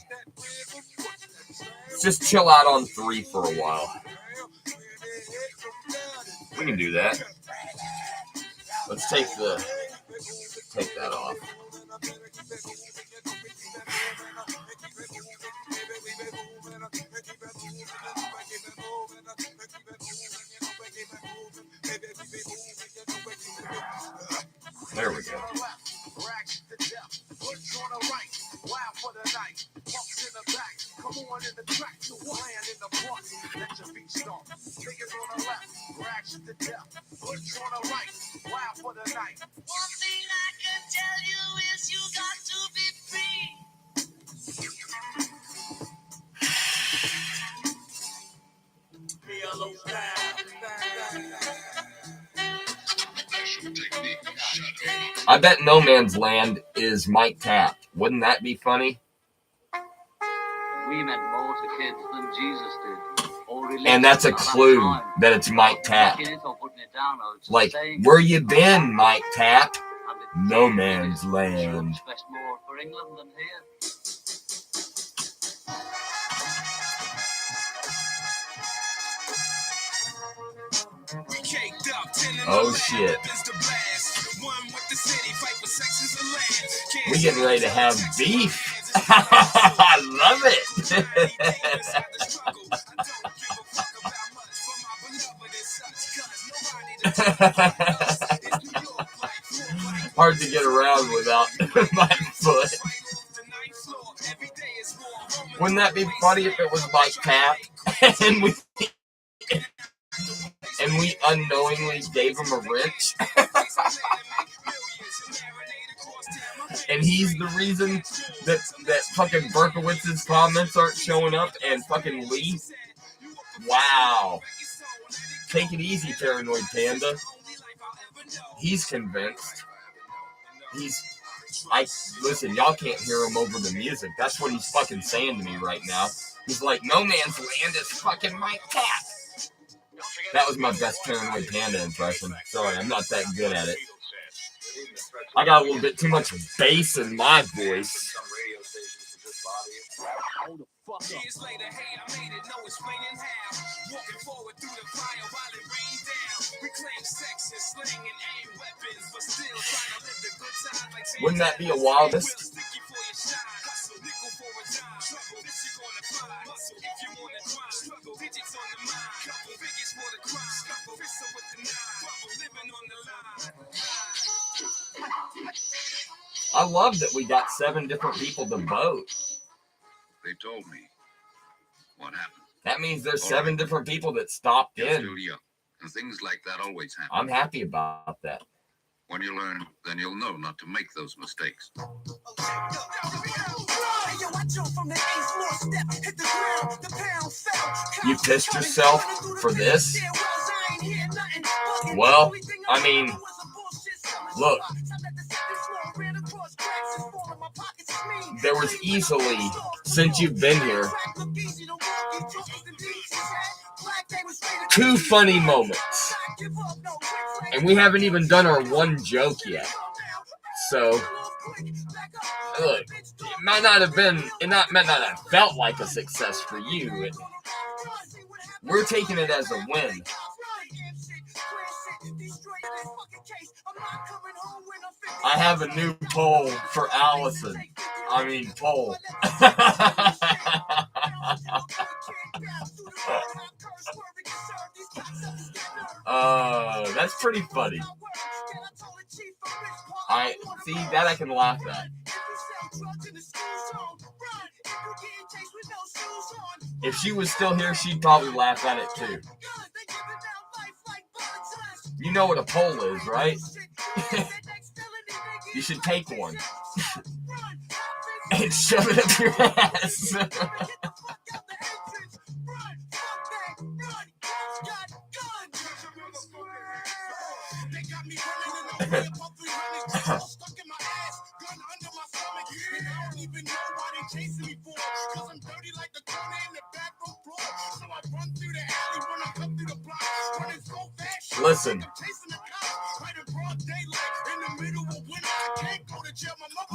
Let's just chill out on 3 for a while. We can do that. Let's take that off. There we go. I bet No Man's Land is Mike Tapp. Wouldn't that be funny? We meant more to kids than Jesus did. And that's a clue that it's Mike Tapp. Like, where you been, Mike Tapp? No Man's Land. Oh shit. We're getting ready to have beef. I love it. Hard to get around without my foot. Wouldn't that be funny if it was Mike Tapp and we unknowingly gave him a wrench? And he's the reason that fucking Berkowitz's comments aren't showing up and fucking Lee. Wow. Take it easy, Paranoid Panda. He's convinced. Listen, y'all can't hear him over the music. That's what he's fucking saying to me right now. He's like, No Man's Land is fucking Mike Tapp. That was my best Paranoid Panda impression. Sorry, I'm not that good at it. I got a little bit too much bass in my voice. Years later, hey, I made it, no explaining how. Walking forward through the fire while it rained down. Reclaim sex and sling and aim weapons, but still trying to live the good time like Wouldn't that be a wildest? Trouble, this shit gonna fly. Muscle, if you wanna grind. Struggle, digits on the mind. Couple figures for the crime. Scuffle, whistle with the nine. Bubble, living on the line. I love that we got 7 different people to vote. They told me what happened. That means there's 7 different people that stopped You're in. still young, and things like that always happen. I'm happy about that. When you learn, then you'll know not to make those mistakes. You pissed yourself for this? Well, I mean, look, there was easily, since you've been here, 2 funny moments. And we haven't even done our 1 joke yet. So, look, it might not have been, might not have felt like a success for you. We're taking it as a win. I have a new poll for Allison. Poll. That's pretty funny. I see that I can laugh at. If she was still here, she'd probably laugh at it too. You know what a poll is, right? You should take one and shove it up your ass. Listen,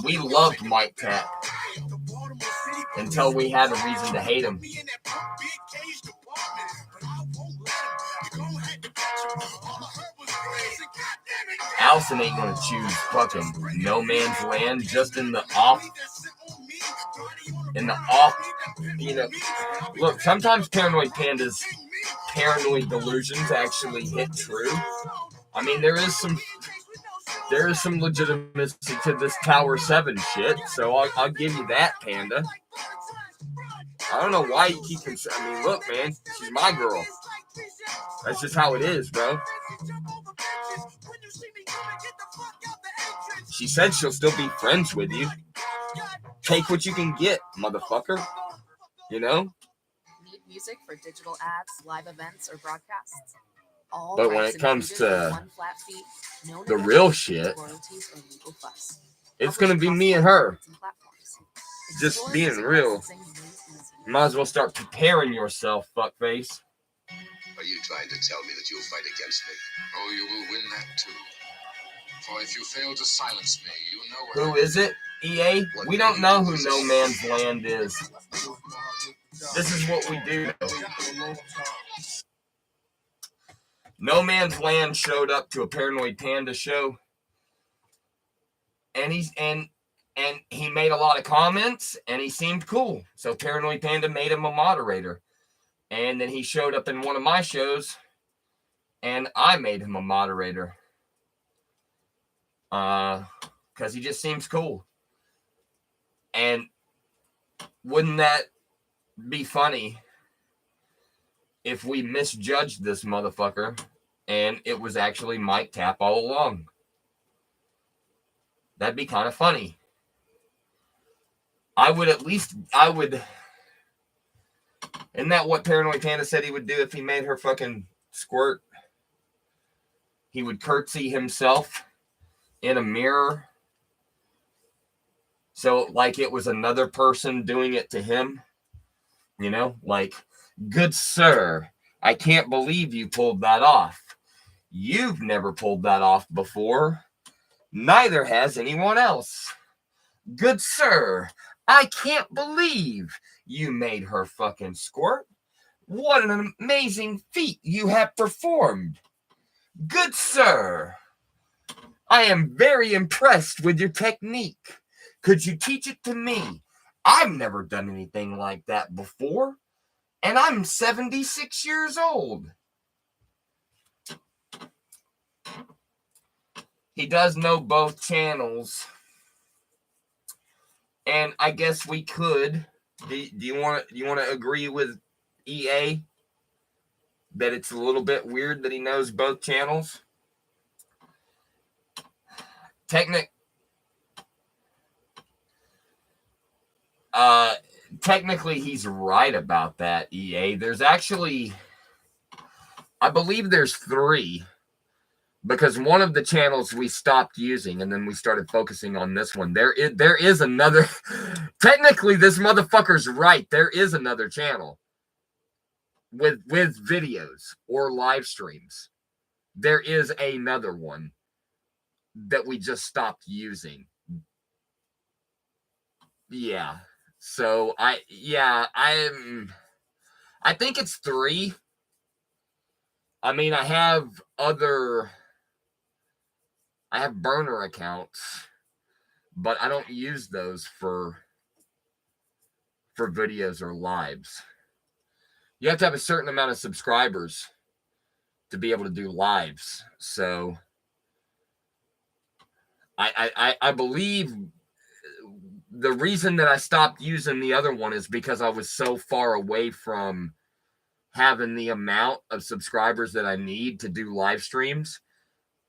we loved Mike Tap until we had a reason to hate him. Allison ain't gonna choose fucking No Man's Land just in the off, you know. Look, sometimes Paranoid Panda's paranoid delusions actually hit true. I mean, there is some legitimacy to this Tower 7 shit, so I'll give you that, Panda. I don't know why you keep look, man, she's my girl. That's just how it is, bro. She said she'll still be friends with you. Take what you can get, motherfucker. You know? Need music for digital ads, live events, or broadcasts? All But when rights it comes included to for one flat fee, no the real shit, royalties or legal fuss. it's gonna be me and her. Just Explore being music real. licensing news. Might as well start preparing yourself, fuckface. Are you trying to tell me that you'll fight against me? Oh, you will win that too. For if you fail to silence me, you know Who is it? EA? We don't know who No Man's Land is. This is what we do. No Man's Land showed up to a Paranoid Panda show, and he made a lot of comments, and he seemed cool. So Paranoid Panda made him a moderator, and then he showed up in one of my shows, and I made him a moderator, because he just seems cool. And wouldn't that be funny if we misjudged this motherfucker and it was actually Mike Tap all along? That'd be kind of funny. Isn't that what Paranoid Panda said he would do if he made her fucking squirt? He would curtsy himself in a mirror. So like it was another person doing it to him. You know, like, good sir, I can't believe you pulled that off. You've never pulled that off before. Neither has anyone else. Good sir, I can't believe you made her fucking squirt. What an amazing feat you have performed. Good sir, I am very impressed with your technique. Could you teach it to me? I've never done anything like that before, and I'm 76 years old. He does know both channels, and I guess we could. Do you want to agree with EA that it's a little bit weird that he knows both channels? Technically, he's right about that, EA. There's actually, I believe there's 3, because one of the channels we stopped using, and then we started focusing on this one. There is another. Technically, this motherfucker's right. There is another channel with videos or live streams. There is another one that we just stopped using. Yeah. So I think it's 3. I mean, I have burner accounts, but I don't use those for videos or lives. You have to have a certain amount of subscribers to be able to do lives. So I believe the reason that I stopped using the other one is because I was so far away from having the amount of subscribers that I need to do live streams.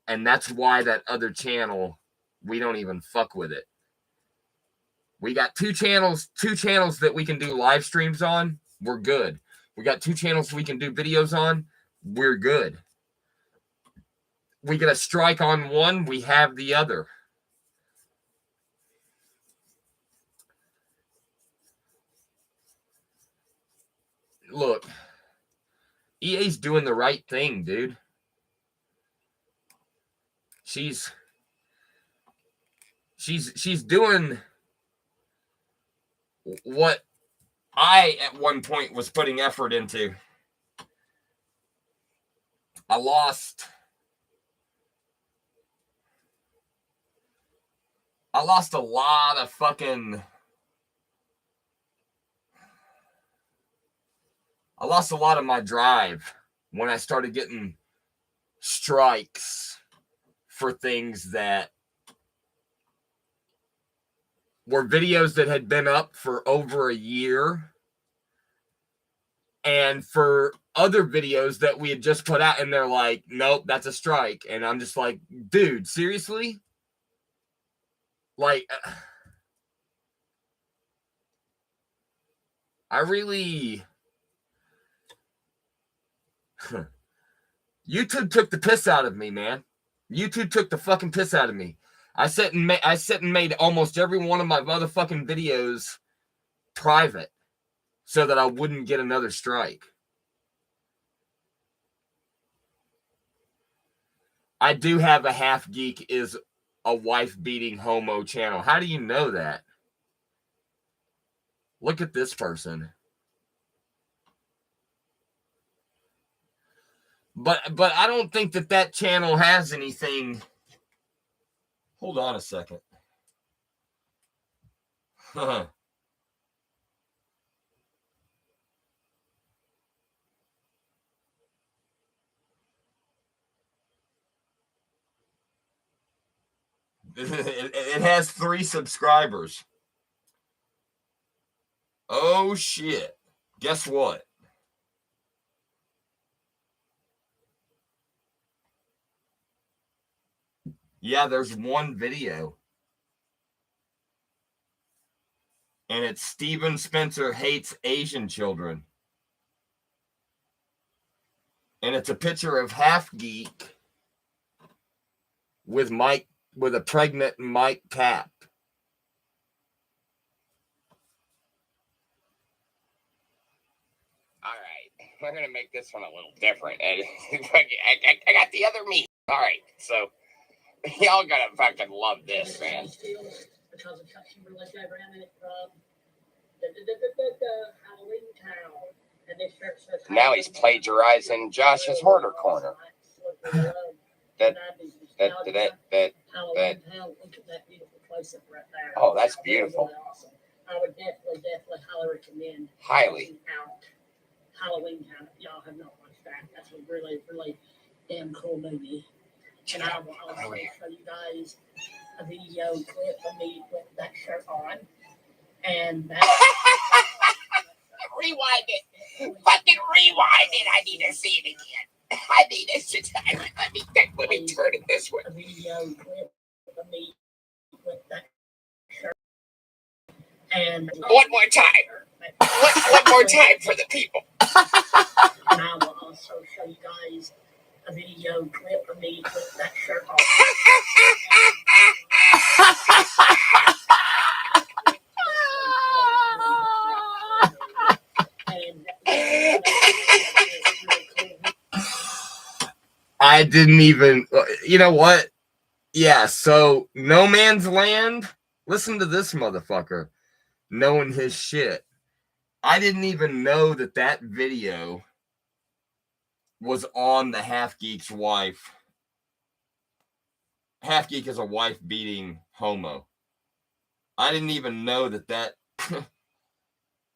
And that's why that other channel, we don't even fuck with it. We got 2 channels that we can do live streams on. We're good. We got 2 channels we can do videos on. We're good. We get a strike on one, we have the other. Look, EA's doing the right thing, dude. She's doing what I at one point was putting effort into. I lost a lot of fucking. I lost a lot of my drive when I started getting strikes for things that were videos that had been up for over a year, and for other videos that we had just put out, and they're like, nope, that's a strike. And I'm just like, dude, seriously? Like, I really... YouTube took the piss out of me, man. YouTube took the fucking piss out of me. I sat and made almost every one of my motherfucking videos private so that I wouldn't get another strike. I do have a Half Geek is a wife-beating homo channel. How do you know that? Look at this person. But I don't think that channel has anything. Hold on a second. It has 3 subscribers. Oh, shit. Guess what? Yeah, there's 1 video. And it's Steven Spencer hates Asian children. And it's a picture of Half Geek with a pregnant Mike Tapp. All right, we're gonna make this one a little different. I got the other meat. All right, so y'all gotta fucking love this, man. Now he's plagiarizing Josh's Hoarder Corner. Oh, that's beautiful. I would definitely highly recommend. Highly. checking out Halloween Town. If y'all have not watched that, that's a really, really damn cool movie. And I will also show you guys a video clip of me with that shirt on. And that. Rewind it. Fucking rewind it. I need to see it again. I need to sit down. Let me turn it this way. A video clip of me with that shirt. And one more time. One more time for the people. And I will also show you guys a video clip of me with that shirt on. I didn't even, you know what? Yeah, so No Man's Land, listen to this motherfucker knowing his shit. I didn't even know that video was on the Half Geek's wife. Half Geek is a wife beating homo. I didn't even know that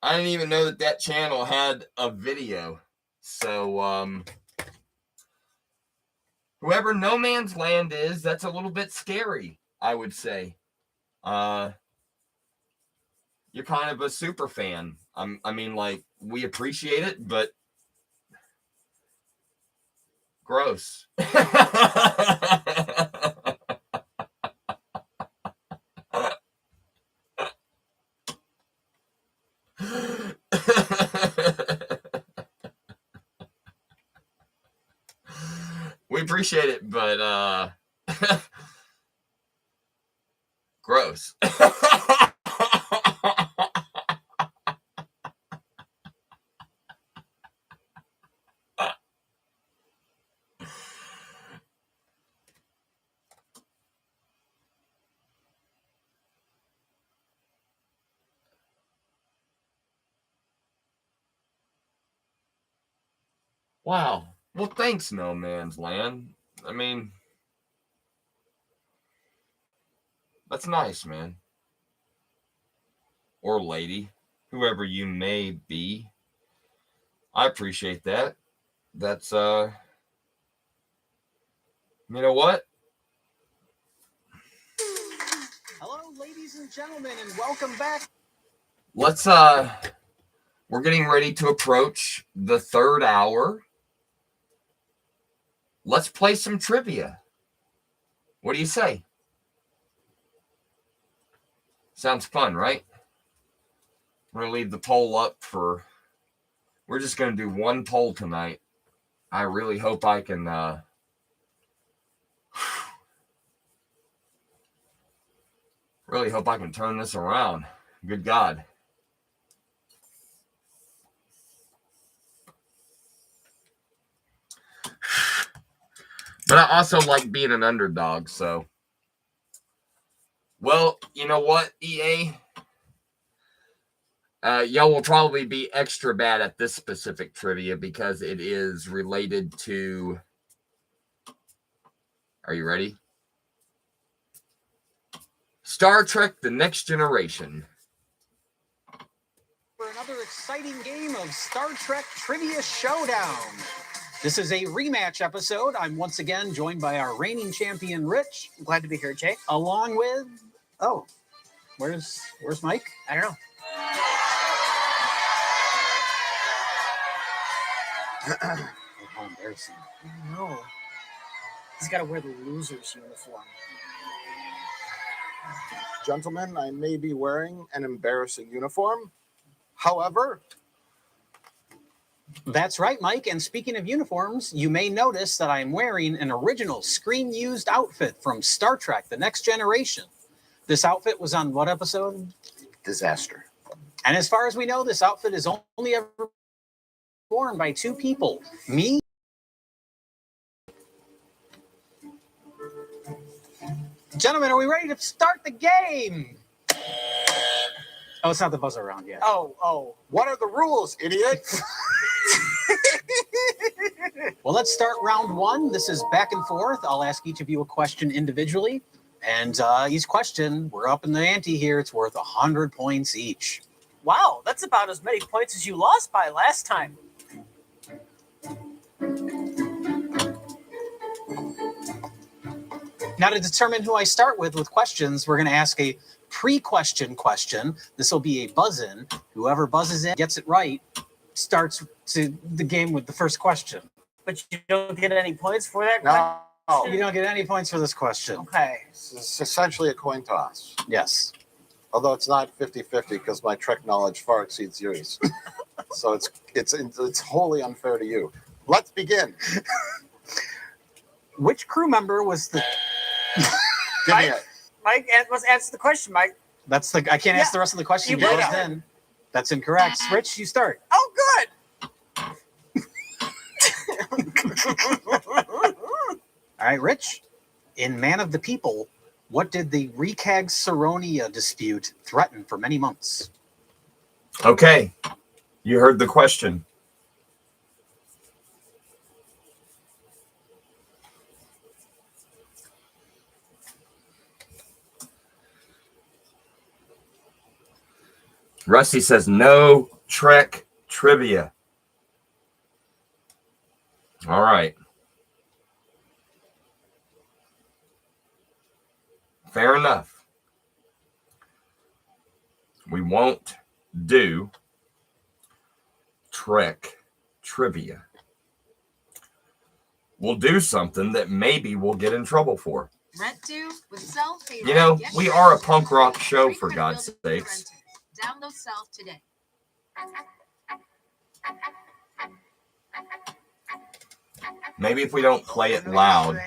I didn't even know that channel had a video. So, whoever No Man's Land is, that's a little bit scary, I would say. You're kind of a super fan. I mean, like, we appreciate it, but gross. We appreciate it, but gross. Wow. Well, thanks, No Man's Land. I mean, that's nice, man. Or lady, whoever you may be. I appreciate that. That's, you know what? Hello, ladies and gentlemen, and welcome back. Let's, we're getting ready to approach the third hour. Let's play some trivia. What do you say? Sounds fun, right? I'm going to leave the poll up for... We're just going to do one poll tonight. I really hope I can... really hope I can turn this around. Good God. But I also like being an underdog, so. Well, you know what, EA? Y'all will probably be extra bad at this specific trivia because it is related to... Are you ready? Star Trek: The Next Generation. For another exciting game of Star Trek Trivia Showdown. This is a rematch episode. I'm once again joined by our reigning champion, Rich. Glad to be here, Jay. Along with, where's Mike? I don't know. How embarrassing. No. He's got to wear the loser's uniform. Gentlemen, I may be wearing an embarrassing uniform. However, that's right, Mike. And speaking of uniforms, you may notice that I'm wearing an original screen-used outfit from Star Trek: The Next Generation. This outfit was on what episode? Disaster. And as far as we know, this outfit is only ever worn by two people. Me. Gentlemen, are we ready to start the game? Oh, it's not the buzzer round yet. Oh, what are the rules, idiot? Well, let's start round one. This is back and forth. I'll ask each of you a question individually, And each question, we're up in the ante here. It's worth 100 points each. Wow, that's about as many points as you lost by last time. Now, to determine who I start with questions, we're going to ask a pre-question question. This will be a buzz-in. Whoever buzzes in, gets it right, starts to the game with the first question. But you don't get any points for that? No. You don't get any points for this question. Okay. It's essentially a coin toss. Yes. Although it's not 50-50 because my Trek knowledge far exceeds yours. So it's wholly unfair to you. Let's begin. Which crew member was the... Give me it. Mike, let's answer the question, Mike. That's the... I can't ask the rest of the question. You You did. buzzed in. That's incorrect. Rich, you start. Oh, good. All right, Rich. In Man of the People, what did the Recag-Saronia dispute threaten for many months? Okay. You heard the question. Rusty says no Trek trivia. All right. Fair enough. We won't do Trek trivia. We'll do something that maybe we'll get in trouble for. Rent due with Self. You know, we are a punk rock show, for God's sakes. Download Self today. Maybe if we don't play it loud,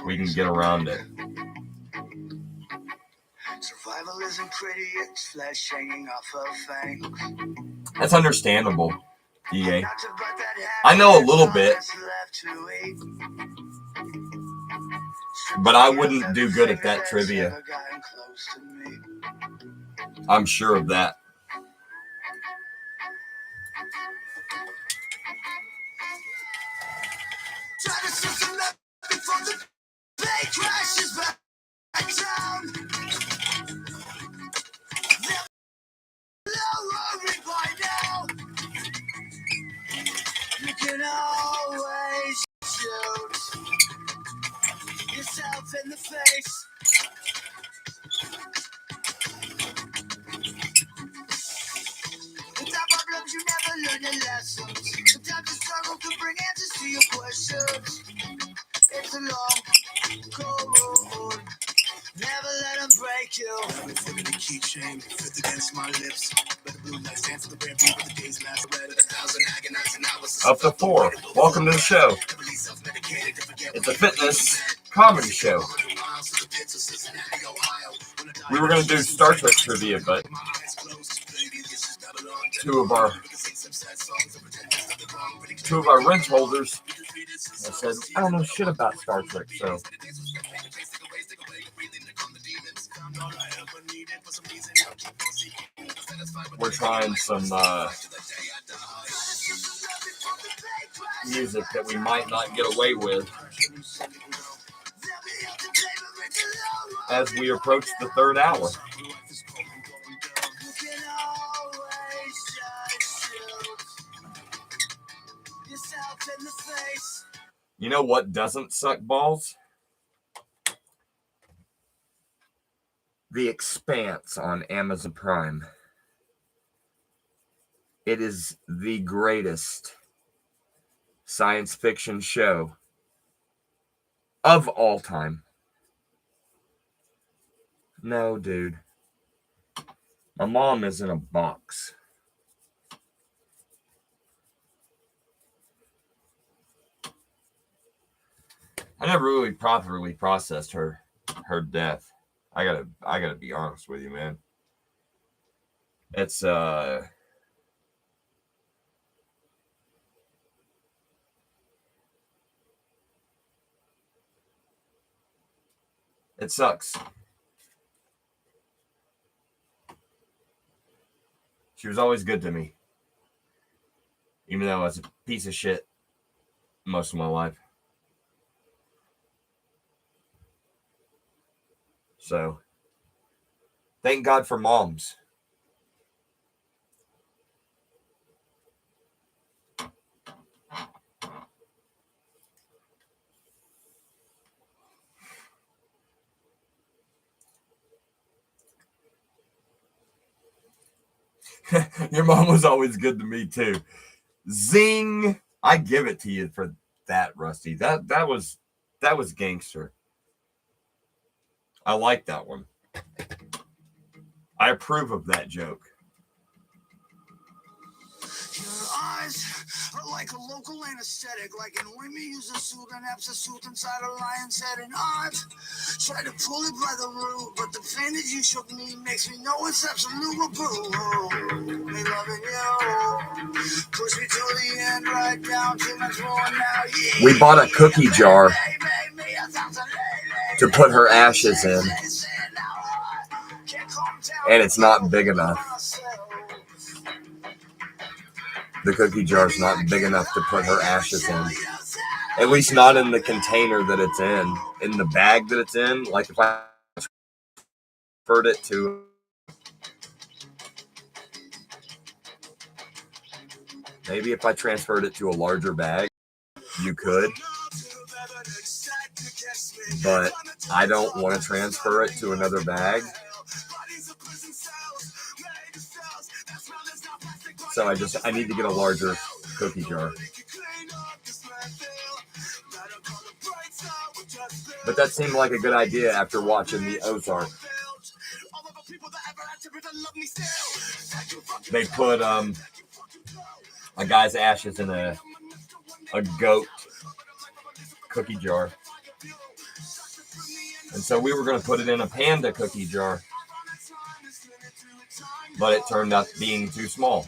we can get around it. Survival isn't pretty, it's flesh hanging off her fangs. That's understandable, EA. I know a little bit, but I wouldn't do good at that trivia. I'm sure of that. Try to system that before the plane crashes back down. They're lowering by now. You can always shoot yourself in the face. Without problems, you never learn your lessons. Sometimes the struggle can bring answers to your questions. It's a long, cold road. Never let them break you. Everything in the keychain, fifth against my lips. But the blue lights stand for the red beat, but the days last red at 1,000 agonizing hours. Up to 4. Welcome to the show. It's a fitness comedy show. We were going to do Star Trek trivia, but two of our wrench holders said, I don't know shit about Star Trek, so we're trying some music that we might not get away with as we approach the third hour. You know what doesn't suck balls? The Expanse on Amazon Prime. It is the greatest science fiction show of all time. No, dude. My mom is in a box. I never really properly processed her death. I gotta be honest with you, man. It's it sucks. She was always good to me, even though I was a piece of shit most of my life. So, thank God for moms. Your mom was always good to me too. Zing! I give it to you for that, Rusty. That was gangster. I like that one. I approve of that joke. Your eyes are like a local anesthetic, like an ointment used to soothe an abscess tooth inside a lion's head. And I've tried to pull it by the root, but the pain that you showed me makes me know it's absolute boo. Me loving you, push me to the end, right down to my throne now. Yeah. We bought a cookie jar to put her ashes in, and it's not big enough. The cookie jar is not big enough to put her ashes in. At least not in the container that it's in. In the bag that it's in. Like if I transferred it to... Maybe if I transferred it to a larger bag, you could. But I don't want to transfer it to another bag. So I need to get a larger cookie jar. But that seemed like a good idea after watching the Ozark. They put a guy's ashes in a goat cookie jar. And so we were going to put it in a panda cookie jar. But it turned out being too small.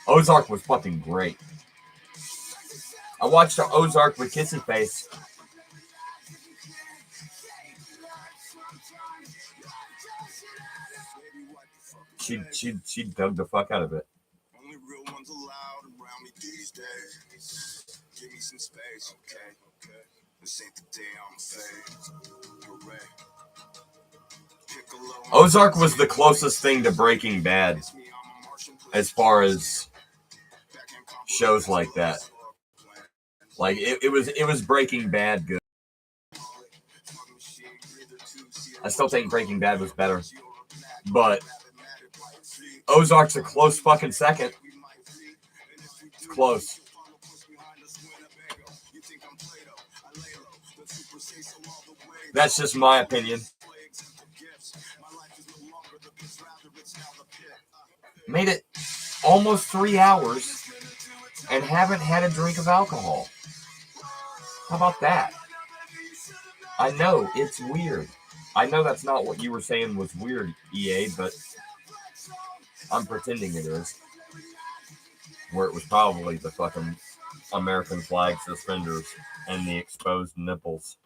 Ozark was fucking great. I watched the Ozark with Kissy Face. She dug the fuck out of it. Only real ones allowed around me these days. Give me some space, okay. This ain't the day I'm fade. Hooray. Ozark was the closest thing to Breaking Bad as far as shows like that. Like it was Breaking Bad good. I still think Breaking Bad was better, but Ozark's a close fucking second. It's close. That's just my opinion. Made it almost 3 hours and haven't had a drink of alcohol. How about that? I know, it's weird. I know that's not what you were saying was weird, EA, but I'm pretending it is. Where it was probably the fucking American flag suspenders and the exposed nipples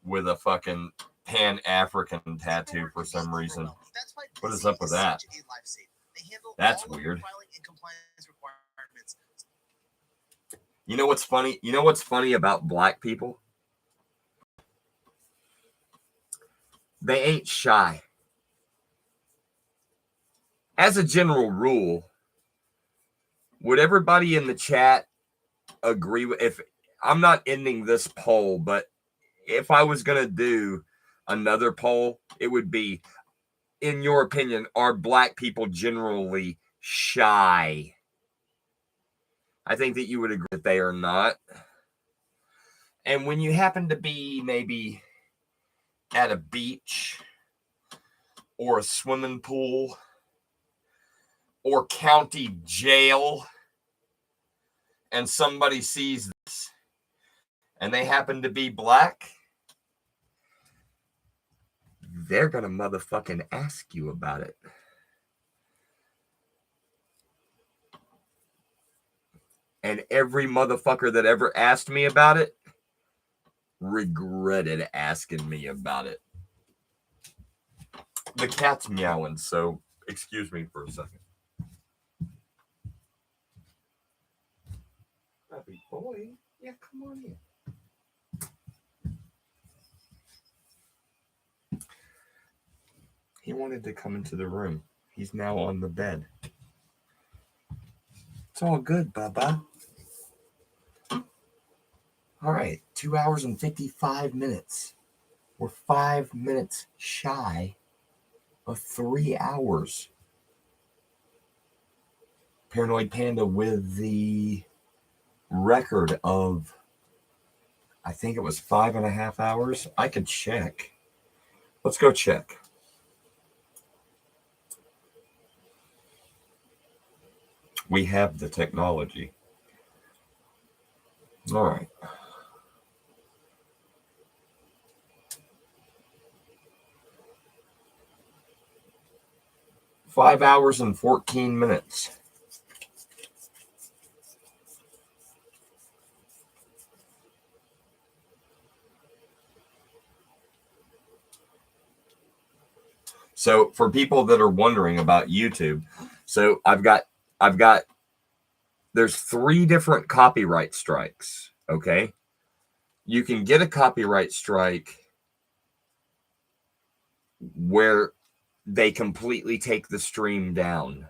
with a fucking Pan-African tattoo for some reason. What is up with that? That's weird. You know what's funny? You know what's funny about black people? They ain't shy. As a general rule, would everybody in the chat agree with, if I'm not ending this poll, but if I was going to do another poll, it would be, in your opinion, are black people generally shy? I think that you would agree that they are not. And when you happen to be maybe at a beach or a swimming pool or county jail and somebody sees this and they happen to be black, they're going to motherfucking ask you about it. And every motherfucker that ever asked me about it regretted asking me about it. The cat's meowing, so excuse me for a second. Happy boy. Yeah, come on in. He wanted to come into the room. He's now on the bed. It's all good, Bubba. All right, 2 hours and 55 minutes. We're 5 minutes shy of 3 hours. Paranoid Panda with the record of, I think it was 5.5 hours. I could check. Let's go check. We have the technology. All right. Five hours and 14 minutes. So for people that are wondering about YouTube, so I've got, there's 3 different copyright strikes. Okay. You can get a copyright strike where they completely take the stream down.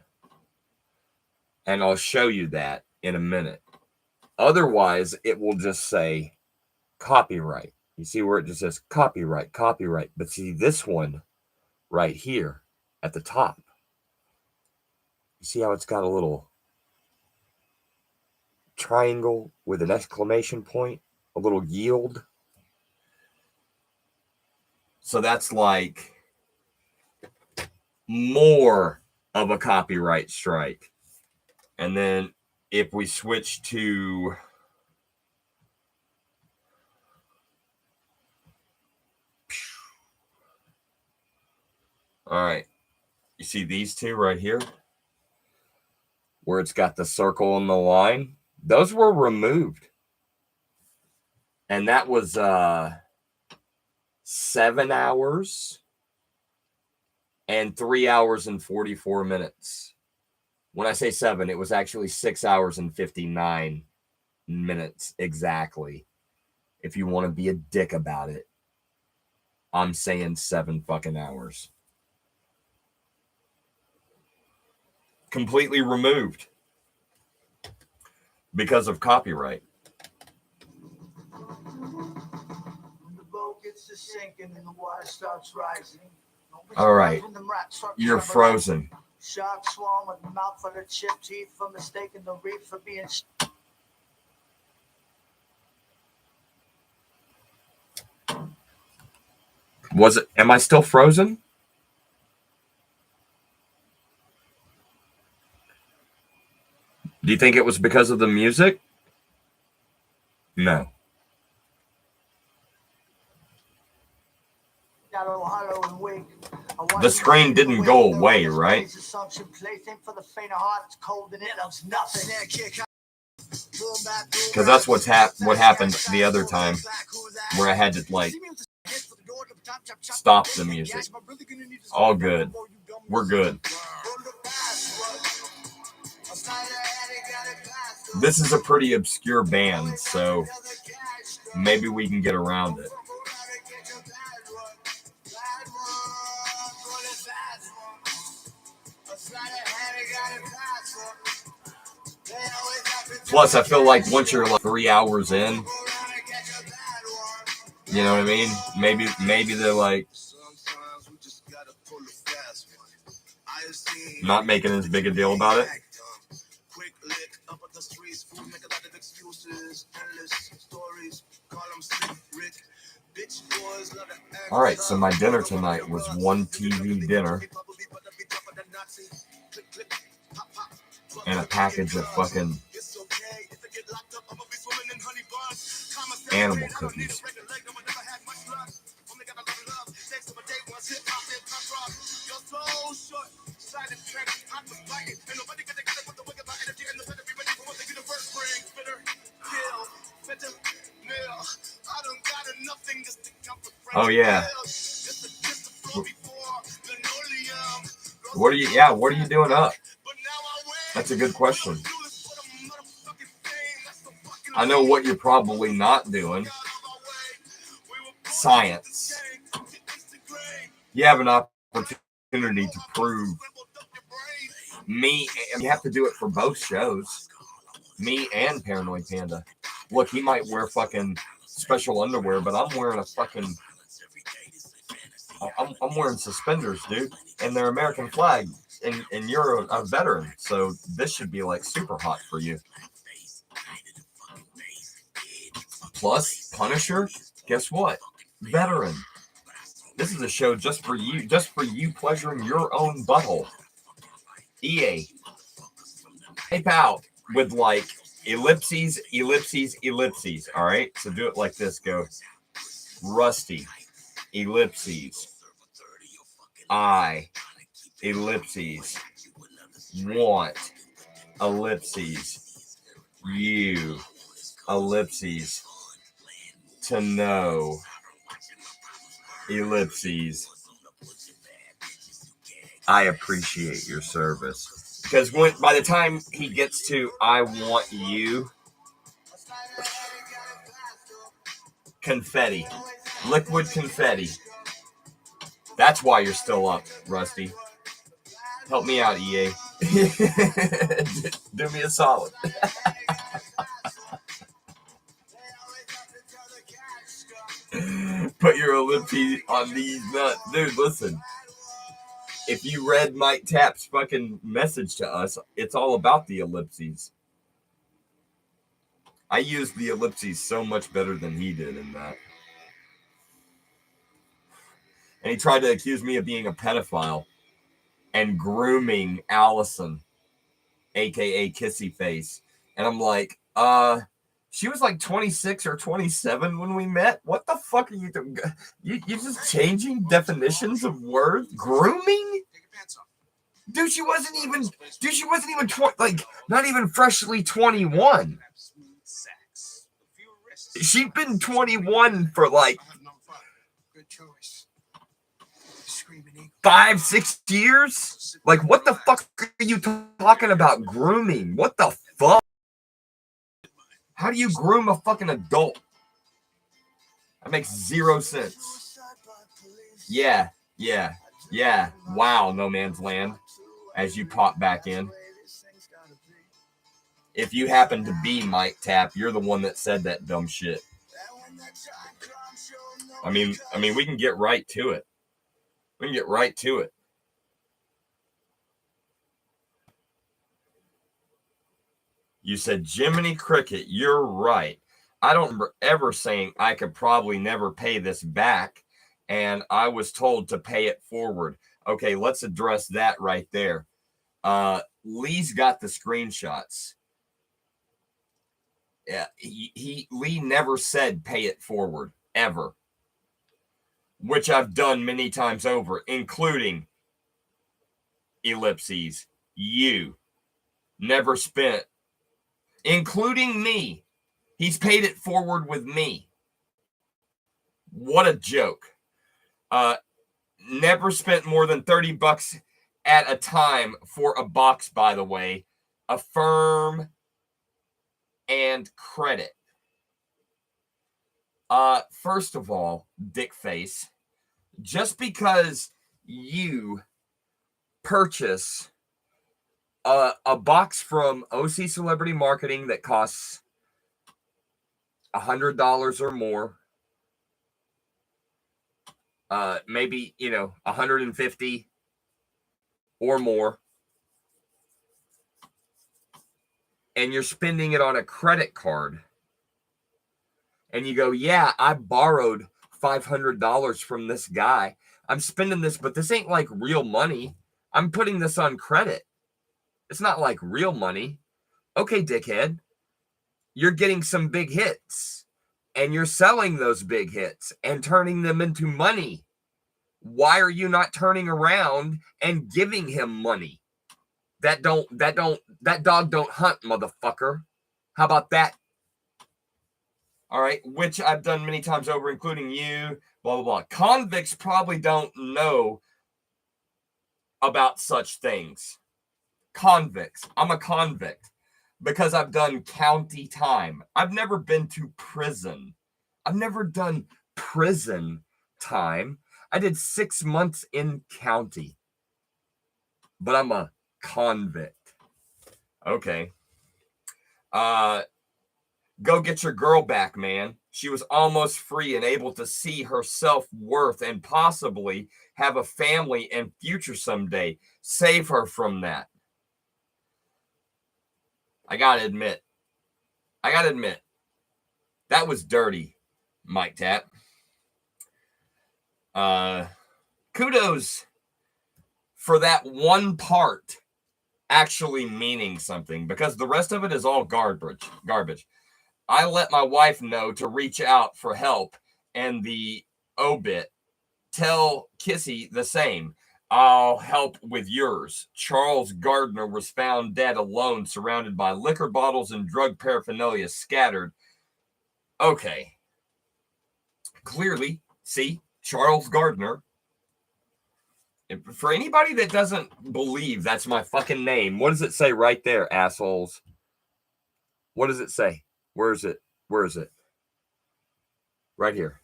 And I'll show you that in a minute. Otherwise, it will just say copyright. You see where it just says copyright, copyright. But see this one right here at the top. You see how it's got a little triangle with an exclamation point, a little yield. So that's like more of a copyright strike. And then if we switch to all right, you see these two right here where it's got the circle and the line? Those were removed. And that was 7 hours and 3 hours and 44 minutes. When I say 7, it was actually 6 hours and 59 minutes exactly. If you want to be a dick about it, I'm saying 7 fucking hours. Completely removed because of copyright. When the boat gets to sinking and the water starts rising. All right. You're frozen. Shark swam with mouth full of chipped teeth for mistaking the reef for being. Was it? Am I still frozen? Do you think it was because of the music? No. The screen didn't go away, right? Because that's what happened the other time, where I had to like stop the music. All good. We're good. This is a pretty obscure band, so maybe we can get around it. Plus, I feel like once you're like 3 hours in, you know what I mean? Maybe they're like not making as big a deal about it. All right, so my dinner tonight was one TV dinner and a package of fucking animal cookies. Oh yeah. What are you doing up? That's a good question. I know what you're probably not doing. Science. You have an opportunity opportunity to prove me, and you have to do it for both shows, me and Paranoid Panda. Look, he might wear fucking special underwear, but I'm wearing a fucking, I'm wearing suspenders, dude, and they're American flag, and you're a veteran, so this should be like super hot for you. Plus, Punisher, guess what? Veteran. This is a show just for you pleasuring your own butthole. EA. Type out with like ellipses, ellipses, ellipses. All right, so do it like this. Go Rusty, ellipses. I, ellipses. Want, ellipses. You, ellipses. To know, ellipses. I appreciate your service. Because by the time he gets to I want you, confetti, liquid confetti. That's why you're still up, Rusty. Help me out, EA. Do me a solid. Put your ellipses on these nuts. Dude, listen. If you read Mike Tapp's fucking message to us, it's all about the ellipses. I use the ellipses so much better than he did in that. And he tried to accuse me of being a pedophile and grooming Allison, a.k.a. Kissy Face. And I'm like, she was like 26 or 27 when we met. What the fuck are you doing? You just changing definitions of words? Grooming? Dude, she wasn't even not even freshly 21. She'd been 21 for like 5-6 years. Like, what the fuck are you talking about grooming? What the fuck? How do you groom a fucking adult? That makes zero sense. Yeah. Wow, No Man's Land. As you pop back in. If you happen to be Mike Tapp, you're the one that said that dumb shit. I mean, we can get right to it. You said Jiminy Cricket. You're right. I don't remember ever saying I could probably never pay this back, and I was told to pay it forward. Okay, let's address that right there. Lee's got the screenshots. Yeah, Lee never said pay it forward, ever. Which I've done many times over, including ellipses. You never spent, including me. He's paid it forward with me. What a joke. Never spent more than $30 at a time for a box, by the way. Affirm and credit. First of all, dick face, just because you purchase a box from OC Celebrity Marketing that costs $100 or more, maybe, $150 or more, and you're spending it on a credit card, and you go, yeah, I borrowed $500 from this guy. I'm spending this, but this ain't like real money. I'm putting this on credit. It's not like real money. Okay, dickhead. You're getting some big hits, and you're selling those big hits and turning them into money. Why are you not turning around and giving him money? That dog don't hunt, motherfucker. How about that? All right, which I've done many times over, including you, blah, blah, blah. Convicts probably don't know about such things. Convicts. I'm a convict because I've done county time. I've never been to prison. I've never done prison time. I did 6 months in county. but I'm a convict. Okay. Go get your girl back, man. She was almost free and able to see her self-worth and possibly have a family and future someday. Save her from that. I gotta admit, that was dirty, Mike Tap. Kudos for that one part actually meaning something, because the rest of it is all garbage. I let my wife know to reach out for help, and the obit tell Kissy the same. I'll help with yours. Charles Gardner was found dead alone, surrounded by liquor bottles and drug paraphernalia scattered. Okay. Clearly, see, Charles Gardner. For anybody that doesn't believe that's my fucking name, what does it say right there, assholes? What does it say? Where is it? Where is it? Right here.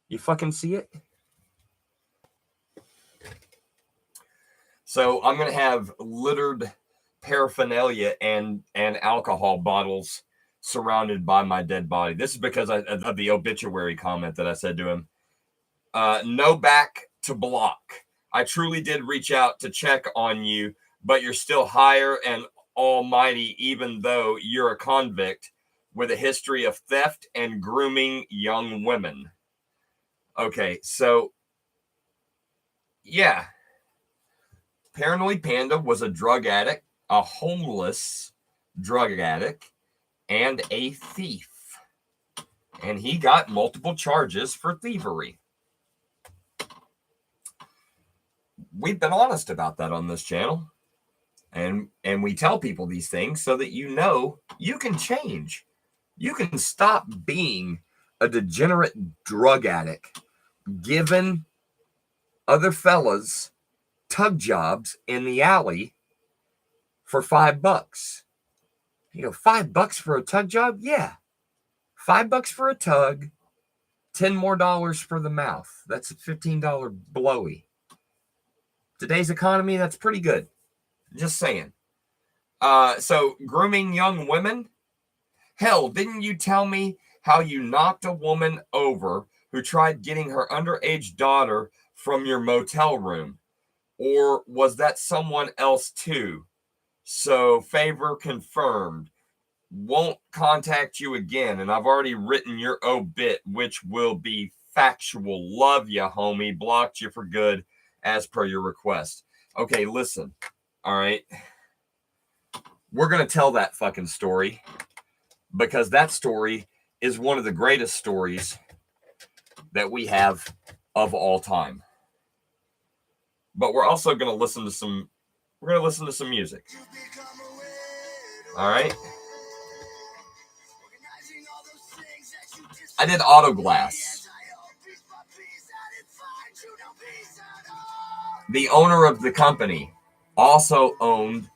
You fucking see it? So I'm going to have littered paraphernalia and alcohol bottles surrounded by my dead body. This is because of the obituary comment that I said to him. No back to block. I truly did reach out to check on you, but you're still higher and almighty, even though you're a convict with a history of theft and grooming young women. Okay, so, yeah. Paranoid Panda was a drug addict, a homeless drug addict, and a thief. And he got multiple charges for thievery. We've been honest about that on this channel. And we tell people these things so that you know you can change. You can stop being a degenerate drug addict, giving other fellas tug jobs in the alley for $5. You know, $5 for a tug job? Yeah. $5 for a tug, $10 more for the mouth. That's a $15 blowy. Today's economy, that's pretty good. Just saying. So grooming young women? Hell, didn't you tell me how you knocked a woman over who tried getting her underage daughter from your motel room? Or was that someone else too? So favor confirmed. Won't contact you again. And I've already written your obit, which will be factual. Love you, homie. Blocked you for good as per your request. Okay, listen. All right. We're going to tell that fucking story because that story is one of the greatest stories that we have of all time. But we're also going to listen to some music. All right. I did Auto Glass. The owner of the company also owned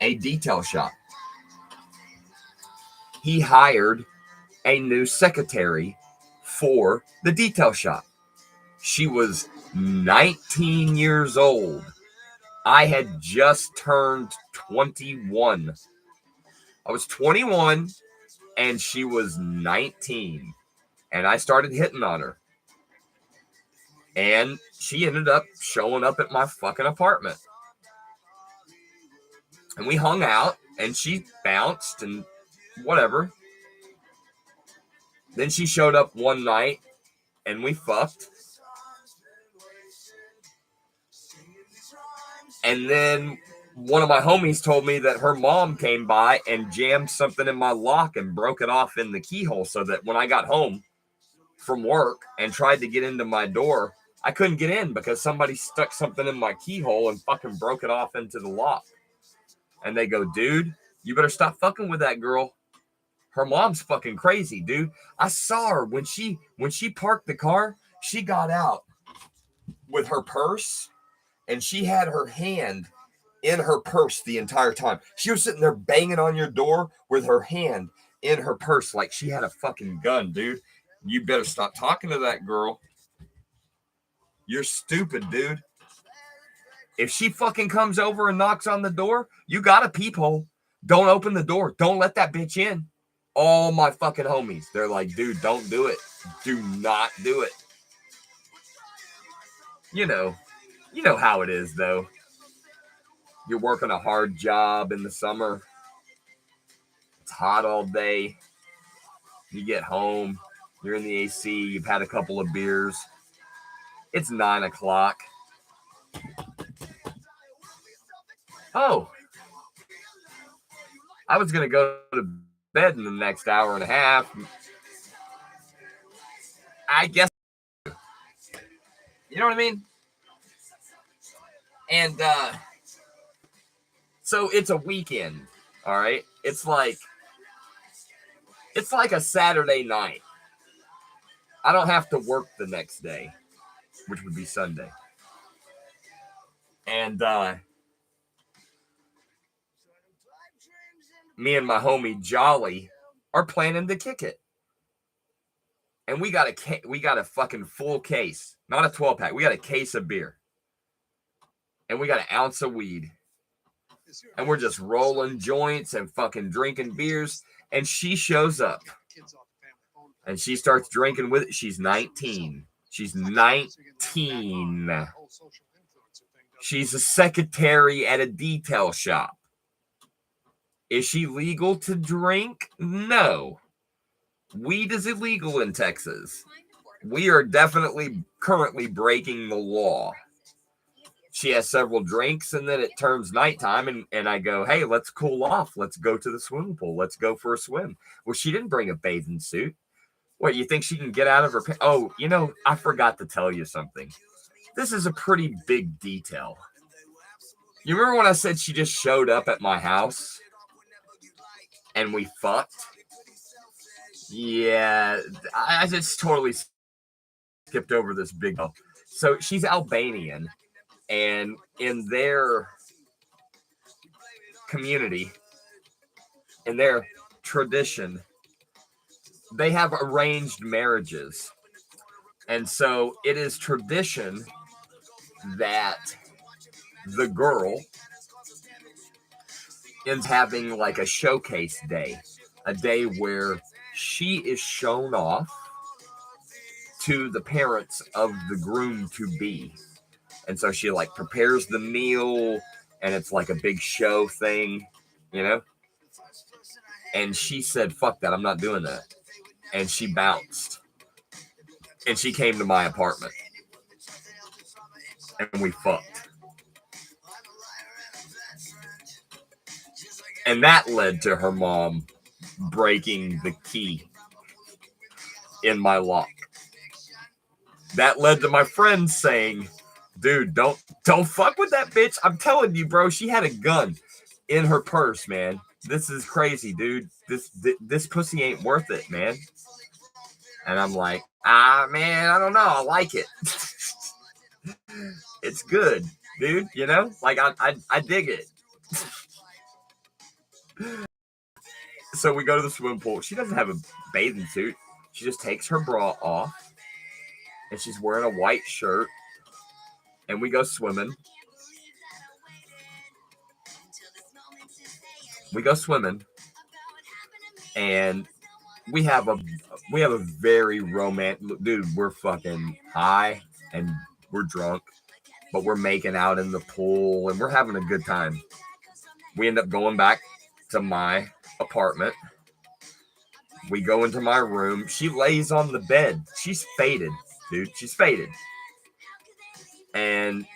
a detail shop. He hired a new secretary for the detail shop. She was 19 years old. I had just turned 21. I was 21 and she was 19. And I started hitting on her. And she ended up showing up at my fucking apartment. And we hung out and she bounced and whatever. Then she showed up one night and we fucked. And then one of my homies told me that her mom came by and jammed something in my lock and broke it off in the keyhole so that when I got home from work and tried to get into my door, I couldn't get in because somebody stuck something in my keyhole and fucking broke it off into the lock. And they go, dude, you better stop fucking with that girl. Her mom's fucking crazy, dude. I saw her when she parked the car, she got out with her purse and she had her hand in her purse the entire time. She was sitting there banging on your door with her hand in her purse like she had a fucking gun, dude. You better stop talking to that girl. You're stupid, dude. If she fucking comes over and knocks on the door, you got a peephole. Don't open the door. Don't let that bitch in. All my fucking homies, they're like, dude, don't do it. Do not do it. You know how it is, though. You're working a hard job in the summer. It's hot all day. You get home. You're in the AC. You've had a couple of beers. It's 9 o'clock. Oh. I was going to go to bed in the next hour and a half. I guess. You know what I mean? And so it's a weekend, all right? It's like a Saturday night. I don't have to work the next day, which would be Sunday. And me and my homie Jolly are planning to kick it. And we got a fucking full case, not a 12-pack. We got a case of beer. And we got an ounce of weed. And we're just rolling joints and fucking drinking beers. And she shows up. And she starts drinking with it. She's 19. She's 19. She's a secretary at a detail shop. Is she legal to drink? No. Weed is illegal in Texas. We are definitely currently breaking the law. She has several drinks, and then it turns nighttime, and I go, hey, let's cool off. Let's go to the swimming pool. Let's go for a swim. Well, she didn't bring a bathing suit. What, you think she can get out of her pants? Oh, I forgot to tell you something. This is a pretty big detail. You remember when I said she just showed up at my house and we fucked? Yeah, I just totally skipped over this big deal. So she's Albanian, and in their community, in their tradition, they have arranged marriages. And so it is tradition that the girl is having like a showcase day, a day where she is shown off to the parents of the groom to be. And so she like prepares the meal, and it's like a big show thing, And she said, fuck that, I'm not doing that. And she bounced. And she came to my apartment. And we fucked. And that led to her mom breaking the key in my lock. That led to my friend saying, dude, don't fuck with that bitch. I'm telling you, bro, she had a gun in her purse, man. This is crazy, dude. This pussy ain't worth it, man. And I'm like, man, I don't know. I like it. It's good, dude. Like I dig it. So we go to the swimming pool. She doesn't have a bathing suit. She just takes her bra off, and she's wearing a white shirt. And we go swimming. And we have a very romantic, dude. We're fucking high and we're drunk, but we're making out in the pool and we're having a good time. We end up going back to my apartment. We go into my room. She lays on the bed. She's faded, dude. She's faded. And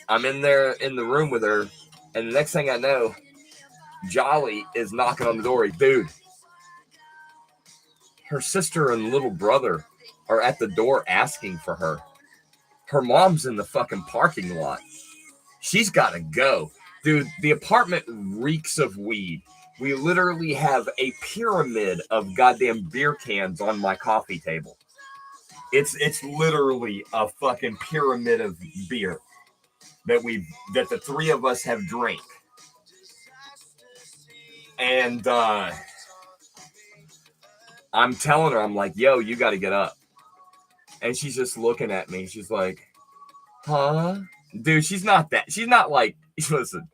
I'm in there in the room with her. And the next thing I know, Jolly is knocking on the door. Dude, her sister and little brother are at the door asking for her. Her mom's in the fucking parking lot. She's got to go. Dude, the apartment reeks of weed. We literally have a pyramid of goddamn beer cans on my coffee table. It's literally a fucking pyramid of beer that the three of us have drank. And I'm telling her, I'm like, yo, you got to get up. And she's just looking at me. She's like, huh? Dude, she's not like, listen,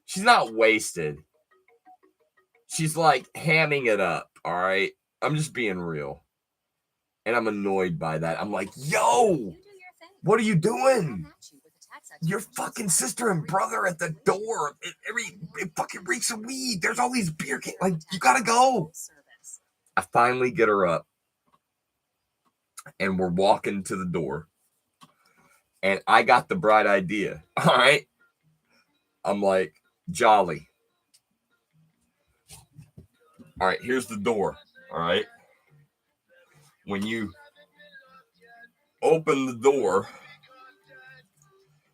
she's not wasted. She's like hamming it up, all right? I'm just being real. And I'm annoyed by that. I'm like, yo, what are you doing? Your fucking sister and brother at the door. It fucking reeks of weed. There's all these beer cans. Like, you gotta go. I finally get her up. And we're walking to the door. And I got the bright idea. All right. I'm like, Jolly. All right, here's the door. All right. When you open the door,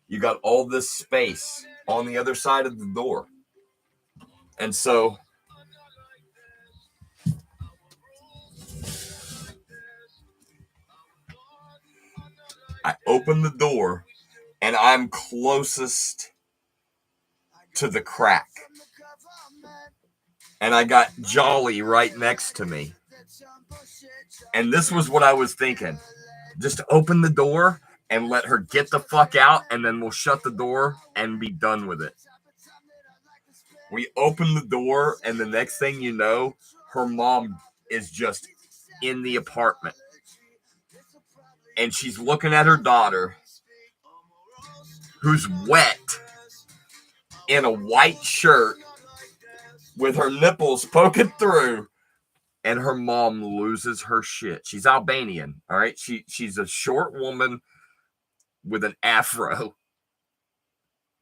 you got all this space on the other side of the door. And so I open the door and I'm closest to the crack. And I got Jolly right next to me. And this was what I was thinking. Just open the door and let her get the fuck out, and then we'll shut the door and be done with it. We open the door, and the next thing you know, her mom is just in the apartment. And she's looking at her daughter, who's wet, in a white shirt, with her nipples poking through. And her mom loses her shit. She's Albanian, all right? She's a short woman with an afro.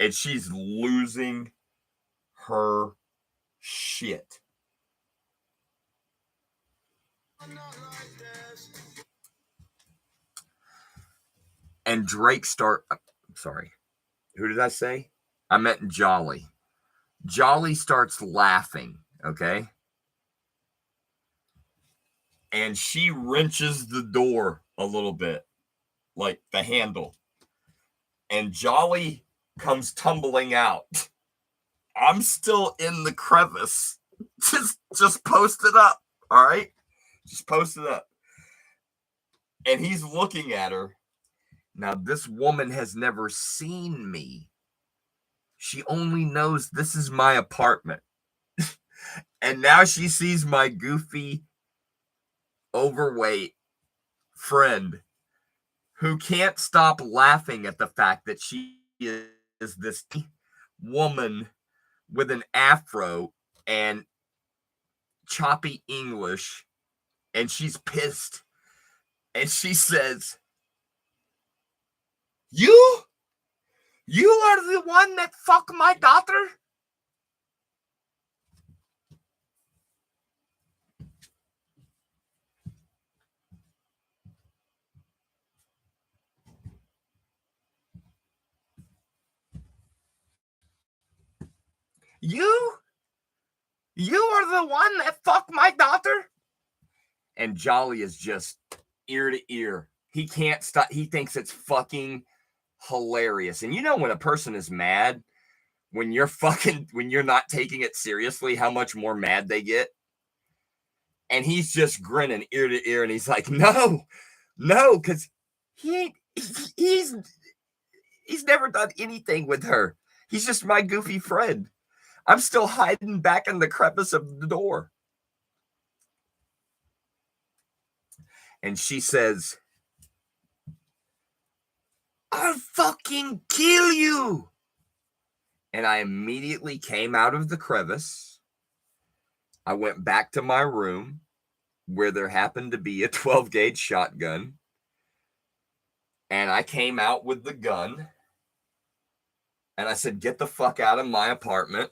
And she's losing her shit. And Drake sorry. Who did I say? I meant Jolly. Jolly starts laughing, okay? And she wrenches the door a little bit, like the handle. And Jolly comes tumbling out. I'm still in the crevice. Just post it up, all right? Just post it up. And he's looking at her. Now, this woman has never seen me. She only knows this is my apartment. And now she sees my goofy, overweight friend who can't stop laughing at the fact that she is this woman with an afro and choppy English, and she's pissed. And she says, You are the one that fucked my daughter? You are the one that fucked my daughter? And Jolly is just ear to ear. He can't stop. He thinks it's fucking hilarious. And you know when a person is mad, when you're not taking it seriously, how much more mad they get? And he's just grinning ear to ear, and he's like, no, because he's never done anything with her. He's just my goofy friend. I'm still hiding back in the crevice of the door. And she says, I'll fucking kill you. And I immediately came out of the crevice. I went back to my room where there happened to be a 12-gauge shotgun. And I came out with the gun. And I said, get the fuck out of my apartment.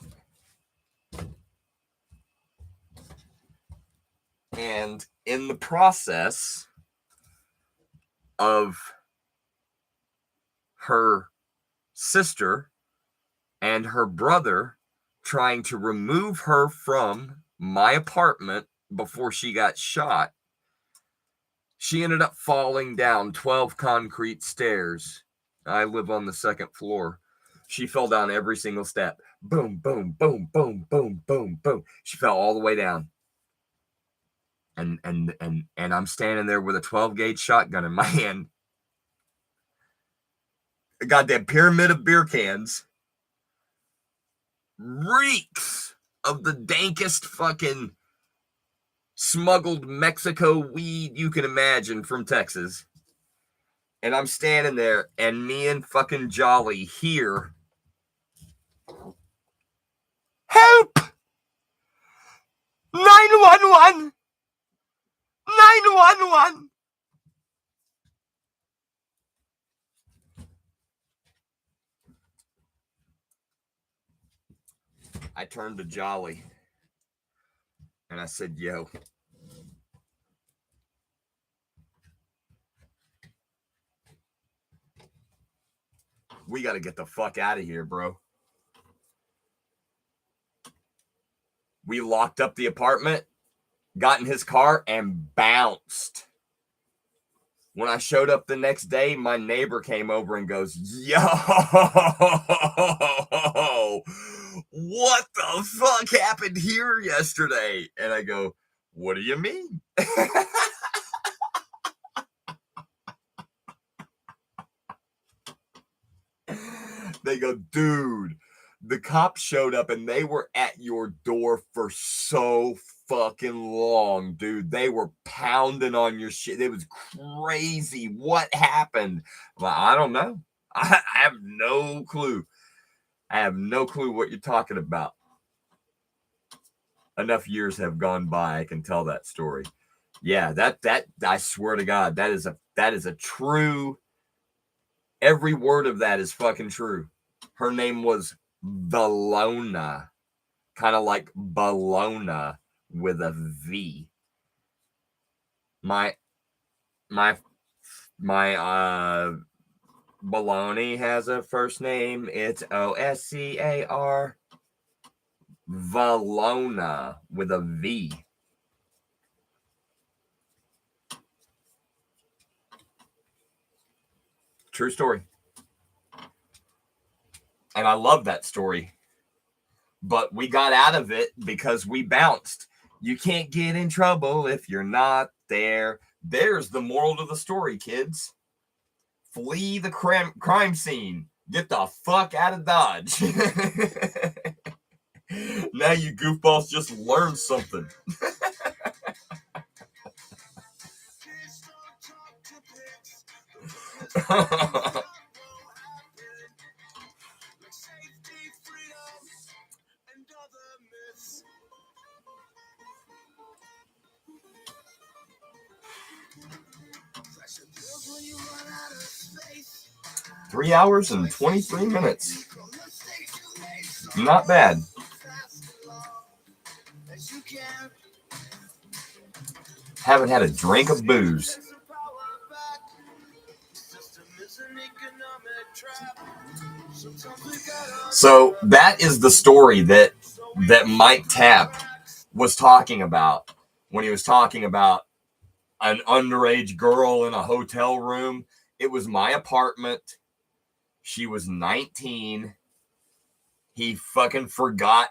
And in the process of her sister and her brother trying to remove her from my apartment before she got shot, she ended up falling down 12 concrete stairs. I live on the second floor. She fell down every single step. Boom, boom, boom, boom, boom, boom, boom. She fell all the way down. And I'm standing there with a 12-gauge shotgun in my hand. A goddamn pyramid of beer cans. Reeks of the dankest fucking smuggled Mexico weed you can imagine from Texas. And I'm standing there, and me and fucking Jolly hear, help! 911! 911! I turned to Jolly, and I said, yo, we got to get the fuck out of here, bro. We locked up the apartment, got in his car, and bounced. When I showed up the next day, my neighbor came over and goes, yo, what the fuck happened here yesterday? And I go, what do you mean? They go, dude, the cops showed up and they were at your door for so fucking long, dude. They were pounding on your shit. It was crazy. What happened? Well, I don't know. I have no clue. I have no clue what you're talking about. Enough years have gone by. I can tell that story. Yeah, that I swear to God, that is a true. Every word of that is fucking true. Her name was Valona, kind of like Bologna with a V. My Baloney has a first name. It's Oscar. Valona with a V. True story. And I love that story. But we got out of it because we bounced. You can't get in trouble if you're not there. There's the moral to the story, kids. Flee the crime scene. Get the fuck out of Dodge. Now you goofballs just learned something. Three hours and 23 minutes. Not bad. Haven't had a drink of booze. So that is the story that Mike Tapp was talking about when he was talking about an underage girl in a hotel room. It was my apartment. She was 19. He fucking forgot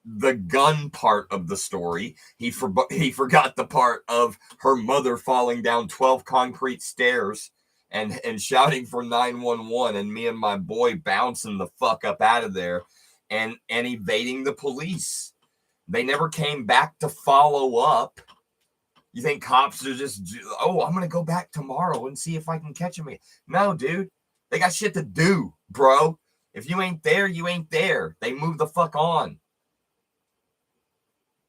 the gun part of the story. He forgot the part of her mother falling down 12 concrete stairs and shouting for 911, and me and my boy bouncing the fuck up out of there and evading the police. They never came back to follow up. You think cops are just, oh, I'm going to go back tomorrow and see if I can catch him. No, dude. They got shit to do, bro. If you ain't there, you ain't there. They move the fuck on.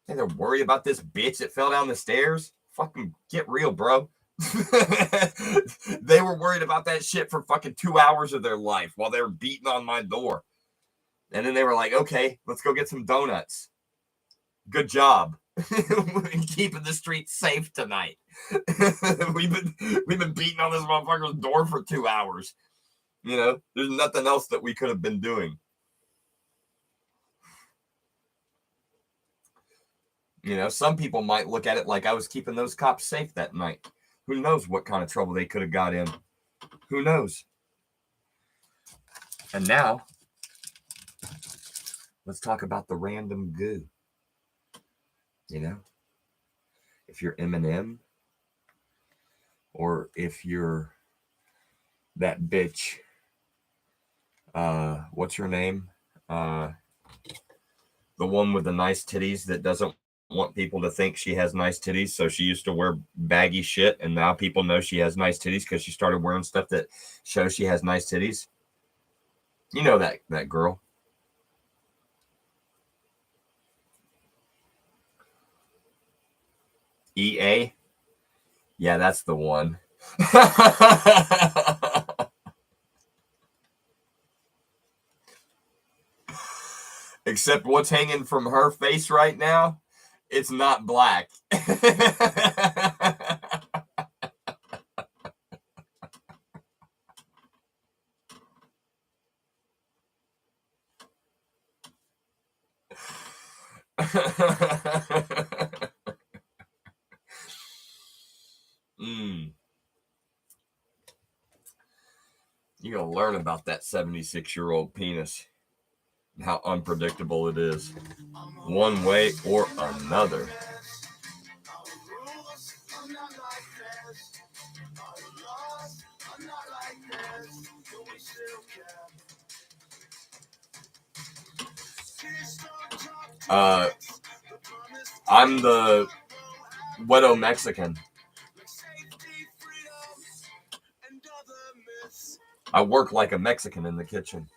They're worried about this bitch that fell down the stairs. Fucking get real, bro. They were worried about that shit for fucking 2 hours of their life while they were beating on my door. And then they were like, okay, let's go get some donuts. Good job. Keeping the streets safe tonight. we've been beating on this motherfucker's door for 2 hours. You know, there's nothing else that we could have been doing. You know, some people might look at it like I was keeping those cops safe that night. Who knows what kind of trouble they could have got in? Who knows? And now, let's talk about the random goo. You know, if you're Eminem, or if you're that bitch, what's her name? The one with the nice titties that doesn't want people to think she has nice titties, so she used to wear baggy shit, and now people know she has nice titties because she started wearing stuff that shows she has nice titties. You know that girl. EA? Yeah, that's the one. Except what's hanging from her face right now, it's not black. You're going to learn about that 76-year-old penis and how unpredictable it is, one way or another. I'm the Wedo Mexican. I work like a Mexican in the kitchen.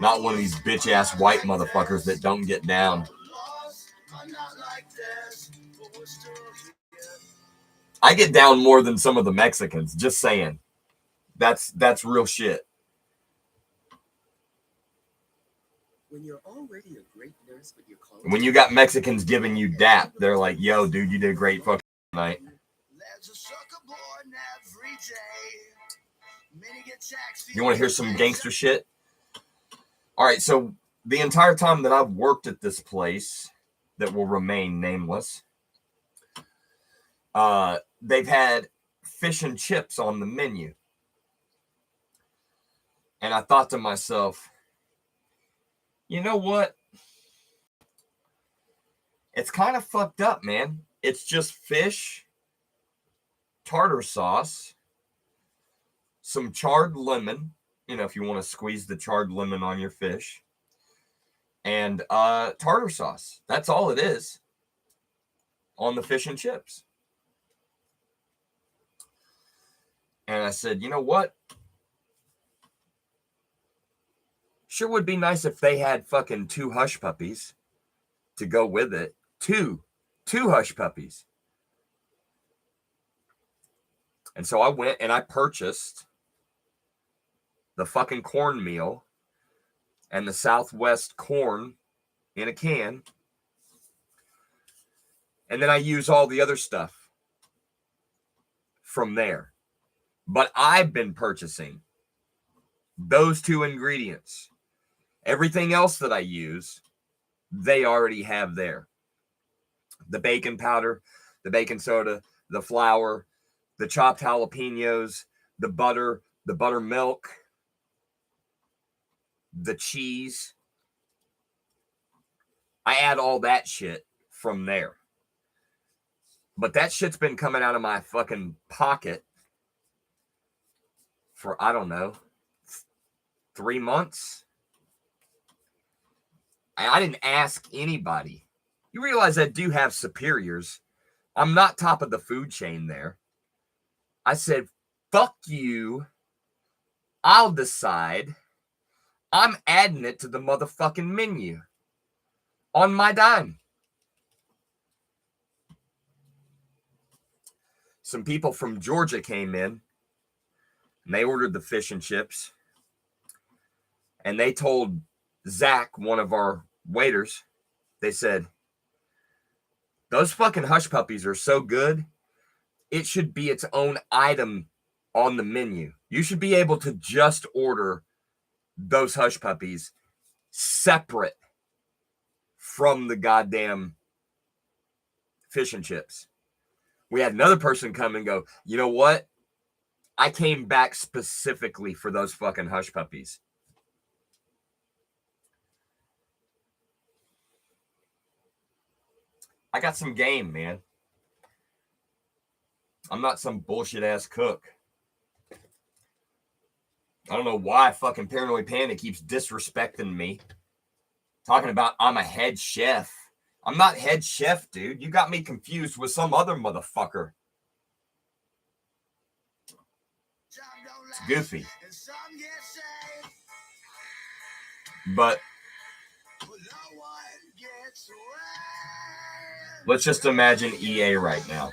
Not one of these bitch-ass white motherfuckers that don't get down. I get down more than some of the Mexicans, just saying. That's real shit. When you're already a great nurse with your clothes. When you got Mexicans giving you dap, they're like, yo, dude, you did a great fucking night. You want to hear some gangster shit? All right, so the entire time that I've worked at this place that will remain nameless, they've had fish and chips on the menu. And I thought to myself, you know what? It's kind of fucked up, man. It's just fish, tartar sauce, some charred lemon, if you want to squeeze the charred lemon on your fish, and tartar sauce. That's all it is on the fish and chips. And I said, you know what? Sure would be nice if they had fucking 2 hush puppies to go with it. Two hush puppies. And so I went and I purchased the fucking cornmeal and the Southwest corn in a can. And then I use all the other stuff from there. But I've been purchasing those 2 ingredients. Everything else that I use, they already have there. The bacon powder, the baking soda, the flour, the chopped jalapenos, the buttermilk, the cheese. I add all that shit from there. But that shit's been coming out of my fucking pocket for, I don't know, 3 months. I didn't ask anybody. You realize I do have superiors. I'm not top of the food chain there. I said, fuck you. I'll decide. I'm adding it to the motherfucking menu on my dime. Some people from Georgia came in and they ordered the fish and chips. And they told Zach, one of our waiters, they said, those fucking hush puppies are so good, it should be its own item on the menu. You should be able to just order those hush puppies separate from the goddamn fish and chips. We had another person come and go, you know what? I came back specifically for those fucking hush puppies. I got some game, man. I'm not some bullshit ass cook. I don't know why fucking Paranoid Panda keeps disrespecting me. Talking about I'm a head chef. I'm not head chef, dude. You got me confused with some other motherfucker. It's goofy. But let's just imagine EA right now.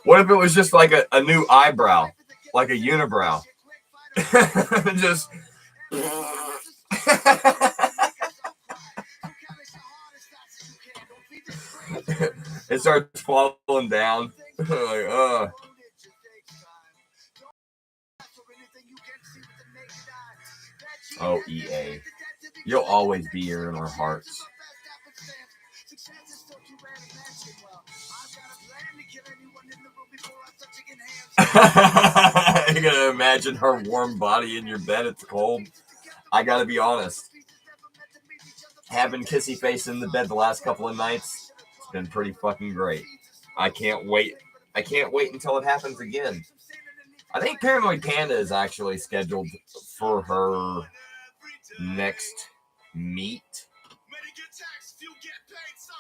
What if it was just like a new eyebrow, like a unibrow? Just it starts falling down. Like, oh, EA. You'll always be here in our hearts. You're gonna imagine her warm body in your bed. It's cold. I gotta be honest. Having Kissy Face in the bed the last couple of nights, it's been pretty fucking great. I can't wait. I can't wait until it happens again. I think Paranoid Panda is actually scheduled for her next meet.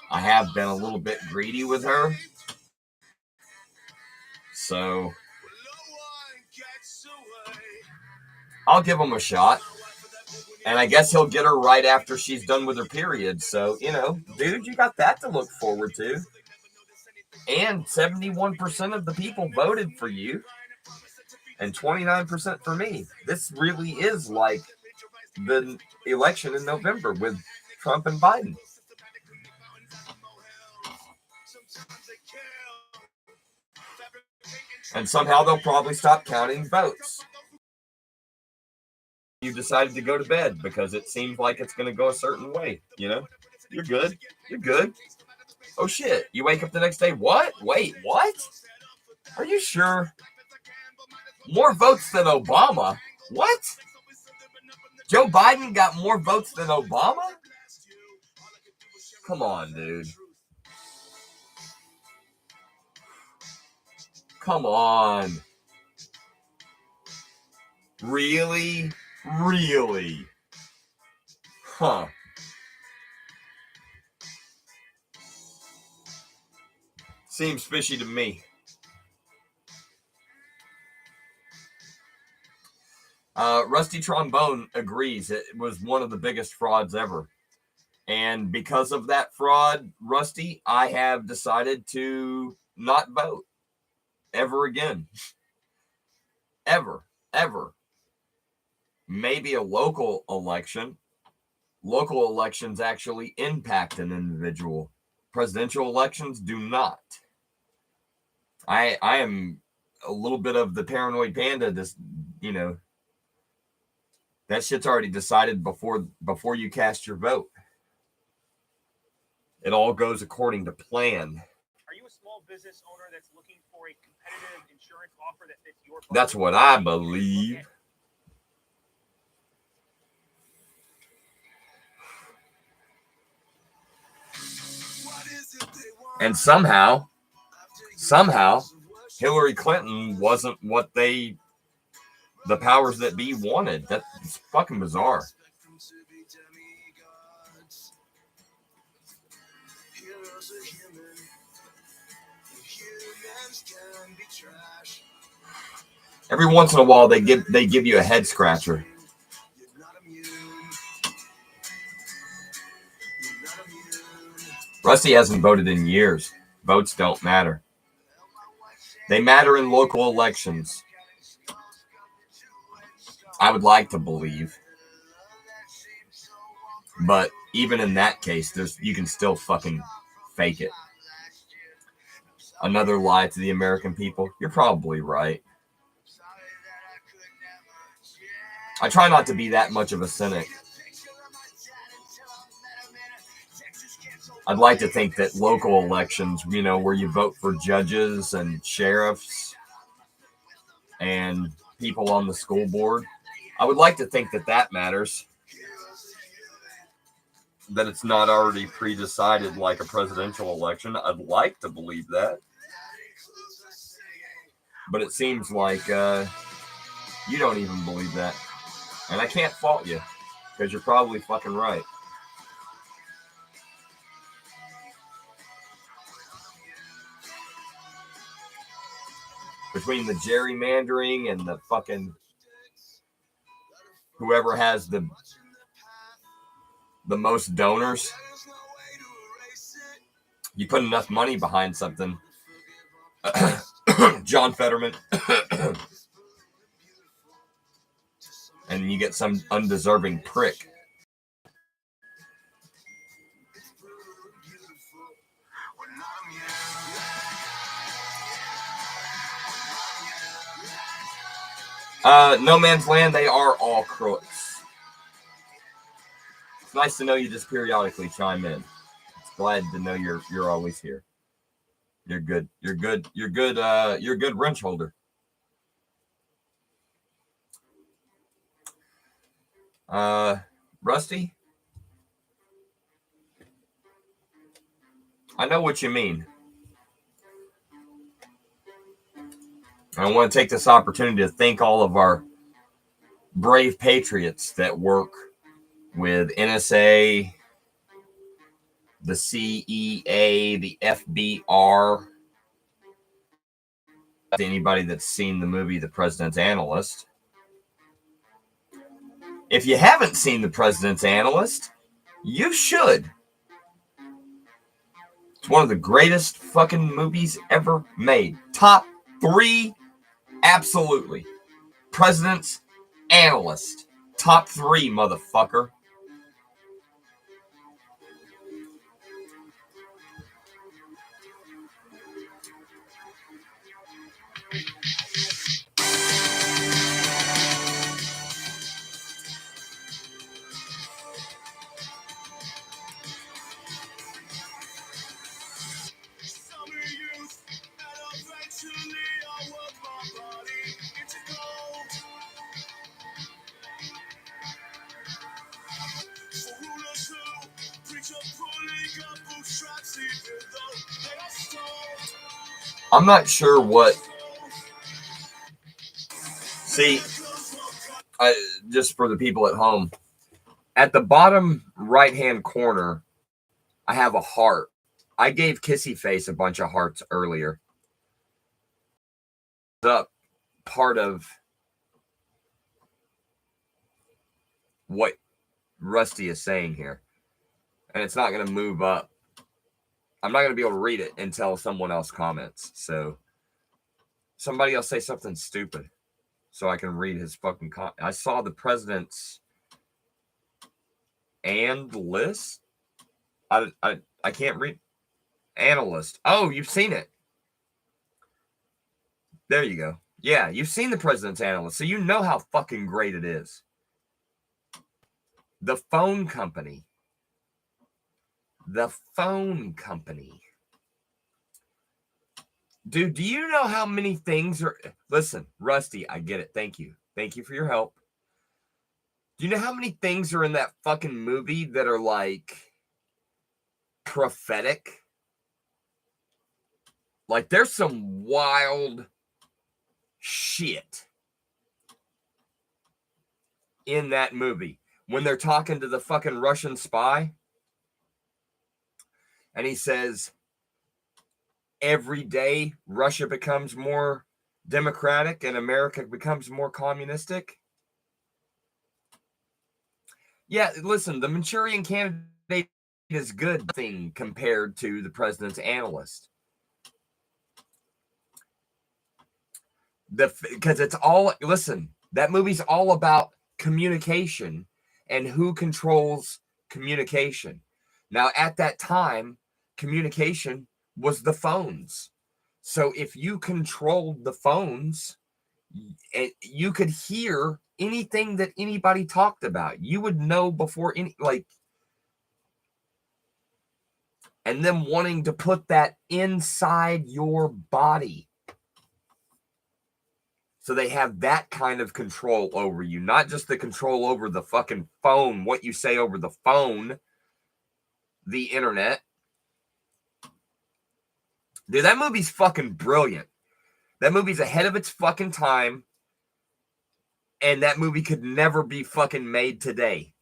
I have been a little bit greedy with her. So I'll give him a shot. And I guess he'll get her right after she's done with her period. So, you know, dude, you got that to look forward to. And 71% of the people voted for you. And 29% for me. This really is like the election in November with Trump and Biden. And somehow they'll probably stop counting votes. You decided to go to bed because it seems like it's going to go a certain way, you know? You're good. You're good. Oh, shit. You wake up the next day. What? Wait, what? Are you sure? More votes than Obama? What? Joe Biden got more votes than Obama? Come on, dude. Come on. Really? Really? Huh. Seems fishy to me. Rusty Trombone agrees it was one of the biggest frauds ever. And because of that fraud, Rusty, I have decided to not vote ever again. Ever. Maybe a local election. Local elections actually impact an individual. Presidential elections do not. I am a little bit of the Paranoid Panda. This, you know, that shit's already decided before you cast your vote. It all goes according to plan. Are you a small business owner that's looking for a competitive insurance offer that fits your budget? That's what I believe. And somehow, Hillary Clinton wasn't what the powers that be wanted. That's fucking bizarre. Every once in a while, they give you a head scratcher. Rusty hasn't voted in years. Votes don't matter. They matter in local elections. I would like to believe. But even in that case, you can still fucking fake it. Another lie to the American people. You're probably right. I try not to be that much of a cynic. I'd like to think that local elections, you know, where you vote for judges and sheriffs and people on the school board, I would like to think that that matters. That it's not already pre-decided like a presidential election. I'd like to believe that. But it seems like you don't even believe that. And I can't fault you, because you're probably fucking right. Between the gerrymandering and the fucking whoever has the most donors, you put enough money behind something. John Fetterman. And you get some undeserving prick. No Man's Land, they are all crooks. It's nice to know you just periodically chime in. It's glad to know you're always here. You're good. You're good. You're good. You're a good wrench holder. Rusty? I know what you mean. I want to take this opportunity to thank all of our brave patriots that work with NSA, the CEA, the FBR. Anybody that's seen the movie The President's Analyst. If you haven't seen The President's Analyst, you should. It's one of the greatest fucking movies ever made. Top 3, absolutely. President's Analyst. Top 3, motherfucker. I'm not sure what. See, just for the people at home, at the bottom right-hand corner, I have a heart. I gave Kissy Face a bunch of hearts earlier. Up part of what Rusty is saying here, and it's not going to move up. I'm not going to be able to read it until someone else comments. So somebody else say something stupid so I can read his fucking comment. I saw the president's and list. I can't read. Analyst. Oh, you've seen it. There you go. Yeah, you've seen the president's analyst, so you know how fucking great it is. The phone company. The phone company. Dude, do you know how many things are... Listen, Rusty, I get it. Thank you. Thank you for your help. Do you know how many things are in that fucking movie that are like prophetic? Like, there's some wild shit in that movie. When they're talking to the fucking Russian spy, and he says, every day Russia becomes more democratic and America becomes more communistic. Yeah, listen, the Manchurian Candidate is a good thing compared to the president's analyst. Because it's all, listen, that movie's all about communication and who controls communication. Now, at that time, communication was the phones. So if you controlled the phones, you could hear anything that anybody talked about. You would know before any, like, and them wanting to put that inside your body. So they have that kind of control over you, not just the control over the fucking phone, what you say over the phone, the internet. Dude, that movie's fucking brilliant. That movie's ahead of its fucking time. And that movie could never be fucking made today.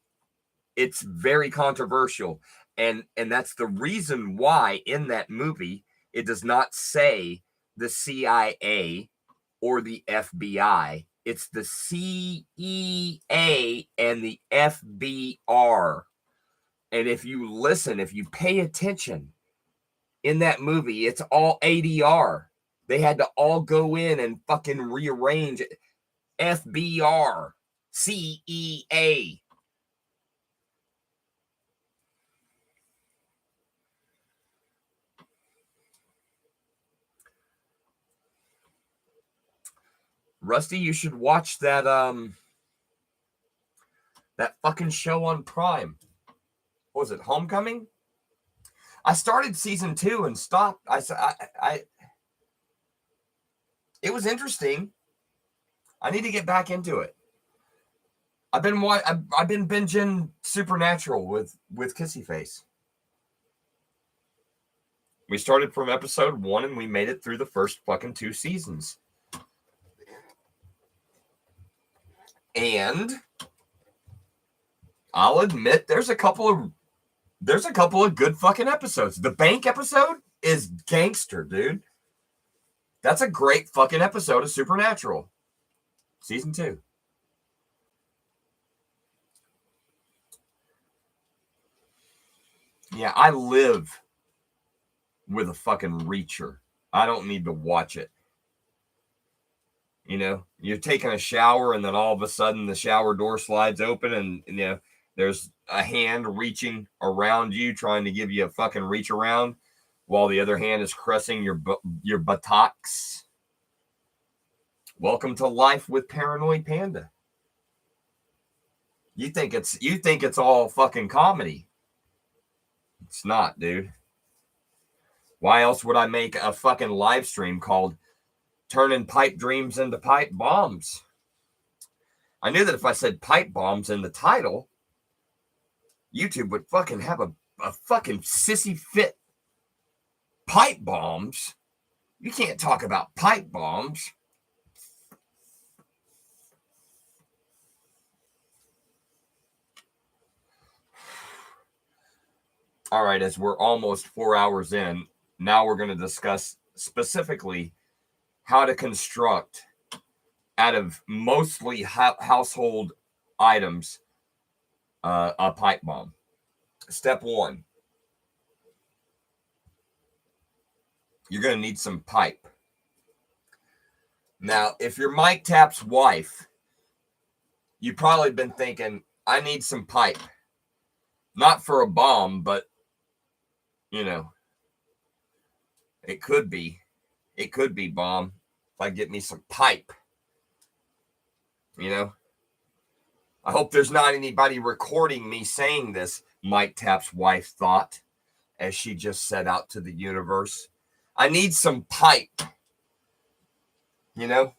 It's very controversial. And that's the reason why in that movie, it does not say the CIA or the FBI. It's the CEA and the FBR. And if you listen, if you pay attention in that movie, it's all ADR. They had to all go in and fucking rearrange it. FBR, CEA. Rusty, you should watch that that fucking show on Prime. What was it, Homecoming? I started season 2 and stopped. It was interesting. I need to get back into it. I've been binging Supernatural with Kissy Face. We started from episode 1 and we made it through the first fucking 2 seasons. And I'll admit there's a couple of good fucking episodes. The bank episode is gangster, dude. That's a great fucking episode of Supernatural. Season 2. Yeah, I live with a fucking Reacher. I don't need to watch it. You know, you're taking a shower and then all of a sudden the shower door slides open and you know, there's a hand reaching around you trying to give you a fucking reach around while the other hand is caressing your buttocks. Welcome to life with Paranoid Panda. You think it's all fucking comedy. It's not, dude. Why else would I make a fucking live stream called Turning Pipe Dreams into Pipe Bombs? I knew that if I said pipe bombs in the title, YouTube would fucking have a fucking sissy fit. Pipe bombs? You can't talk about pipe bombs. All right, as we're almost 4 hours in, now we're going to discuss specifically how to construct out of mostly household items a pipe bomb. Step 1. You're going to need some pipe. Now, if you're Mike Tapp's wife, you've probably been thinking, I need some pipe. Not for a bomb, but, you know, it could be. It could be bomb if I get me some pipe. You know? I hope there's not anybody recording me saying this, Mike Tapp's wife thought, as she just set out to the universe. I need some pipe. You know?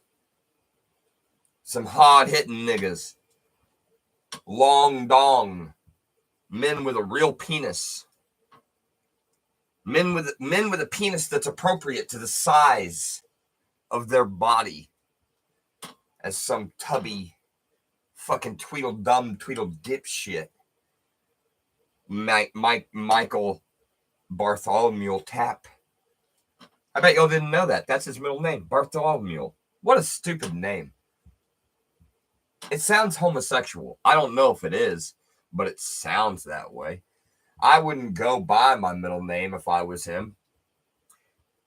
Some hard-hitting niggas. Long dong. Men with a real penis. Men with a penis that's appropriate to the size of their body. As some tubby fucking Tweedledum Tweedledipshit Michael Bartholomew Tapp. I bet y'all didn't know that. That's his middle name, Bartholomew. What a stupid name. It sounds homosexual. I don't know if it is, but it sounds that way. I wouldn't go by my middle name if I was him.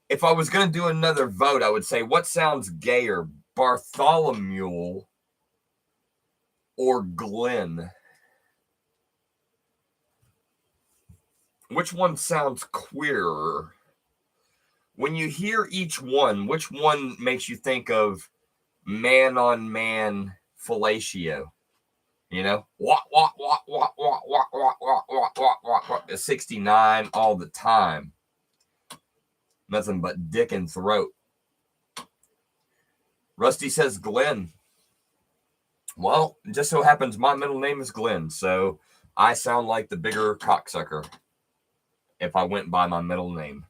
If I was going to do another vote, I would say, what sounds gayer, Bartholomew or Glenn? Which one sounds queerer? When you hear each one, which one makes you think of man-on-man fellatio? You know, walk, 69 all the time. Nothing but dick and throat. Rusty says Glenn. Well, it just so happens my middle name is Glenn, so I sound like the bigger cocksucker if I went by my middle name.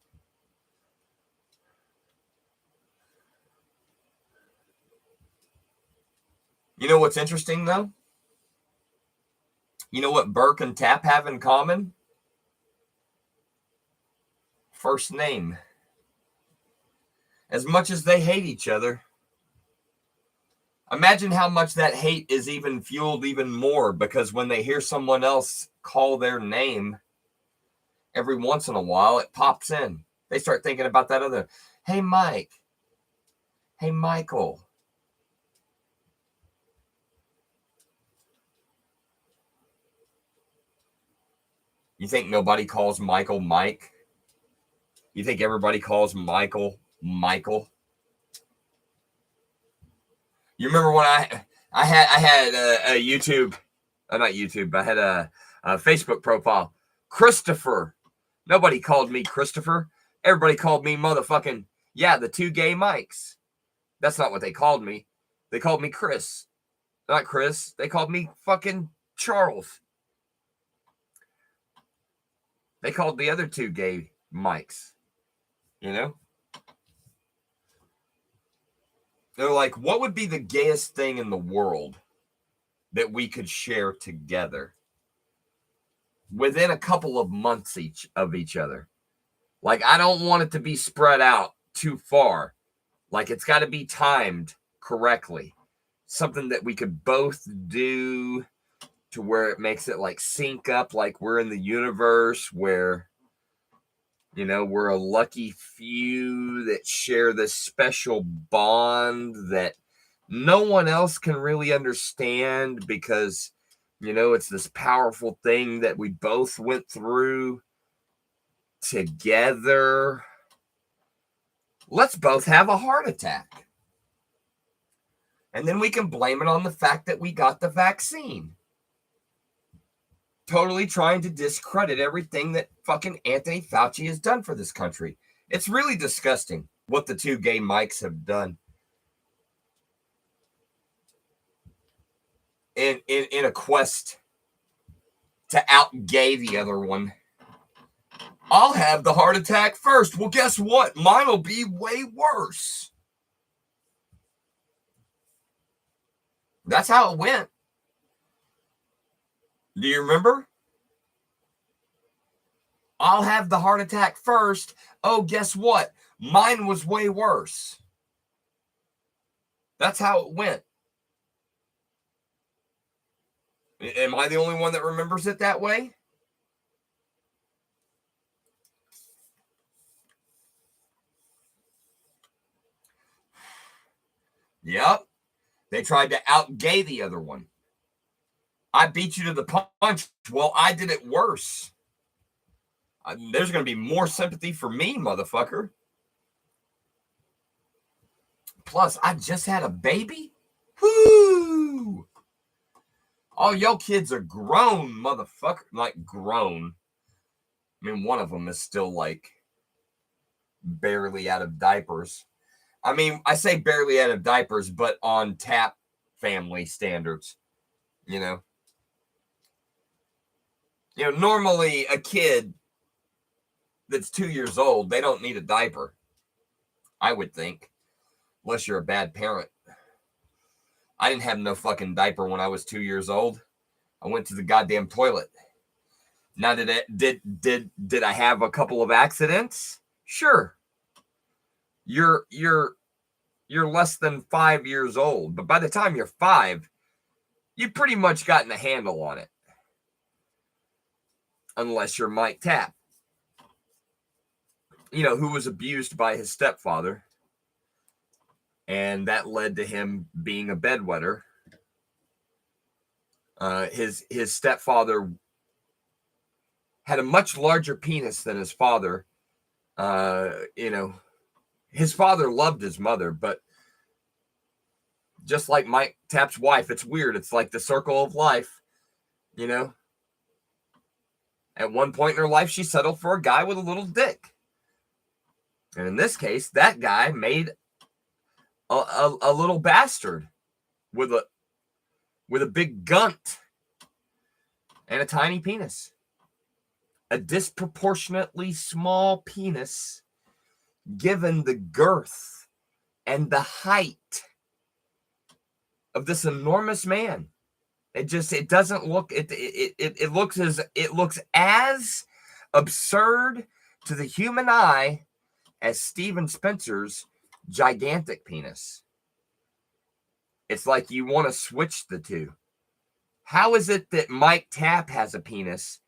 You know what's interesting, though? You know what Burke and Tap have in common? First name. As much as they hate each other, imagine how much that hate is even fueled even more, because when they hear someone else call their name, every once in a while it pops in. They start thinking about that other. Hey, Mike. Hey, Michael. You think nobody calls Michael Mike? You think everybody calls Michael Michael? You remember when I had a YouTube, not YouTube, I had a Facebook profile, Christopher. Nobody called me Christopher. Everybody called me motherfucking, the two gay Mikes. That's not what they called me. They called me Chris. Not Chris. They called me fucking Charles. They called the other two gay Mikes. You know? They're like, what would be the gayest thing in the world that we could share together within a couple of months of each other? Like, I don't want it to be spread out too far. Like, it's got to be timed correctly. Something that we could both do to where it makes it like sync up, like we're in the universe where, you know, we're a lucky few that share this special bond that no one else can really understand because, you know, it's this powerful thing that we both went through together. Let's both have a heart attack. And then we can blame it on the fact that we got the vaccine. Totally trying to discredit everything that fucking Anthony Fauci has done for this country. It's really disgusting what the two gay Mikes have done. In a quest to out-gay the other one. I'll have the heart attack first. Well, guess what? Mine will be way worse. That's how it went. Do you remember? I'll have the heart attack first. Oh, guess what? Mine was way worse. That's how it went. Am I the only one that remembers it that way? Yep. They tried to out-gay the other one. I beat you to the punch. Well, I did it worse. There's going to be more sympathy for me, motherfucker. Plus, I just had a baby. Whoo! All y'all kids are grown, motherfucker. Like, grown. I mean, one of them is still, like, barely out of diapers. I mean, I say barely out of diapers, but on Tap family standards, you know. You know, normally a kid that's 2 years old, they don't need a diaper, I would think, unless you're a bad parent. I didn't have no fucking diaper when I was 2 years old. I went to the goddamn toilet. Now, did I have a couple of accidents? Sure. You're less than 5 years old, but by the time you're 5, you've pretty much gotten a handle on it. Unless you're Mike Tapp, you know, who was abused by his stepfather, and that led to him being a bedwetter. His stepfather had a much larger penis than his father. You know, his father loved his mother, but Just like Mike Tapp's wife. It's weird. It's like the circle of life, you know. At one point in her life, she settled for a guy with a little dick. And in this case, that guy made a little bastard with a big gunt and a tiny penis. A disproportionately small penis given the girth and the height of this enormous man. It doesn't look, it looks as absurd to the human eye as Steven Spencer's gigantic penis. It's like you want to switch the two. How is it that Mike Tapp has a penis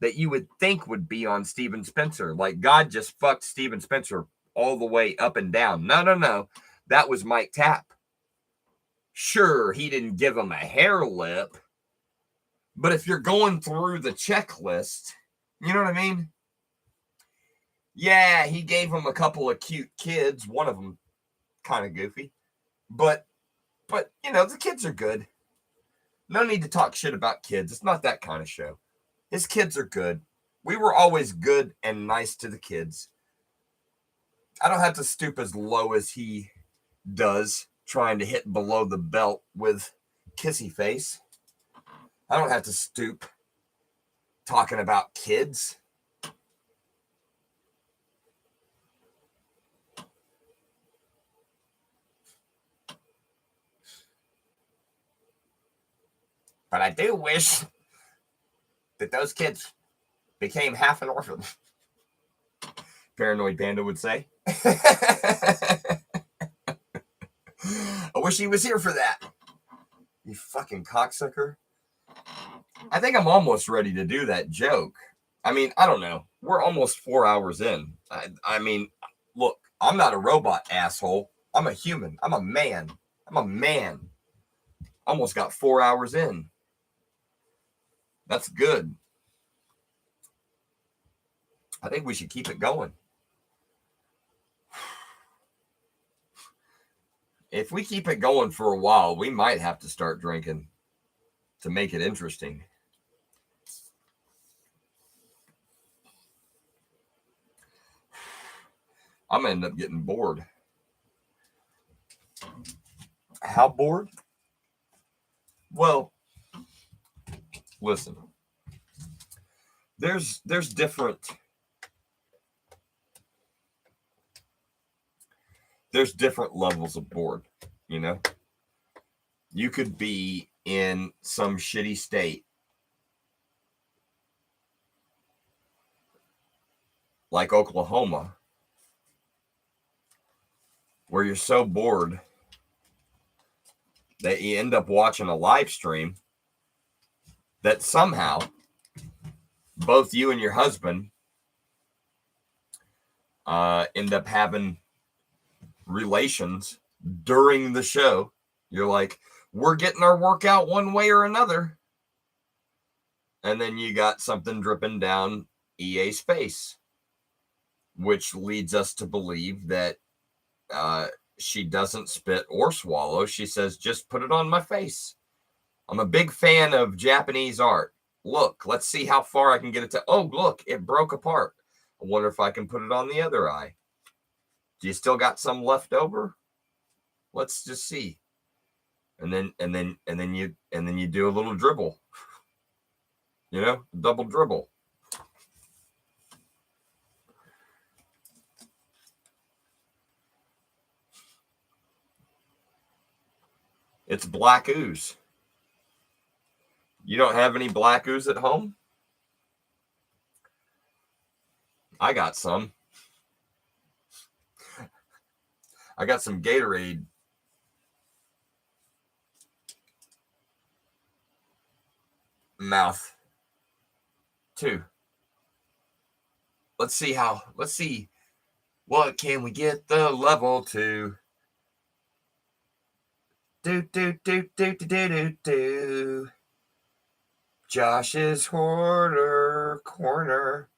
that you would think would be on Steven Spencer? Like God just fucked Steven Spencer all the way up and down. No. That was Mike Tapp. Sure, he didn't give him a hair lip, but if you're going through the checklist, you know what I mean? Yeah, he gave him a couple of cute kids. One of them kind of goofy, but you know, the kids are good. No need to talk shit about kids. It's not that kind of show. His kids are good. We were always good and nice to the kids. I don't have to stoop as low as he does, trying to hit below the belt with kissy face. I don't have to stoop talking about kids. But I do wish that those kids became half an orphan. Paranoid Panda would say. I wish he was here for that. You fucking cocksucker. I think I'm almost ready to do that joke. I mean, I don't know. We're almost 4 hours in. I mean, look, I'm not a robot, asshole. I'm a human. I'm a man. Almost got 4 hours in. That's good. I think we should keep it going. If we keep it going for a while, we might have to start drinking to make it interesting. I'm going to end up getting bored. How bored? Well, listen. There's different levels of bored, you know? You could be in some shitty state like Oklahoma, where you're so bored that you end up watching a live stream that somehow both you and your husband end up having relations during the show. You're like, we're getting our workout one way or another. And then you got something dripping down EA's face, which leads us to believe that she doesn't spit or swallow. She says, just put it on my face. I'm a big fan of Japanese art. Look, let's see how far I can get it to. Oh, look, it broke apart. I wonder if I can put it on the other eye. Do you still got some left over? Let's just see. And then you do a little dribble. You know, double dribble. It's black ooze. You don't have any black ooze at home? I got some. I got some Gatorade. Mouth. Too. Let's see what can we get the level to? Do. Josh's Hoarder Corner.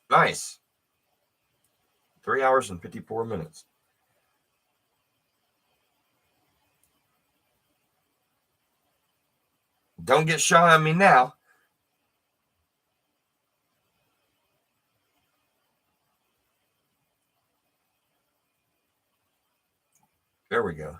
Nice. 3 hours and 54 minutes. Don't get shy on me now. There we go.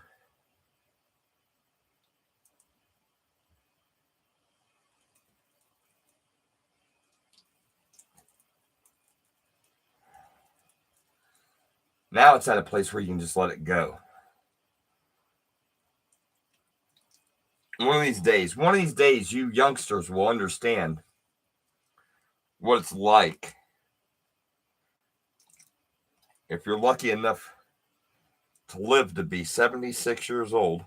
Now it's at a place where you can just let it go. One of these days, you youngsters will understand what it's like if you're lucky enough to live to be 76 years old.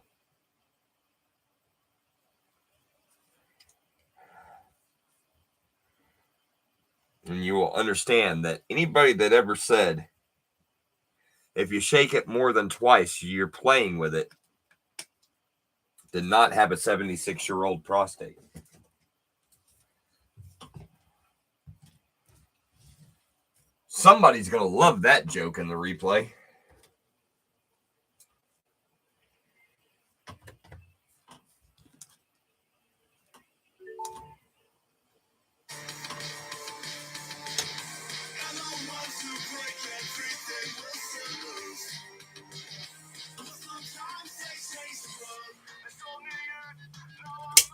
And you will understand that anybody that ever said, if you shake it more than twice, you're playing with it, did not have a 76-year-old prostate. Somebody's going to love that joke in the replay.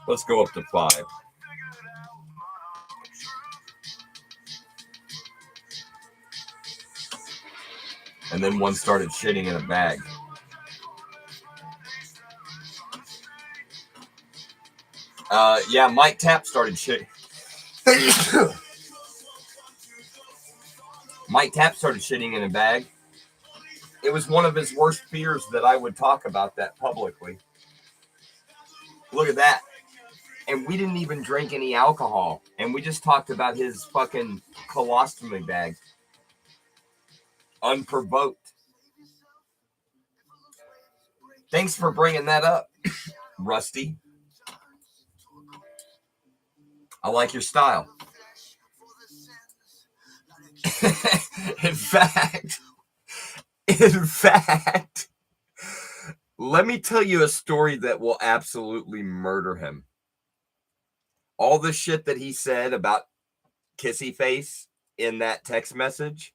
Let's go up to 5. And then one started shitting in a bag. Yeah, Mike Tapp started shitting. Mike Tapp started shitting in a bag. It was one of his worst fears that I would talk about that publicly. Look at that. And we didn't even drink any alcohol. And we just talked about his fucking colostomy bag. Unprovoked. Thanks for bringing that up, Rusty. I like your style. In fact, let me tell you a story that will absolutely murder him. All the shit that he said about Kissy Face in that text message,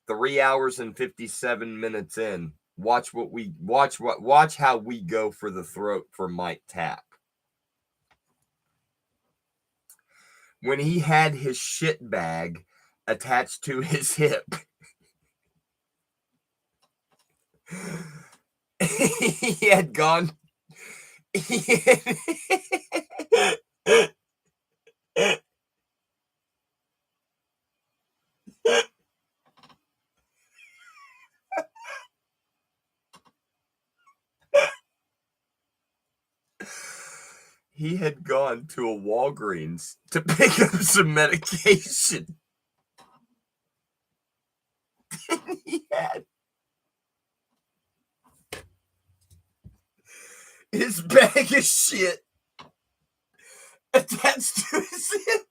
3 hours and 57 minutes in, watch how we go for the throat for Mike Tapp. When he had his shit bag attached to his hip, he had gone. He had gone to a Walgreens to pick up some medication. He had his bag of shit attached to his hip.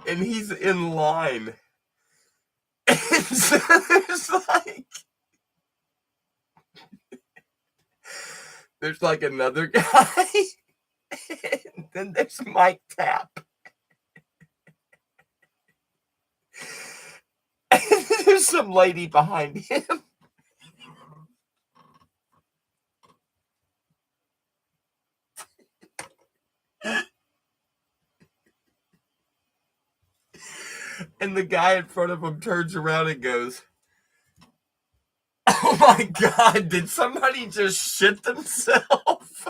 And he's in line. And so there's like another guy. And then there's Mike Tapp. And there's some lady behind him. And the guy in front of him turns around and goes, "Oh my God, did somebody just shit themselves?"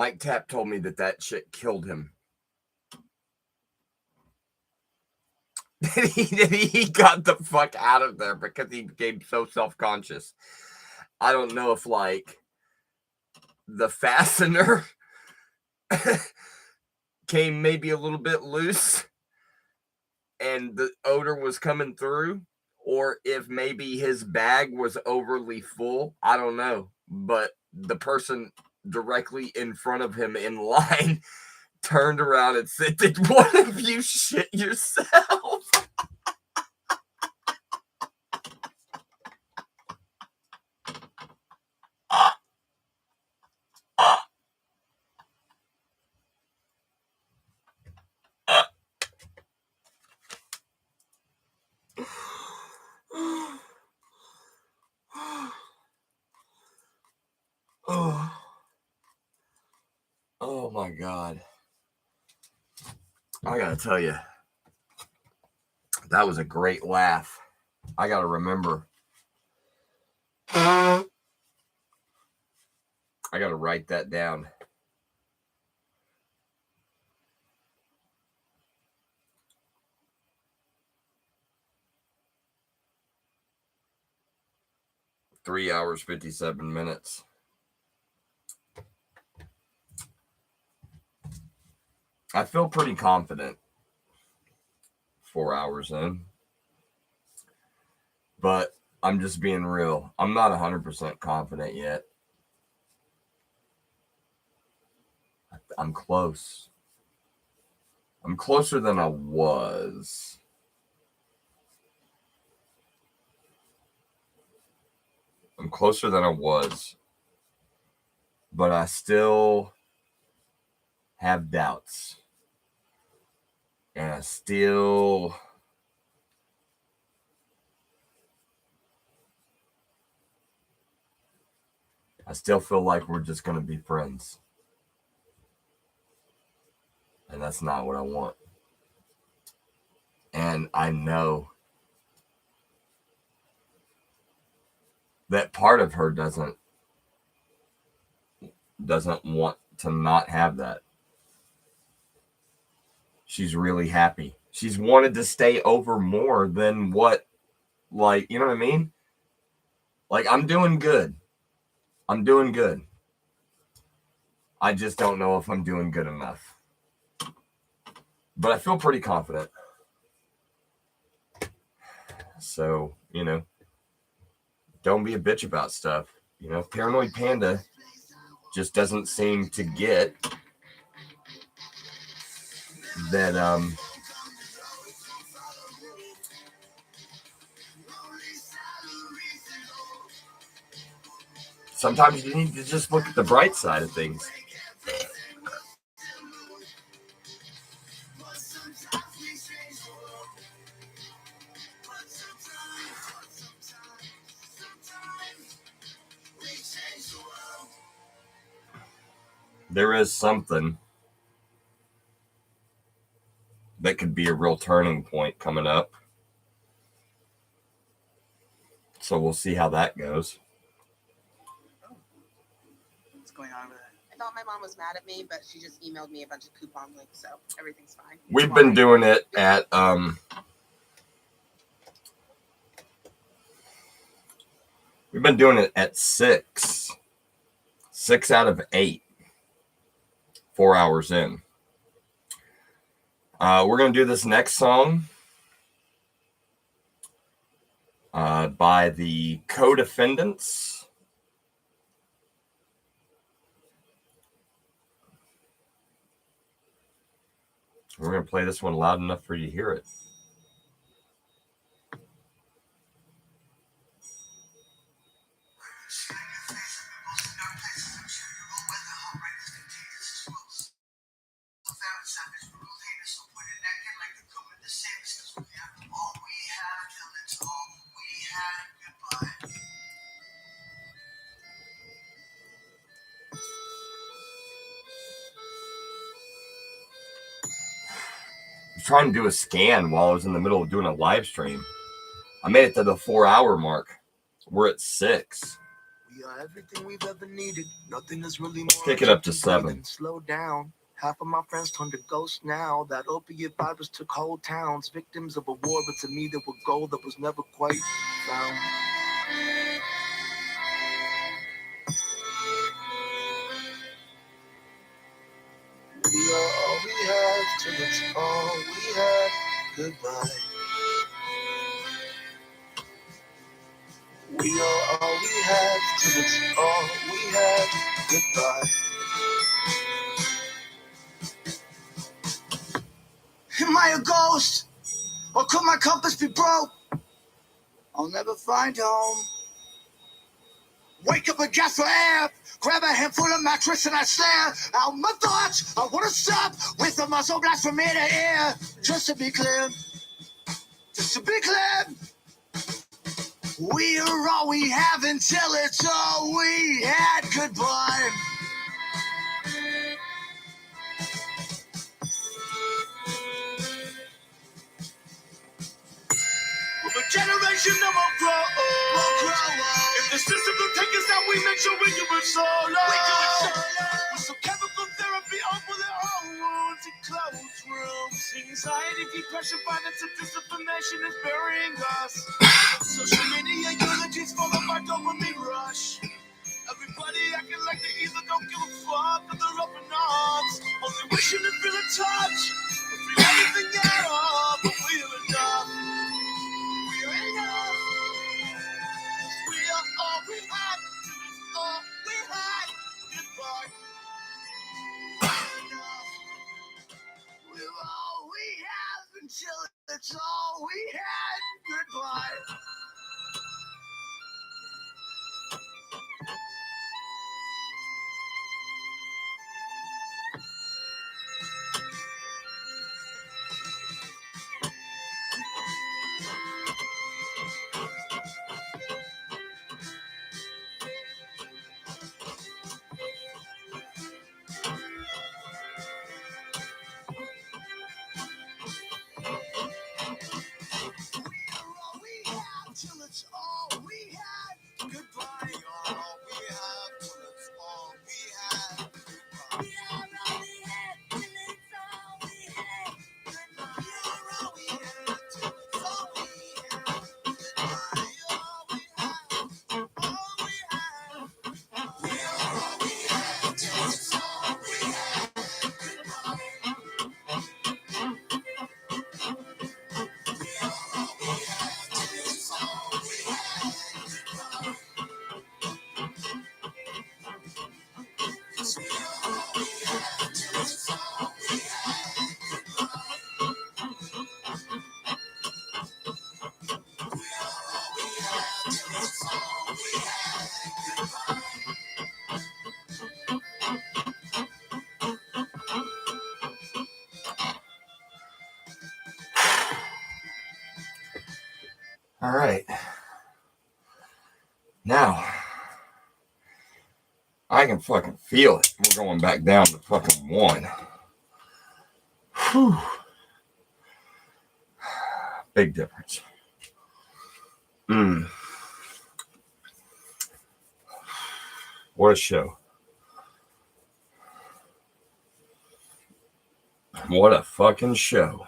Mike Tapp told me that shit killed him. He got the fuck out of there because he became so self-conscious. I don't know if like the fastener came maybe a little bit loose and the odor was coming through, or if maybe his bag was overly full. I don't know. But the person directly in front of him in line turned around and said, "Did one of you shit yourself?" Oh my God. I gotta tell you, that was a great laugh. I gotta remember. I gotta write that down. Three hours, 57 minutes. I feel pretty confident 4 hours in, but I'm just being real. I'm not 100% confident yet. I'm close. I'm closer than I was. I'm closer than I was, but I still have doubts. And I still feel like we're just going to be friends. And that's not what I want. And I know that part of her doesn't want to not have that. She's really happy. She's wanted to stay over more than what, like, you know what I mean? Like, I'm doing good. I'm doing good. I just don't know if I'm doing good enough. But I feel pretty confident. So, you know, don't be a bitch about stuff. You know, Paranoid Panda just doesn't seem to get that sometimes you need to just look at the bright side of things. There is something that could be a real turning point coming up. So we'll see how that goes. What's going on with it? I thought my mom was mad at me, but she just emailed me a bunch of coupon links, so everything's fine. We've been doing it at we've been doing it at 6 out of 8, 4 hours in. We're going to do this next song by the Co-Defendants. We're going to play this one loud enough for you to hear it. Trying to do a scan while I was in the middle of doing a live stream. I made it to the 4 hour mark. We're at 6. We are everything we've ever needed. Nothing is really Let's more kick it up to urgent than 7. slow down. Half of my friends turned to ghosts now. That opiate virus took whole towns. Victims of a war, but to me there were gold that was never quite found. We are all we have till it's all we have. Goodbye. We are all we have till it's all we have. Goodbye. Am I a ghost? Or could my compass be broke? I'll never find home. Wake up and gasp for air. Grab a handful of mattress and I stare out my thoughts. I wanna stop with a muzzle blast from ear to ear. Just to be clear. Just to be clear. We are all we have until it's all we had. Goodbye. We're a generation that won't grow. If the system will take us out, we make sure we do it solo. With some chemical therapy over their own wounds in closed rooms. Anxiety, depression, violence, and disinformation is burying us. Social media eulogies full of our dopamine rush. Everybody acting like they either don't give a fuck or they're up in arms. Only wishing to feel a touch. We feel everything at all, but we're enough. We're enough. We are all we have. All we had. Goodbye. We're enough. We're all we have until it's all we had. Goodbye. Till it's all we had. Goodbye. All we have till it's all we had. We are all we had till it's all we had. Goodbye. We are all we had till it's all we had. Goodbye. All we have, all we have. We are all we had till it's all we had. Goodbye. We are all we have till it's all we had. All right. Now, I can fucking feel it. We're going back down to fucking 1. Whew. Big difference. What a show. What a fucking show.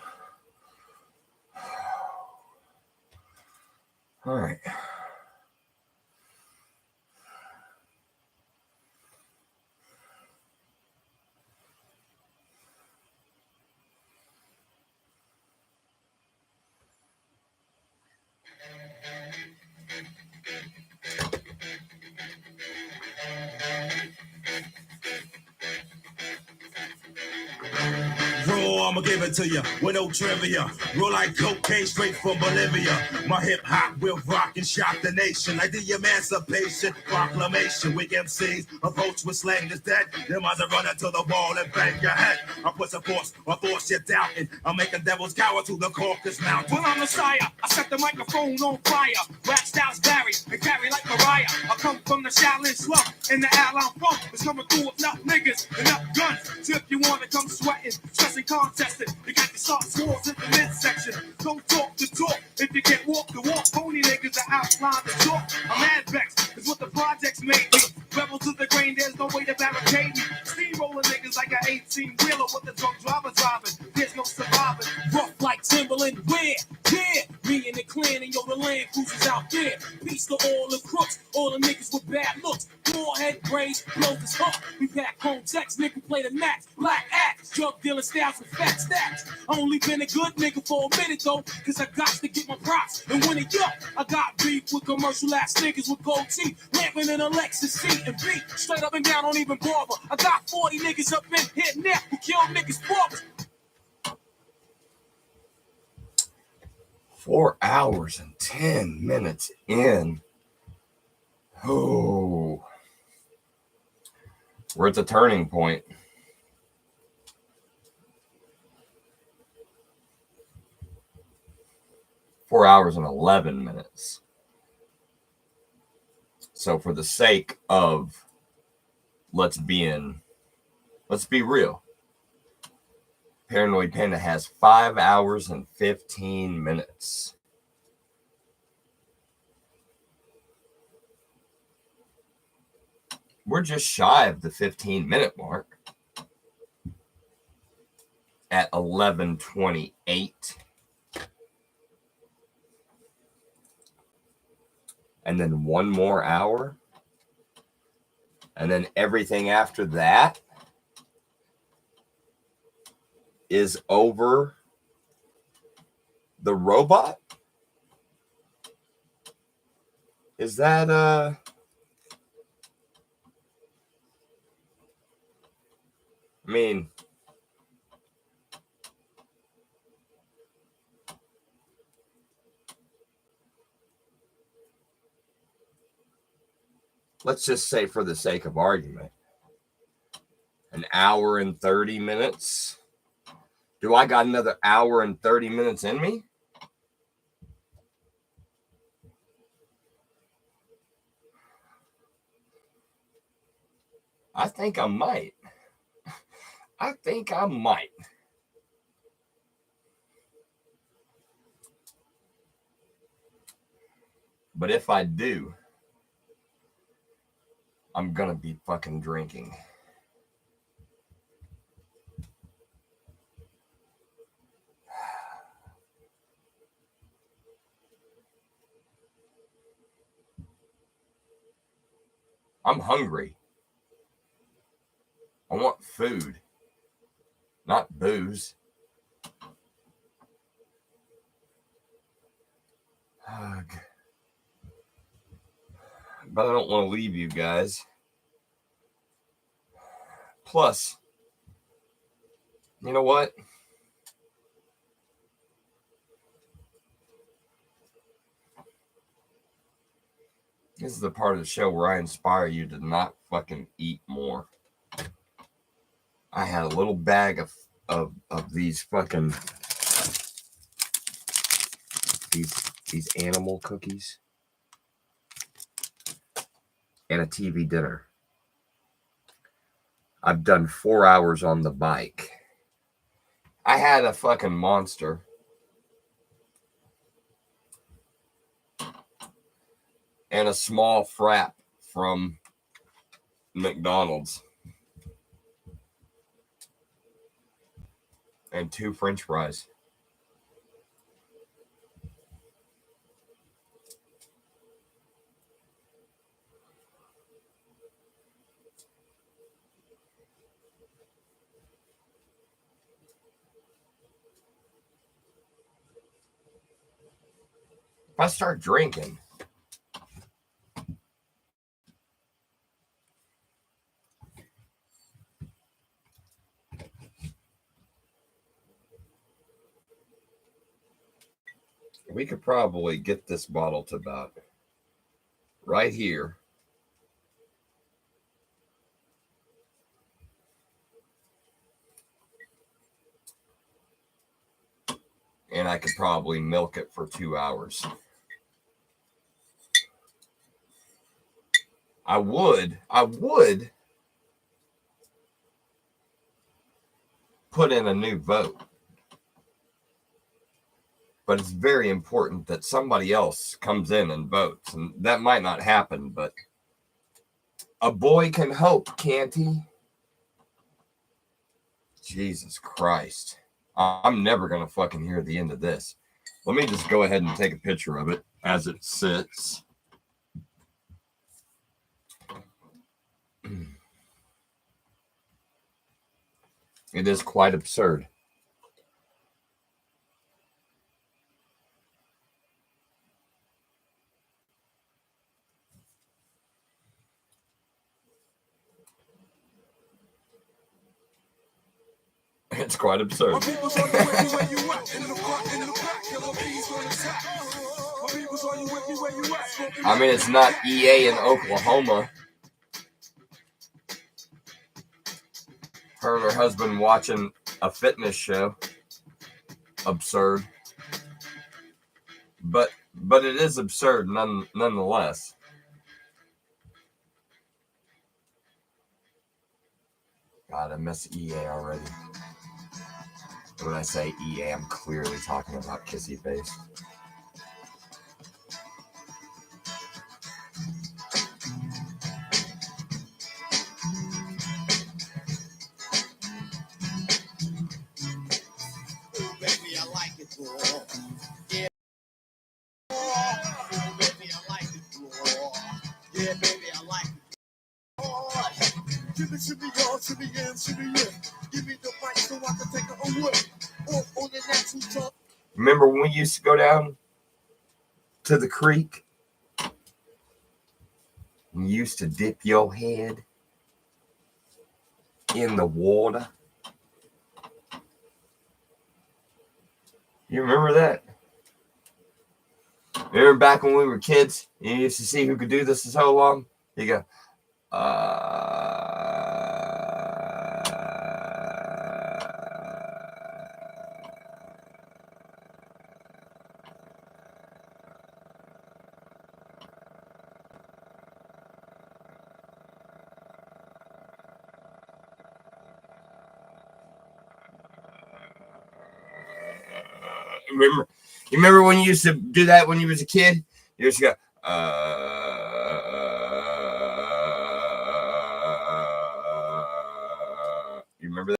All right. Raw, I'ma give it to you with no trivia. Roll like cocaine straight from Bolivia. My hip hop will rock and shock the nation like the Emancipation Proclamation. Weak MCs approach with slang is dead. Them either run into the wall and bang your head. I put some force or force you doubting. I'm making devils cower to the Caucasus Mountain. Well, I'm Messiah. I set the microphone on fire. Rap styles vary and carry like Mariah. I come from the Shaolin slump in the Allen funk. It's coming through with enough niggas, enough guns. So if you want to come sweating, stressing, contesting, you got to start swords in the midsection. Don't talk the talk if you can't walk the walk. Pony niggas are outline the talk. I'm mad vexed, is what the projects made me. Rebel to the grain, there's no way to barricade me. Steamrolling niggas like an 18-wheeler with the drunk driver driving. There's no surviving. Rough like Timberland, where? Yeah, me and the clan and yo, the land cruisers out there. Peace to all the crooks, all the niggas with bad looks. Forehead braids, blows this hook. We pack home checks, nigga play the max. Black axe, drug dealing styles with fat stacks. I only been a good nigga for a minute though, cause I got to get my props. And when it up, I got beef with commercial ass niggas with gold teeth. Lamping in a Lexus seat and beat. Straight up and down, don't even bother. I got 40 niggas up in here now who kill niggas for 4 hours and 10 minutes in. Oh, we're at the turning point. Four hours and 11 minutes. So for the sake of let's be real. Paranoid Panda has 5 hours and 15 minutes. We're just shy of the 15-minute mark at 11:28. And then one more hour. And then everything after that is over the robot? Is that I mean, let's just say for the sake of argument, an hour and 30 minutes. Do I got another hour and 30 minutes in me? I think I might. But if I do, I'm gonna be fucking drinking. I'm hungry. I want food, not booze. But I don't want to leave you guys. Plus, you know what? This is the part of the show where I inspire you to not fucking eat more. I had a little bag of these fucking these animal cookies and a TV dinner. I've done 4 hours on the bike. I had a fucking Monster. And a small frap from McDonald's. And 2 French fries. If I start drinking, we could probably get this bottle to about right here. And I could probably milk it for 2 hours. I would put in a new vote. But it's very important that somebody else comes in and votes. And that might not happen, but A boy can hope, can't he? Jesus Christ. I'm never going to fucking hear the end of this. Let me just go ahead and take a picture of it as it sits. It is quite absurd. It's quite absurd. I mean, it's not EA in Oklahoma. Her and her husband watching a fitness show. Absurd. But it is absurd nonetheless. God, I miss EA already. When I say EA, I'm clearly talking about Kissy Face. Oh, baby, I like it raw. Yeah. Oh, baby, I like it raw. Yeah, baby, I like it raw. Shimmy, y'all, shimmy, yeah, shimmy, yeah. Give me the mic so I can take it away. On the next one. Remember when we used to go down to the creek? You used to dip your head in the water. You remember that? Remember back when we were kids? You used to see who could do this for so long? You go, You remember when you used to do that when you was a kid? You used to go, you remember that?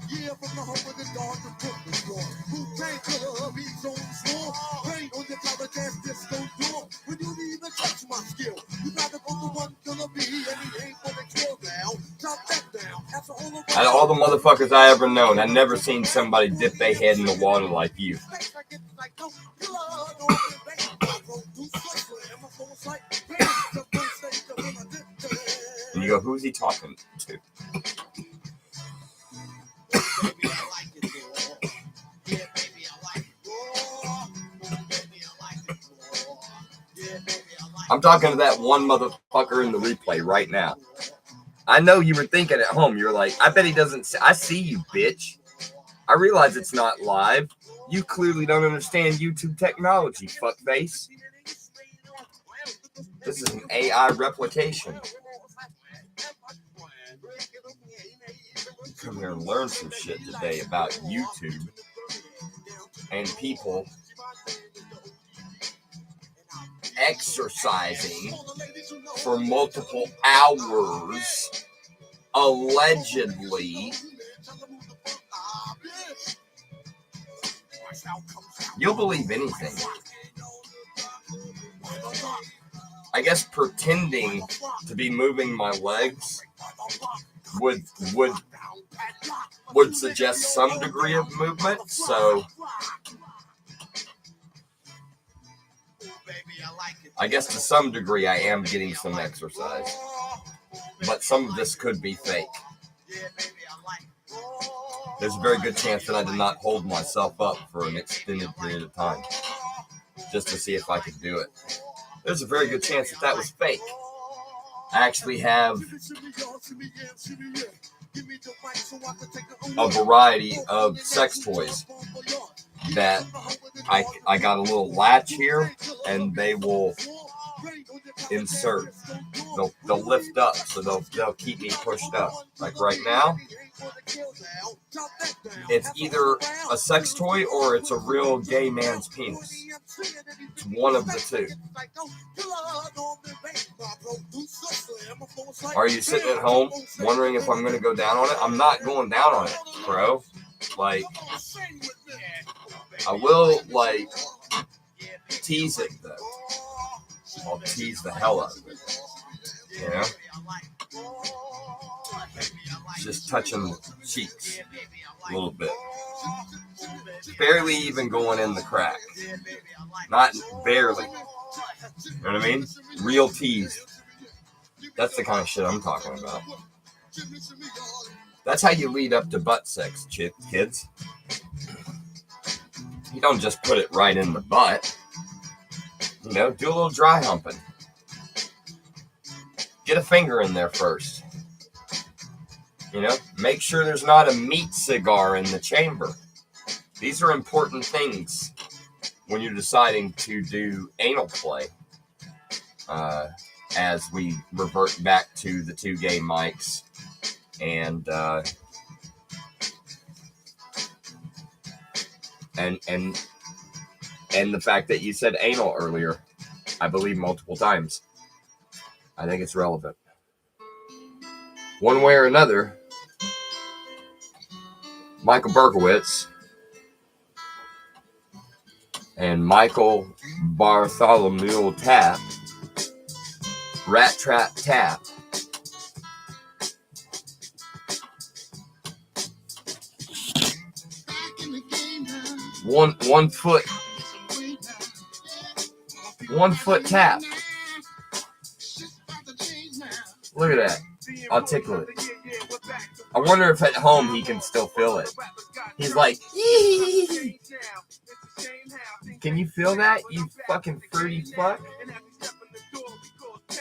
Yeah, from the home of the dog to Brooklyn store. Who came to the beats on the floor? Rain on your college ass disco door. When you didn't even touch my skill, you gotta go to one killer bee, and he ain't gonna kill now. Drop that down. That's Out of all the motherfuckers I ever known, I never seen somebody dip their head in the water like you. And you go, who's he talking to? I'm talking to that one motherfucker in the replay right now. I know you were thinking at home, you're like, I bet he doesn't see. I see you, bitch. I realize it's not live. You clearly don't understand YouTube technology, fuckface. This is an AI replication. Come here and learn some shit today about YouTube and people exercising for multiple hours, allegedly. You'll believe anything. I guess pretending to be moving my legs would suggest some degree of movement, so I guess to some degree I am getting some exercise, but some of this could be fake. There's a very good chance that I did not hold myself up for an extended period of time just to see if I could do it. There's a very good chance that that was fake. I actually have a variety of sex toys that I got a little latch here, and they will insert. They'll lift up, so they'll keep me pushed up. Like right now, It's either a sex toy or it's a real gay man's penis. It's one of the two. Are you sitting at home wondering if I'm going to go down on it? I'm not going down on it, bro. Like, I will, like, tease it, though. I'll tease the hell out of it. You know? Just touching the cheeks a little bit. Barely even going in the crack. Not barely. You know what I mean? Real tease. That's the kind of shit I'm talking about. That's how you lead up to butt sex, kids. You don't just put it right in the butt. You know, do a little dry humping. Get a finger in there first. You know, make sure there's not a meat cigar in the chamber. These are important things when you're deciding to do anal play. As we revert back to the two gay mics and the fact that you said anal earlier, I believe multiple times. I think it's relevant. One way or another, Michael Berkowitz and Michael Bartholomew Tapp, Rat Trap Tap, one foot tap. Look at that. Articulate. I wonder if at home he can still feel it. He's like, yee. Can you feel that, you fucking fruity fuck?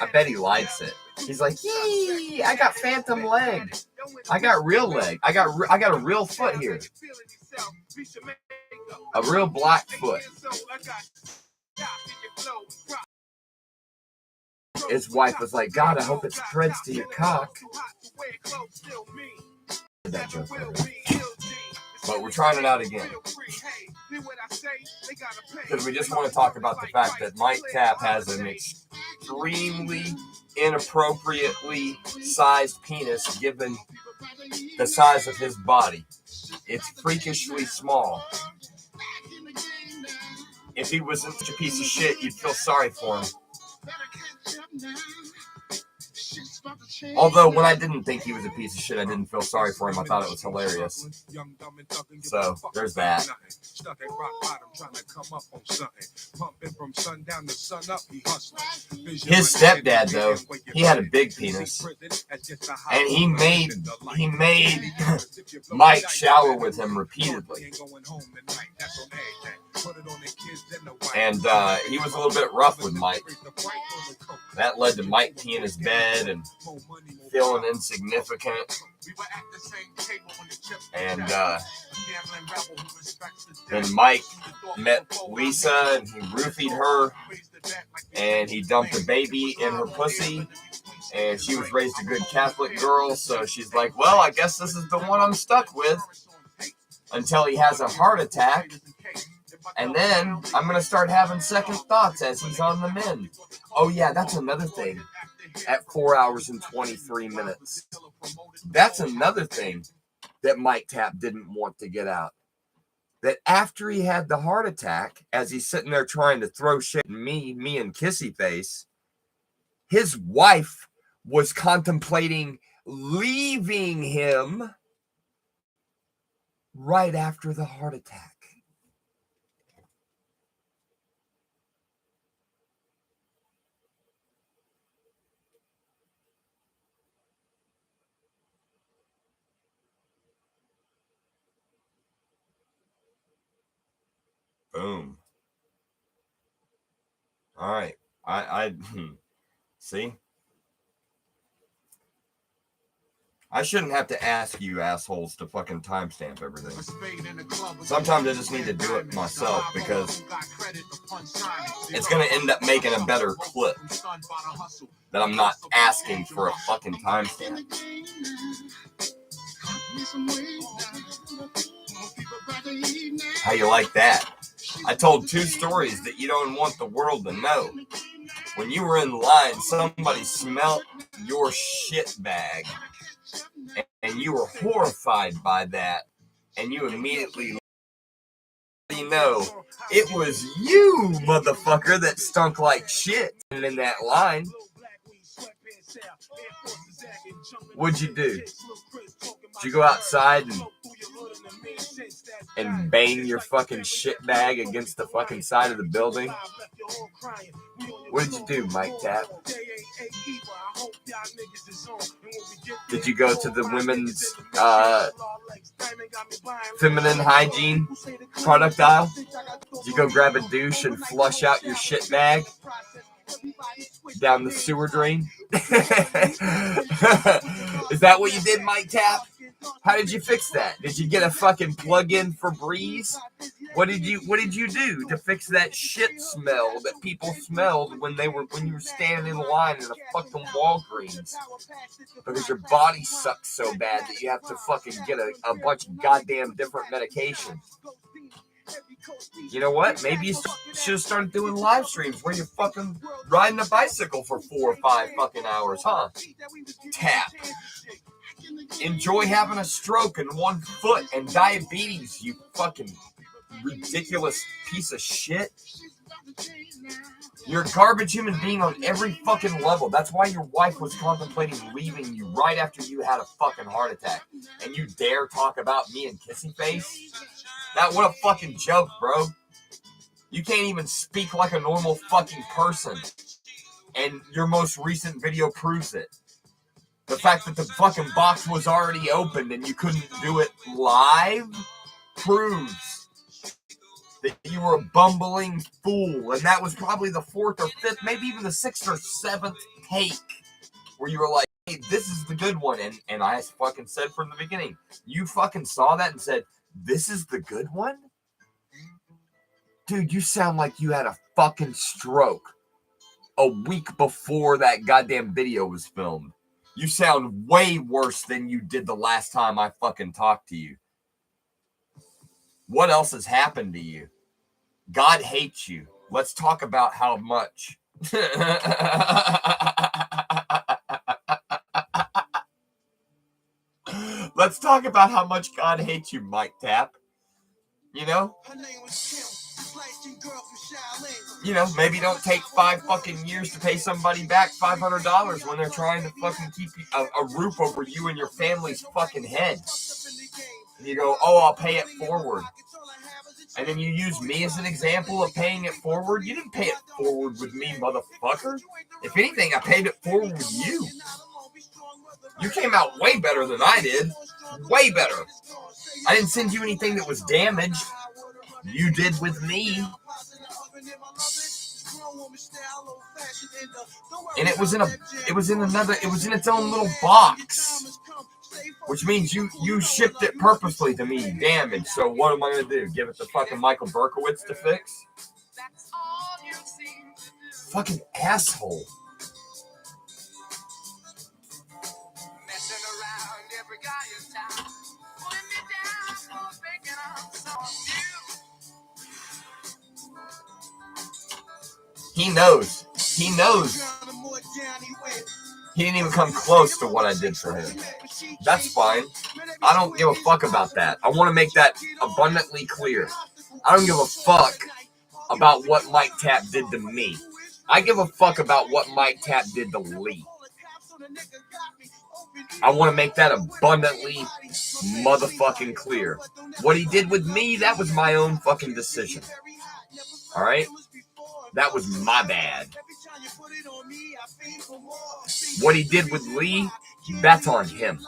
I bet he likes it. He's like, yee, I got phantom leg. I got real leg. I got a real foot here. A real black foot. His wife was like, God, I hope it spreads to your cock. That joke, but we're trying it out again. Because we just want to talk about the fact that Mike Tapp has an extremely inappropriately sized penis given the size of his body. It's freakishly small. If he was such a piece of shit, you'd feel sorry for him. Although, when I didn't think he was a piece of shit, I didn't feel sorry for him. I thought it was hilarious. So, there's that. His stepdad, though, he had a big penis. And he made Mike shower with him repeatedly. And he was a little bit rough with Mike. That led to Mike peeing in his bed and feeling insignificant. And then Mike met Lisa and he roofied her. And he dumped a baby in her pussy. And she was raised a good Catholic girl. So she's like, well, I guess this is the one I'm stuck with. Until he has a heart attack. And then I'm going to start having second thoughts as he's on the mend. Oh, yeah, that's another thing. At 4 hours and 23 minutes. That's another thing that Mike Tapp didn't want to get out. That after he had the heart attack, as he's sitting there trying to throw shit at me and Kissy Face, his wife was contemplating leaving him right after the heart attack. Boom. All right. I see. I shouldn't have to ask you assholes to fucking timestamp everything. Sometimes I just need to do it myself because it's going to end up making a better clip that I'm not asking for a fucking timestamp. How you like that? I told 2 stories that you don't want the world to know. When you were in line, somebody smelt your shit bag, and you were horrified by that, and you immediately know it was you, motherfucker, that stunk like shit in that line. What'd you do? Did you go outside and bang your fucking shit bag against the fucking side of the building? What did you do, Mike Tap? Did you go to the women's feminine hygiene product aisle? Did you go grab a douche and flush out your shit bag down the sewer drain? Is that what you did, Mike Tap? How did you fix that? Did you get a fucking plug-in for Breeze? What did you do to fix that shit smell that people smelled when you were standing in line in a fucking Walgreens? Because your body sucks so bad that you have to fucking get a bunch of goddamn different medications. You know what? Maybe you should have started doing live streams where you're fucking riding a bicycle for 4 or 5 fucking hours, huh? Tap. Enjoy having a stroke in one foot and diabetes, you fucking ridiculous piece of shit. You're a garbage human being on every fucking level. That's why your wife was contemplating leaving you right after you had a fucking heart attack. And you dare talk about me and Kissy Face? What a fucking joke, bro. You can't even speak like a normal fucking person. And your most recent video proves it. The fact that the fucking box was already opened and you couldn't do it live proves that you were a bumbling fool. And that was probably the 4th or 5th, maybe even the 6th or 7th take where you were like, hey, this is the good one. And I fucking said from the beginning, you fucking saw that and said, this is the good one? Dude, you sound like you had a fucking stroke a week before that goddamn video was filmed. You sound way worse than you did the last time I fucking talked to you. What else has happened to you? God hates you. Let's talk about how much. Let's talk about how much God hates you, Mike Tap. You know? Maybe don't take 5 fucking years to pay somebody back $500 when they're trying to fucking keep a roof over you and your family's fucking head. And you go, oh, I'll pay it forward. And then you use me as an example of paying it forward. You didn't pay it forward with me, motherfucker. If anything, I paid it forward with you. You came out way better than I did. Way better. I didn't send you anything that was damaged. You did with me. And it was in its own little box. Which means you shipped it purposely to me damaged. So what am I going to do? Give it to fucking Michael Berkowitz to fix? Fucking asshole. He knows. He didn't even come close to what I did for him. That's fine. I don't give a fuck about that. I want to make that abundantly clear. I don't give a fuck about what Mike Tap did to me. I give a fuck about what Mike Tap did to Lee. I want to make that abundantly motherfucking clear. What he did with me, that was my own fucking decision. All right? That was my bad. What he did with Lee, that's on him.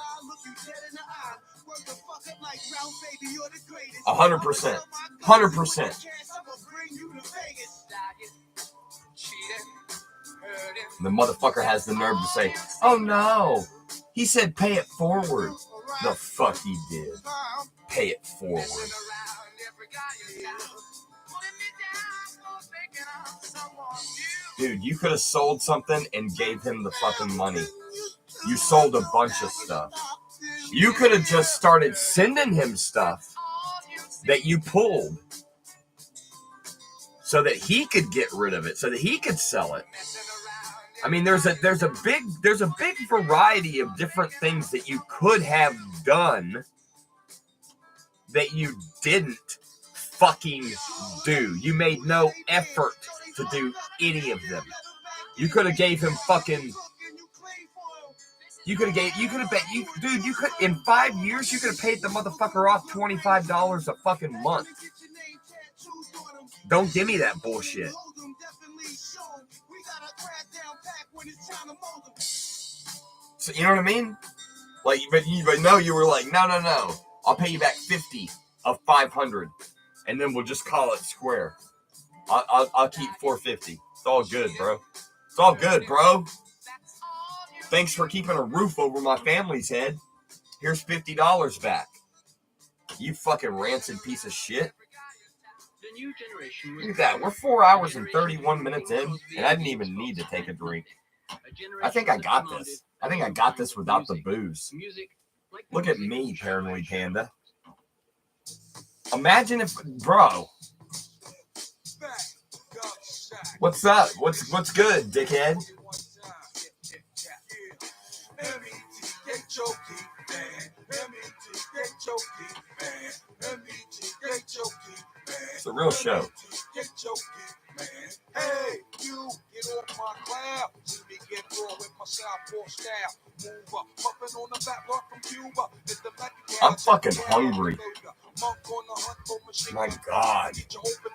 100%. 100%. The motherfucker has the nerve to say, oh no, he said pay it forward. The fuck he did. Pay it forward. Dude, you could have sold something and gave him the fucking money. You sold a bunch of stuff. You could have just started sending him stuff that you pulled so that he could get rid of it, so that he could sell it. I mean, there's a big variety of different things that you could have done that you didn't fucking do. You made no effort to do any of them. You could have gave him fucking. You could have in 5 years you could have paid the motherfucker off $25 a fucking month. Don't give me that bullshit. So, you know what I mean? Like, but no, you were like, no. I'll pay you back 50 of 500, and then we'll just call it square. I'll keep 450. It's all good, bro. It's all good, bro. Thanks for keeping a roof over my family's head. Here's $50 back. You fucking rancid piece of shit. Look at that. We're 4 hours and 31 minutes in, and I didn't even need to take a drink. I think I got this. I think I got this without the booze. Look at me, Paranoid Panda. Imagine if, bro. What's up? What's good, dickhead? It's a real show. Hey, you get off my cloud. See me get raw with my southpaw style. Move up, puffin' on the back rock from Cuba. I'm fucking hungry. My God.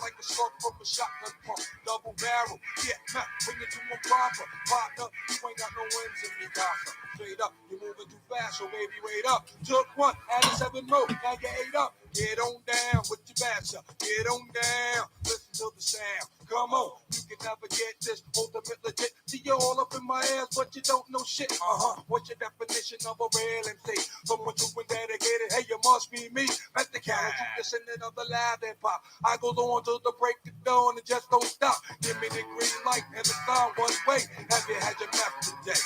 Like a slug from a shotgun pump, double barrel. Yeah, man, bring it to a proper partner. You ain't got no wins in me, gossip. Straight up, you're moving too fast, so baby, wait up. Took one, added 7 more, now you 8 up. Get on down with your backs up. Get on down, listen to the sound. Come on, you can never get this ultimate legit. See you all up in my ass, but you don't know shit. What's your definition of a real MC? Someone true and dedicated. Hey, you must be me. At the camera, you descendant of the live hip hop. I go on till the break of dawn and just don't stop. Give me the green light and the sound one way. Have you had your map today?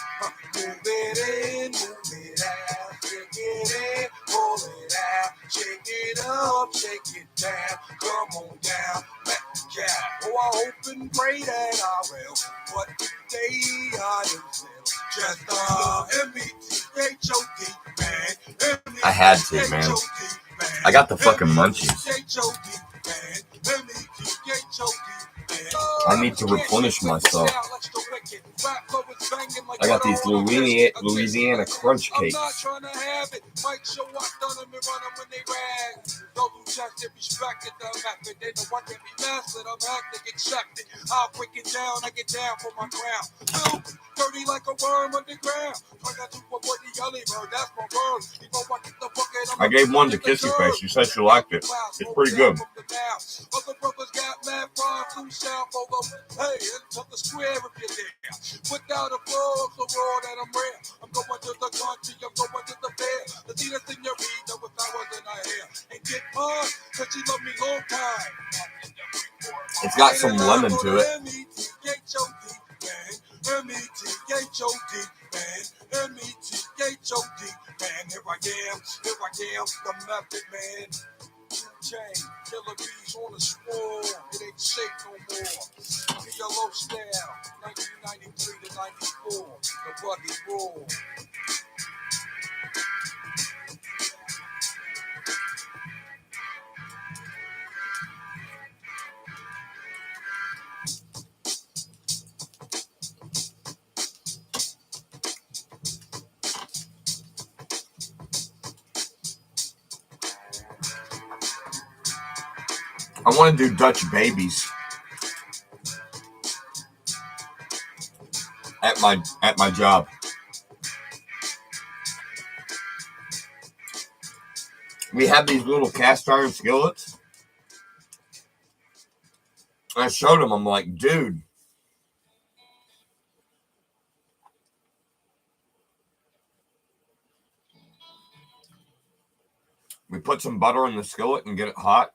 Move it in, move it out, shake it in, pull it out, shake it up, shake it down. Come on down, let the cow. Oh, I hope and pray that I will. But today I am still just M-E-T-H-O-D, man. I had to, man. I got the fucking munchies. I need to replenish myself. I got these Louisiana crunch cakes. I'll break it down, I get down for my crown. Dirty like a worm underground. I gave one to Kissy Face. She said she liked it. It's pretty good. Other brothers got mad fire, flew south over. Hey, into the square if you're there. Without a flow, so raw that I'm rare. I'm going to the country, I'm going to the fair. The Tina Senorita with flowers in her hair. And get mine, cause she loved me long time. It's got some lemon to it. M-E-T-H-O-D, man. M-E-T-H-O-D, man. Here I am, the method, man. Chain, killer bees on the swarm. It ain't safe no more. PLO style, 1993 to 94. The rugged roar. I want to do Dutch babies at my job. We have these little cast iron skillets. I showed him. I'm like, dude. We put some butter in the skillet and get it hot.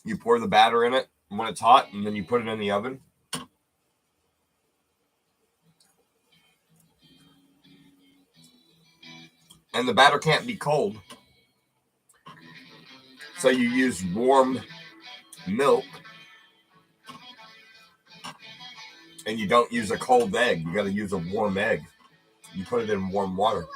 You pour the batter in it when it's hot, and then you put it in the oven. and the batter can't be cold. So you use warm milk, and you don't use a cold egg. You got to use a warm egg. You put it in warm water.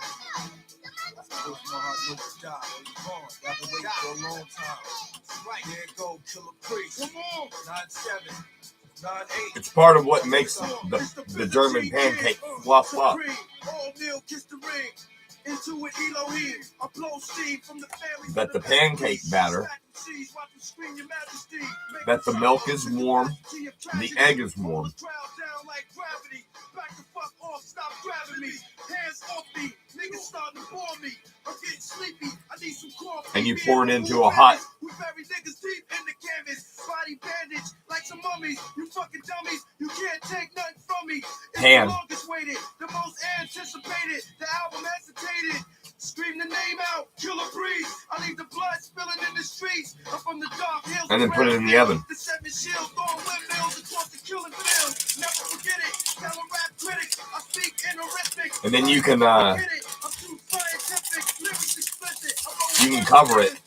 It's part of what makes the German pancake fluff up. That the pancake batter, that the milk is warm, the egg is warm. And you pour it into a hot pan. And then put it in the oven. And then you can cover it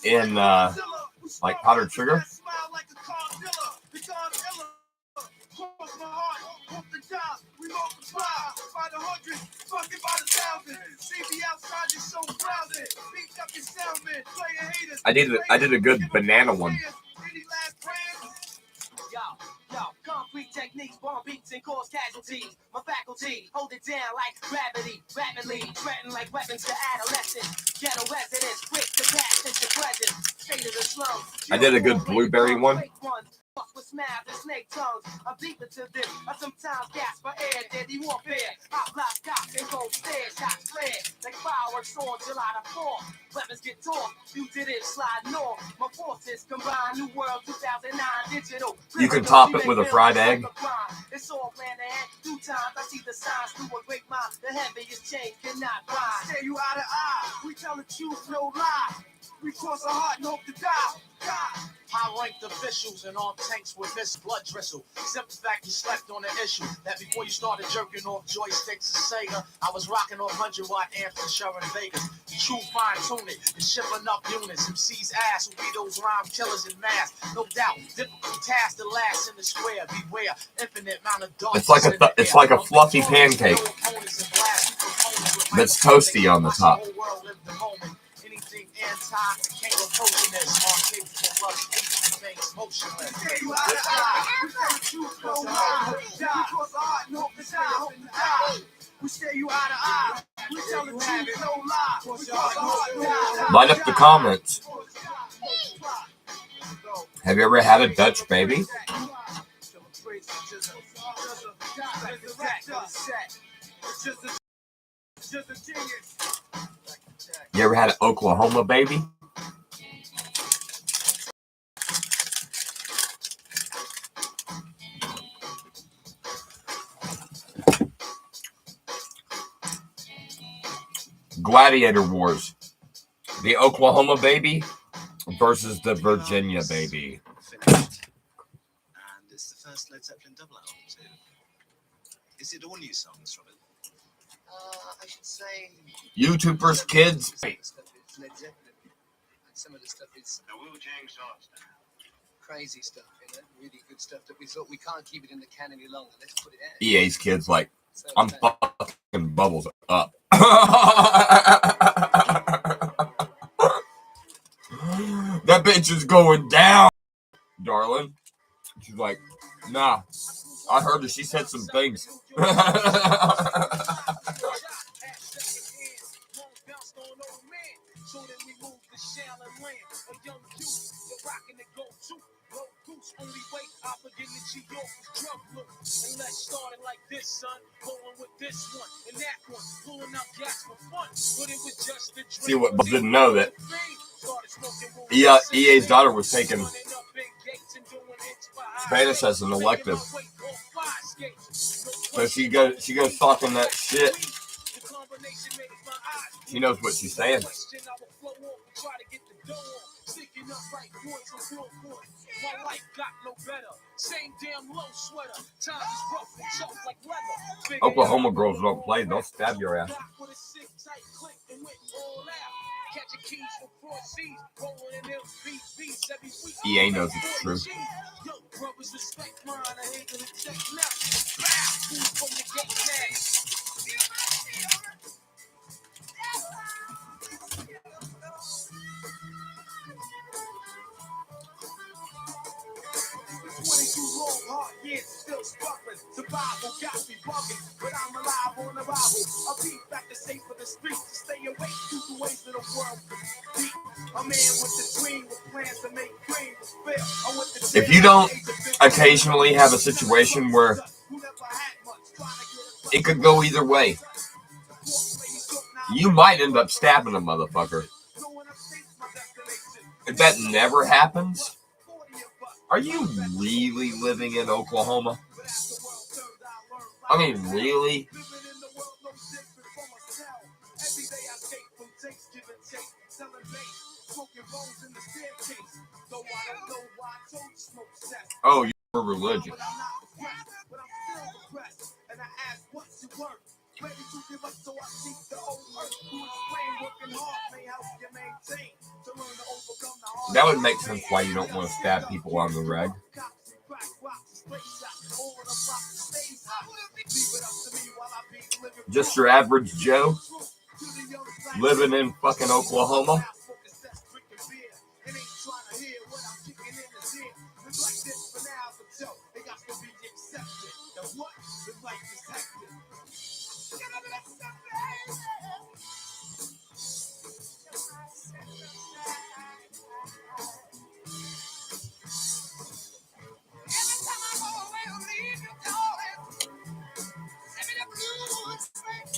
in like powdered sugar. I did a good banana one. Concrete techniques, bomb beats and cause casualties. My faculty hold it down like gravity, rapidly threaten like weapons to adolescents. Ghetto residents, quick to pass into presence. State of the slum. I did a good blueberry one. With smiles and snake tongues, I'm deeper to this. I sometimes gasp for air, deadly warfare. I block cops and go stairs, shots flare. Like fireworks on July the 4th. Weapons get torn, fugitives slide north. My forces combine, New World 2009 digital. You can top it with a fried egg. It's all planned ahead. 2 times I see the signs through a great mind. The heaviest chain cannot bind. Stare you eye to eye. We tell the truth, no lie. We cross our heart and hope to die. High-ranked officials and armed tanks with this blood drizzle. Simple fact, you slept on the issue that before you started jerking off joysticks and Sega, I was rocking off 100-watt amps and Sharon Vegas. True fine-tuning and shipping up units. MC's ass will be those rhyme killers in mass. No doubt, difficult task to last in the square. Beware, infinite amount of darkness. It's like a fluffy pancake that's toasty on the top. Light up the comments. Have you ever had a Dutch baby? You ever had an Oklahoma baby? Gladiator Wars. The Oklahoma baby versus the Virginia baby. And it's the first Led Zeppelin double album too. Is it all new songs, Robin? I should say YouTubers, kids. Led Zeppelin. And some of the stuff is the Wu-Tang songs. Crazy stuff, you know, really good stuff that we thought we can't keep it in the can any longer. Let's put it out. EA's kids like, I'm fucking Bubbles up. That bitch is going down, darling. She's like, nah, I heard that she said some things. Only way I begin to G York is drug look. And let's start it like this, son. Going with this one and that one. Pulling out gas for fun. But it was just a dream. See what Bubs didn't know that EA's daughter was taking Spanish as an elective. So she goes talking that shit. She knows what she's saying. Sticking up right boys on billboards. My life got no better. Same damn low sweater. Times is rough and tough like leather. Oklahoma girls don't play. They'll stab your ass. With a sick tight click and went all out. Catching keys for 4 C's. Rolling in MVPs every week. EA knows it's true. Yo, brothers respect mine. I hate to check now. Bow, food from the gate next. 22 long hard years still sparkling. Survival got me bugging, but I'm alive on arrival. I'll be back to safe for the streets to stay awake through the ways of the world. A man with the dream with plans to make dreams fail. If you don't occasionally have a situation where it could go either way, you might end up stabbing a motherfucker. If that never happens, are you really living in Oklahoma? I mean, really? Oh, you're religious. That would make sense why you don't want to stab people on the reg. Just your average Joe living in fucking Oklahoma.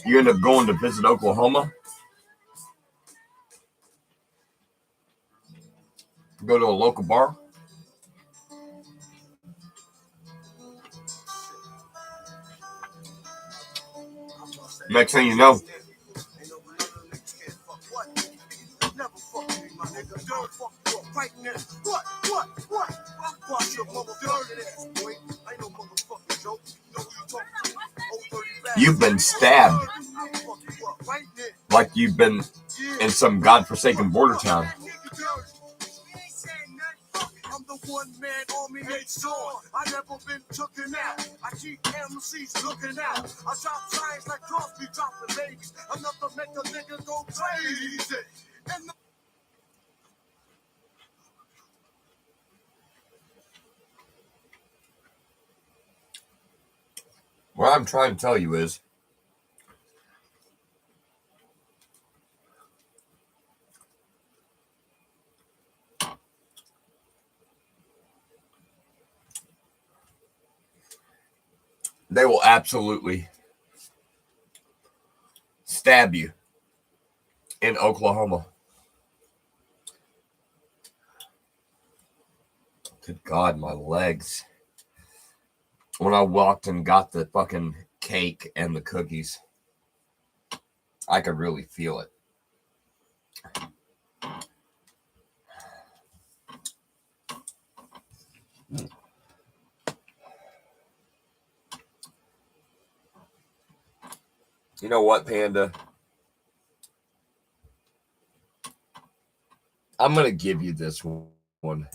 You end up going to visit Oklahoma, go to a local bar. Next thing you know, you've been stabbed like you've been in some godforsaken border town. I'm the one man army next door. I never been taken out. I keep MCs looking out. I drop signs like Crosby dropping babies. Another make a nigga go crazy. And What I'm trying to tell you is, they will absolutely stab you in Oklahoma. Good God, my legs. When I walked and got the fucking cake and the cookies, I could really feel it. You know what, Panda? I'm going to give you this one.